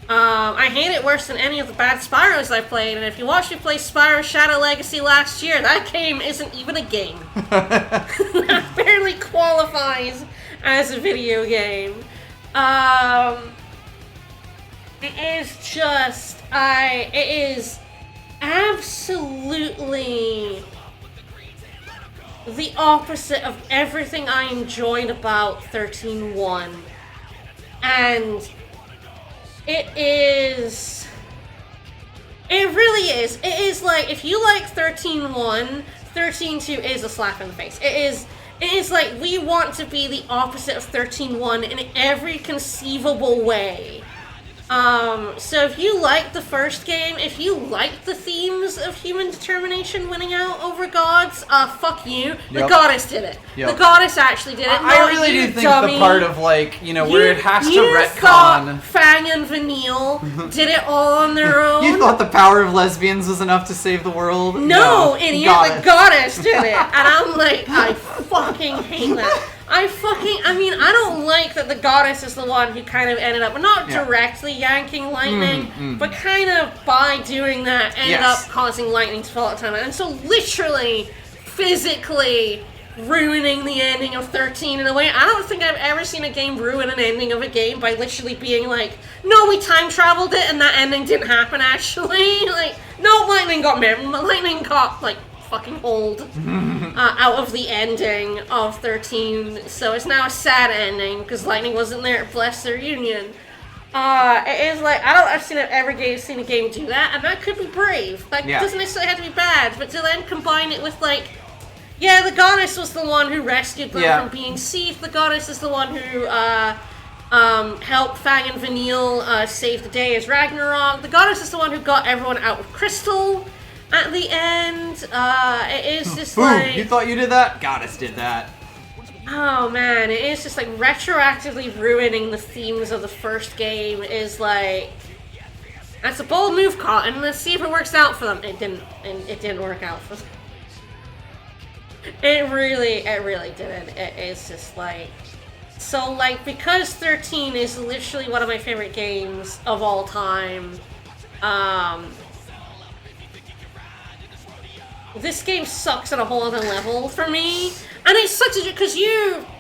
I hate it worse than any of the bad Spyros I played, and if you watched me play Spyro Shadow Legacy last year, that game isn't even a game. That barely qualifies as a video game. It is absolutely the opposite of everything I enjoyed about 13-1. And it really is. It is like, if you like 13-1, 13-2 is a slap in the face. It is like, we want to be the opposite of 13-1 in every conceivable way. So if you liked the first game, if you liked the themes of human determination winning out over gods, fuck you. The goddess did it. The goddess actually did it. I really do think the part of, like, where it has to retcon. Fang and Vanille did it all on their own. You thought the power of lesbians was enough to save the world? No, idiot. The goddess did it. And I'm like, I fucking hate that. I don't like that the goddess is the one who kind of ended up, not directly yanking lightning, but kind of by doing that ended up causing lightning to fall at time. And so literally, physically ruining the ending of 13 in a way. I don't think I've ever seen a game ruin an ending of a game by literally being like, no, we time traveled it and that ending didn't happen actually. Like, no, lightning got like fucking hold out of the ending of 13, so it's now a sad ending because lightning wasn't there to bless their union. It is like, I've ever seen a game do that, and that could be brave. Like, it doesn't necessarily have to be bad, but to then combine it with, like, the goddess was the one who rescued them from being Seath. The goddess is the one who helped Fang and Vanille save the day as Ragnarok. The goddess is the one who got everyone out of Crystal at the end. It is just like, you thought you did that? Goddess did that. Oh man, it is just like retroactively ruining the themes of the first game is like, that's a bold move, Cotton. Let's see if it works out for them. It didn't work out for them. It really didn't. It is just like, so like, because 13 is literally one of my favorite games of all time, this game sucks at a whole other level for me, and it sucks because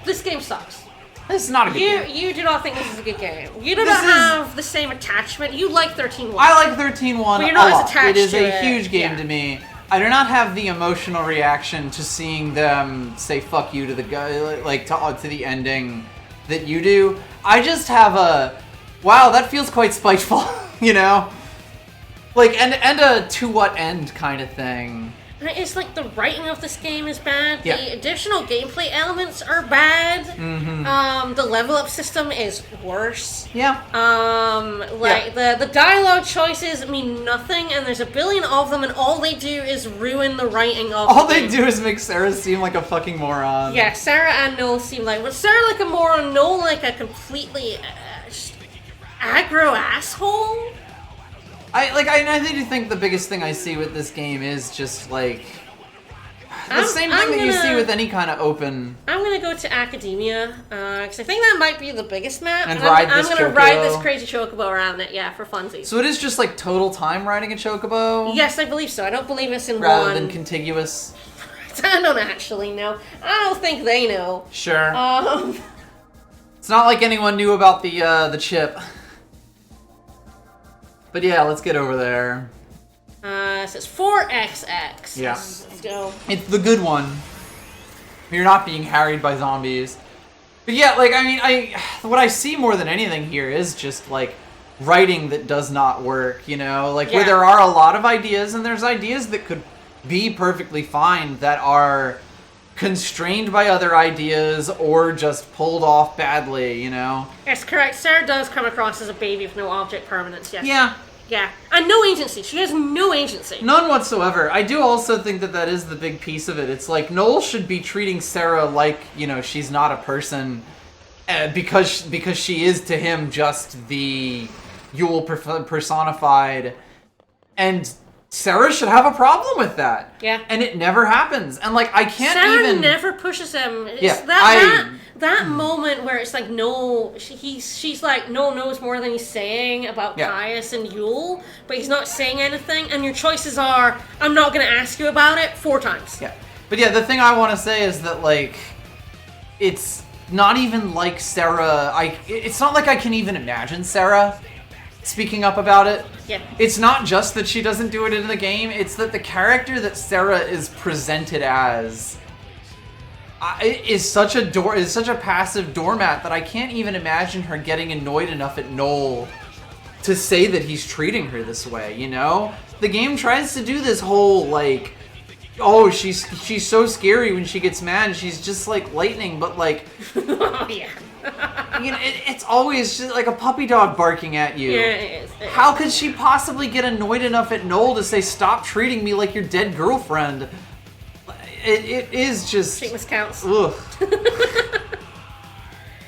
this game sucks. This is not a good game. You do not think this is a good game. You do not have the same attachment. You like 13-1. I like 13-1 but you're not a lot. As attached it is to a huge game to me. I do not have the emotional reaction to seeing them say "fuck you" to the guy, like to the ending that you do. I just have a, wow, that feels quite spiteful, you know, like and a to what end kind of thing. It's like the writing of this game is bad. The additional gameplay elements are bad. The level up system is worse. The dialogue choices mean nothing, and there's a billion of them, and all they do is ruin the writing of all the game. They do is make Sarah seem like a fucking moron. Yeah, Sarah and Noel seem like, but Sarah like a moron, Noel like a completely aggro asshole. I do think the biggest thing I see with this game is just like, the same thing that you see with any kind of open. I'm gonna go to Academia, because I think that might be the biggest map. And I'm this gonna chocobo. ride this crazy chocobo around it, yeah, for funsies. So it is just like total time riding a chocobo? Yes, I believe so. I don't believe it's in Rather one. than contiguous? I don't actually know. I don't think they know. Sure. Um, It's not like anyone knew about the chip. But yeah, let's get over there. it says 4XX. Yeah. Let's go. It's the good one. You're not being harried by zombies. But yeah, like, I mean, what I see more than anything here is just, like, writing that does not work, you know? Like, where Yeah. there are a lot of ideas, and there's ideas that could be perfectly fine that are constrained by other ideas or just pulled off badly, you know? Yes, correct. Sarah does come across as a baby with no object permanence, yes. Yeah. Yeah. And no agency. She has no agency. None whatsoever. I do also think that that is the big piece of it. It's like Noel should be treating Sarah like, you know, she's not a person because she is to him just the Yeul personified, and Sarah should have a problem with that. Yeah. And it never happens. And like I can't Sarah even never pushes him. It's Yeah, that moment where it's like she's like Noel knows more than he's saying about Yeah. Caius and Yeul, but he's not saying anything, and your choices are I'm not gonna ask you about it 4 times. Yeah. But yeah, the thing I want to say is that, like, it's not even like Sarah... It's not like I can even imagine Sarah speaking up about it. Yeah. It's not just that she doesn't do it in the game, it's that the character that Sarah is presented as is such a passive doormat that I can't even imagine her getting annoyed enough at Noel to say that he's treating her this way, you know? The game tries to do this whole, like, oh, she's so scary when she gets mad, she's just like lightning, but like, Oh yeah. you know, it's always just like a puppy dog barking at you. Yeah, it is. How could she possibly get annoyed enough at Noel to say, stop treating me like your dead girlfriend? It is just... Treatment counts. Ugh.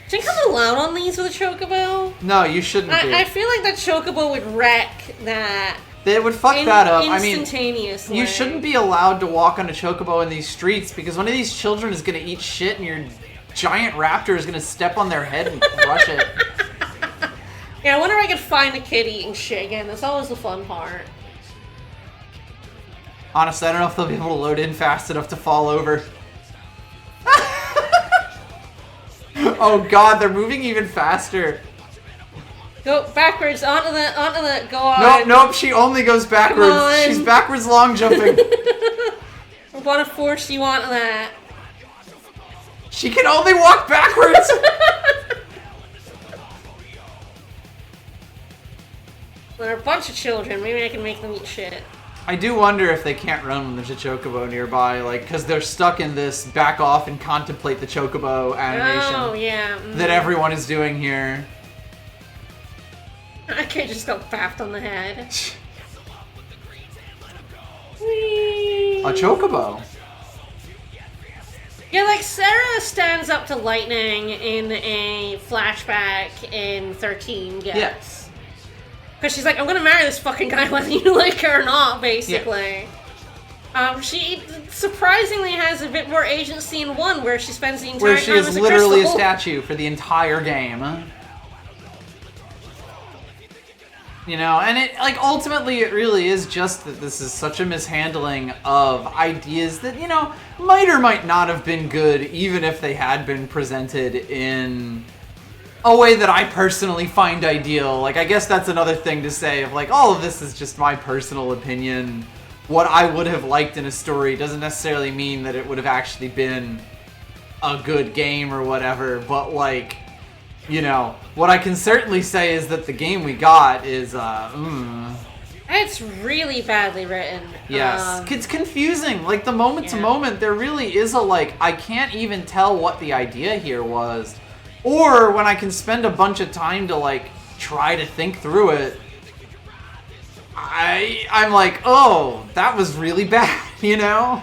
Should I come alone on these with a chocobo? No, you shouldn't be. I feel like that chocobo would wreck that. They would fuck that up. I mean, instantaneously. you shouldn't be allowed to walk on a chocobo in these streets because one of these children is going to eat shit and your giant raptor is going to step on their head and crush it. Yeah, I wonder if I could find a kid eating shit again. That's always the fun part. Honestly, I don't know if they'll be able to load in fast enough to fall over. Oh god, they're moving even faster. Go backwards onto the go on. Nope, she only goes backwards. Come on. She's backwards long jumping. I want to force you onto that. She can only walk backwards. There are a bunch of children. Maybe I can make them eat shit. I do wonder if they can't run when there's a chocobo nearby, like, because they're stuck in this back off and contemplate the chocobo animation Oh yeah. that everyone is doing here. I can't just go bapped on the head. Whee! A chocobo. Yeah, like Sarah stands up to Lightning in a flashback in 13. Yes. Because she's like, I'm gonna marry this fucking guy whether you like her or not, basically. She surprisingly has a bit more agency in 1, where she spends the entire Where time she is as a literally a crystal. statue for the entire game. You know, and it, like, ultimately it really is just that this is such a mishandling of ideas that, you know, might or might not have been good even if they had been presented in a way that I personally find ideal. Like, I guess that's another thing to say of, like, all of this is just my personal opinion. What I would have liked in a story doesn't necessarily mean that it would have actually been a good game or whatever, but, like, you know, what I can certainly say is that the game we got is, It's really badly written. Yes. It's confusing. Like, the moment to moment, there really is a, like, I can't even tell what the idea here was. Or when I can spend a bunch of time to, like, try to think through it, I'm like, oh, that was really bad, you know?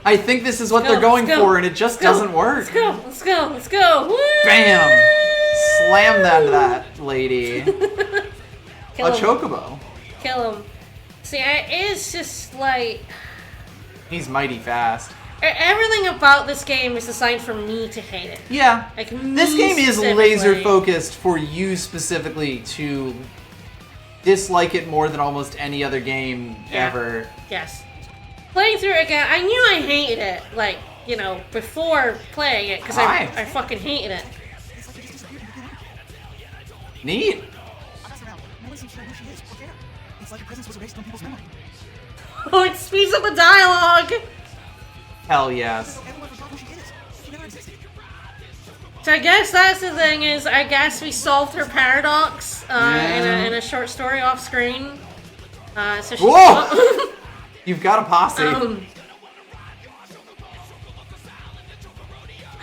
I think this is what they're going for, and it just doesn't work. Let's go. Woo! Bam! Slam that lady. Kill A him. chocobo. Kill him. See, it's just like... He's mighty fast. Everything about this game is designed for me to hate it. Yeah. Like, This game is laser focused for you specifically to dislike it more than almost any other game ever. Yes. Playing through it again, I knew I hated it, like, you know, before playing it, because I fucking hated it. Neat. Oh, it speeds up the dialogue! Hell yes. So I guess that's the thing is, I guess we solved her paradox in a short story off screen. So she's Whoa! You've got a posse.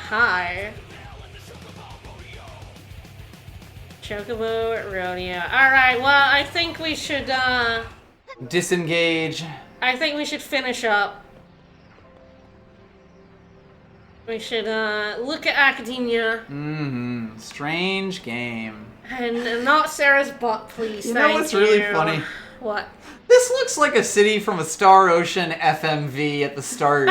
Hi. Chocobo Rodeo. Alright, well, I think we should, Disengage. I think we should finish up. We should, look at Academia. Mm-hmm. Strange game. And not Sarah's butt, please. You know what's really funny? What? This looks like a city from a Star Ocean FMV at the start.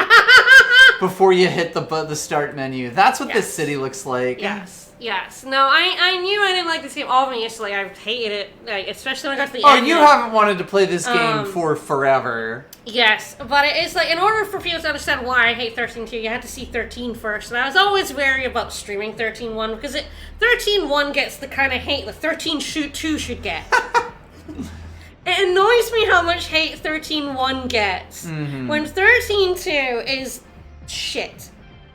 Before you hit the start menu. That's what this city looks like. Yes. No, I knew I didn't like this game. Obviously, I hated it, like, especially when I got to the end. Oh, you haven't wanted to play this game for forever. Yes, but it is like, in order for people to understand why I hate 13.2, you had to see 13 first. And I was always wary about streaming 13.1 because 13.1 gets the kind of hate that 13.2 should get. It annoys me how much hate 13.1 gets when 13.2 is shit.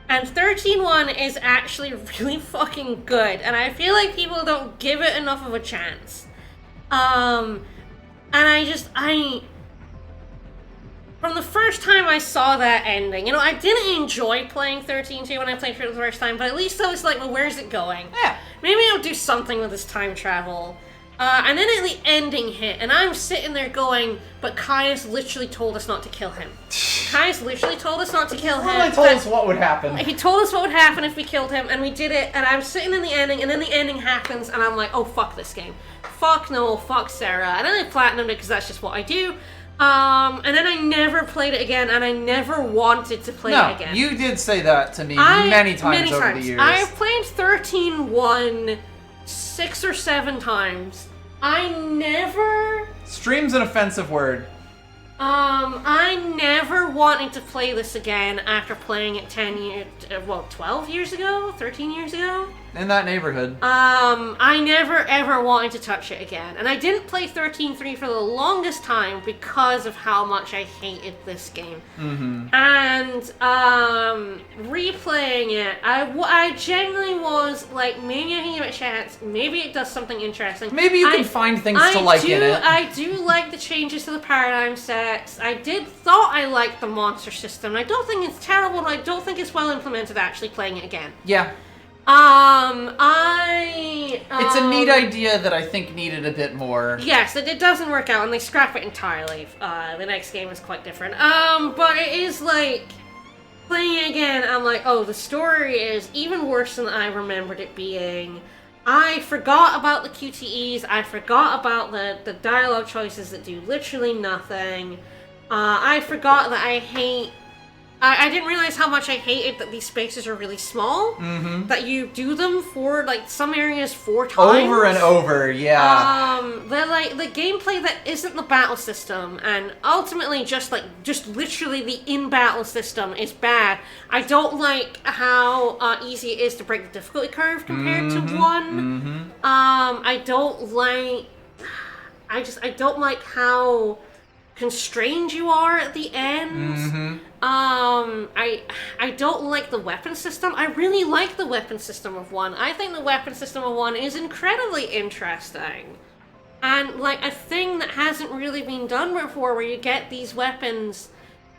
And 13.1 is actually really fucking good. And I feel like people don't give it enough of a chance. And from the first time I saw that ending, you know, I didn't enjoy playing 13.2 when I played through it the first time, but at least I was like, well, where's it going? Yeah. Maybe I'll do something with this time travel. And then the ending hit, and I'm sitting there going, but Caius literally told us not to kill him. Caius literally told us not to kill him. He told us what would happen. He told us what would happen if we killed him, and we did it, and I'm sitting in the ending, and then the ending happens, and I'm like, oh, fuck this game. Fuck no, fuck Sarah. And then I platinumed it because that's just what I do. And then I never played it again, and I never wanted to play it again. You did say that to me many times over the years. I've played 13.1 6 or 7 times. I never... Stream's an offensive word. I never wanted to play this again after playing it 12 years ago? 13 years ago? In that neighborhood. I never ever wanted to touch it again. And I didn't play 13.3 for the longest time because of how much I hated this game. And, replaying it, I genuinely was like, maybe I can give it a chance, maybe it does something interesting. Maybe you can find things to like in it. I do like the changes to the paradigm sets. I thought I liked the monster system. I don't think it's terrible, and I don't think it's well implemented actually playing it again. Yeah. It's a neat idea that I think needed a bit more. Yes, it doesn't work out, and they scrap it entirely. The next game is quite different. But it is like, playing it again, I'm like, oh, the story is even worse than I remembered it being. I forgot about the QTEs, I forgot about the dialogue choices that do literally nothing. I forgot that I didn't realize how much I hated that these spaces are really small. That you do them for, like, some areas 4 times. Over and over, yeah. They're like, the gameplay that isn't the battle system, and ultimately just literally the in-battle system is bad. I don't like how easy it is to break the difficulty curve compared to 1. I don't like how constrained you are at the end. I don't like the weapon system. I really like the weapon system of 1. I think the weapon system of 1 is incredibly interesting. And, like, a thing that hasn't really been done before, where you get these weapons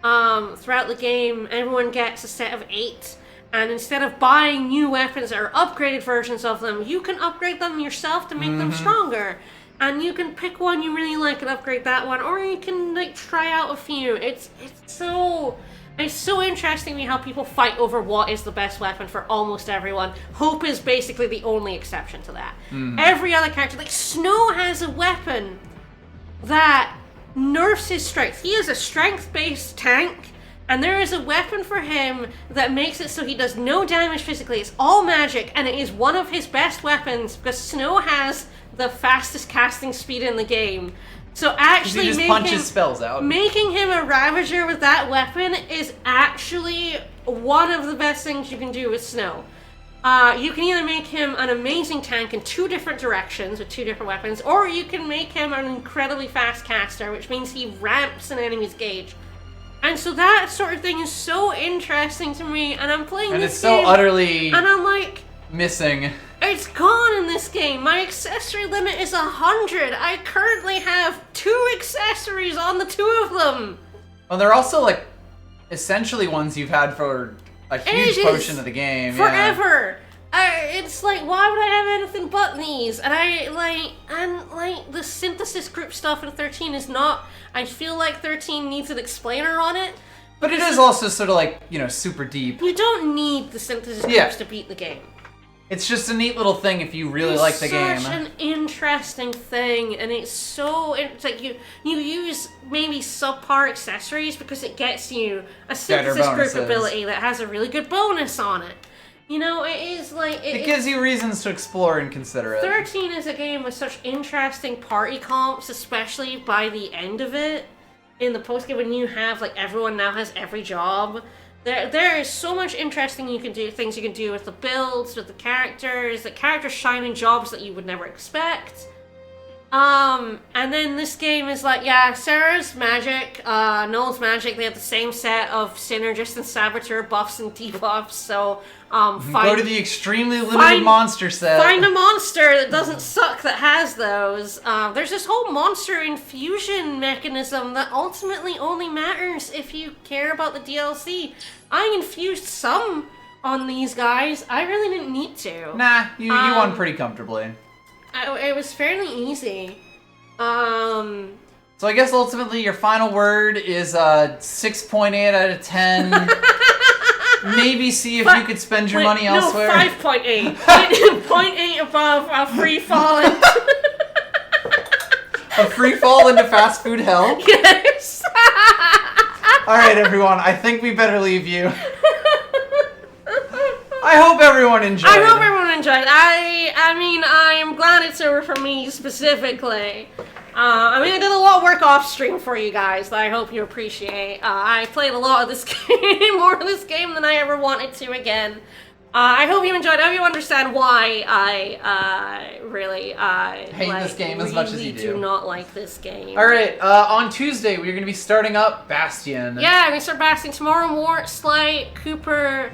throughout the game, everyone gets a set of 8, and instead of buying new weapons or upgraded versions of them, you can upgrade them yourself to make them stronger. And you can pick one you really like and upgrade that one, or you can, like, try out a few. It's so interesting to me how people fight over what is the best weapon for almost everyone. Hope is basically the only exception to that. Every other character, like Snow, has a weapon that nerfs his strength. He is a strength-based tank, And there is a weapon for him that makes it so he does no damage physically. It's all magic, and it is one of his best weapons because Snow has the fastest casting speed in the game. So actually, he just punches spells out. Making him a Ravager with that weapon is actually one of the best things you can do with Snow. You can either make him an amazing tank in 2 different directions with 2 different weapons, or you can make him an incredibly fast caster, which means he ramps an enemy's gauge. And so that sort of thing is so interesting to me, and I'm playing and this it's game, so utterly and I'm like, missing. it's gone in this game. My accessory limit is 100. I currently have 2 accessories on the 2 of them. Well, they're also like essentially ones you've had for a huge Ages. portion of the game. Forever. It's like, why would I have anything but these? And the synthesis group stuff in 13 is not. I feel like 13 needs an explainer on it. But it is also sort of like, super deep. You don't need the synthesis groups to beat the game. It's just a neat little thing if you really like the game. It's such an interesting thing, and it's like you use maybe subpar accessories because it gets you a synthesis group ability that has a really good bonus on it. It is like... It gives you reasons to explore and consider it. 13 is a game with such interesting party comps, especially by the end of it. In the post-game, when you have, like, everyone now has every job. There is so much interesting things you can do with the builds, with the characters shining jobs that you would never expect. And then this game is like, Sarah's magic, Noel's magic, they have the same set of Synergist and Saboteur buffs and debuffs, so, go to the extremely limited monster set. Find a monster that doesn't suck that has those. There's this whole monster infusion mechanism that ultimately only matters if you care about the DLC. I infused some on these guys. I really didn't need to. Nah, you won pretty comfortably. It was fairly easy. So I guess ultimately your final word is 6.8 out of 10. Maybe see if you could spend your money elsewhere. No, 5.8. 0.8 above a free fall. A free fall into fast food hell? Yes. Alright, everyone, I think we better leave you. I hope everyone enjoyed. I am glad it's over for me specifically. I did a lot of work off stream for you guys that I hope you appreciate. I played a lot of this game, more of this game than I ever wanted to again. I hope you enjoyed. I hope you understand why I really hate this game as much as you do. Do not like this game. All right, on Tuesday we're going to be starting up Bastion. Yeah, we start Bastion tomorrow. Mort, Slight, Cooper.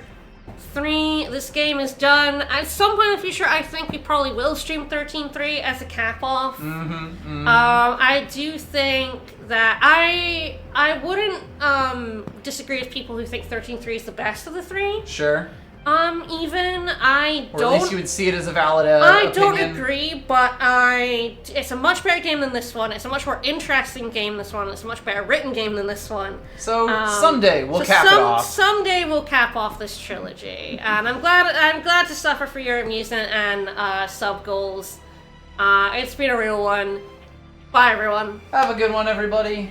3, this game is done. At some point in the future, I think we probably will stream 13.3 as a cap-off. I do think that I wouldn't disagree with people who think 13.3 is the best of the 3. Sure. I don't... Or at least you would see it as a valid I opinion. don't agree, but it's a much better game than this one. It's a much more interesting game than this one. It's a much better written game than this one. So someday we'll cap it off. Someday we'll cap off this trilogy, and I'm glad to suffer for your amusement and sub goals. It's been a real one. Bye, everyone. Have a good one, everybody.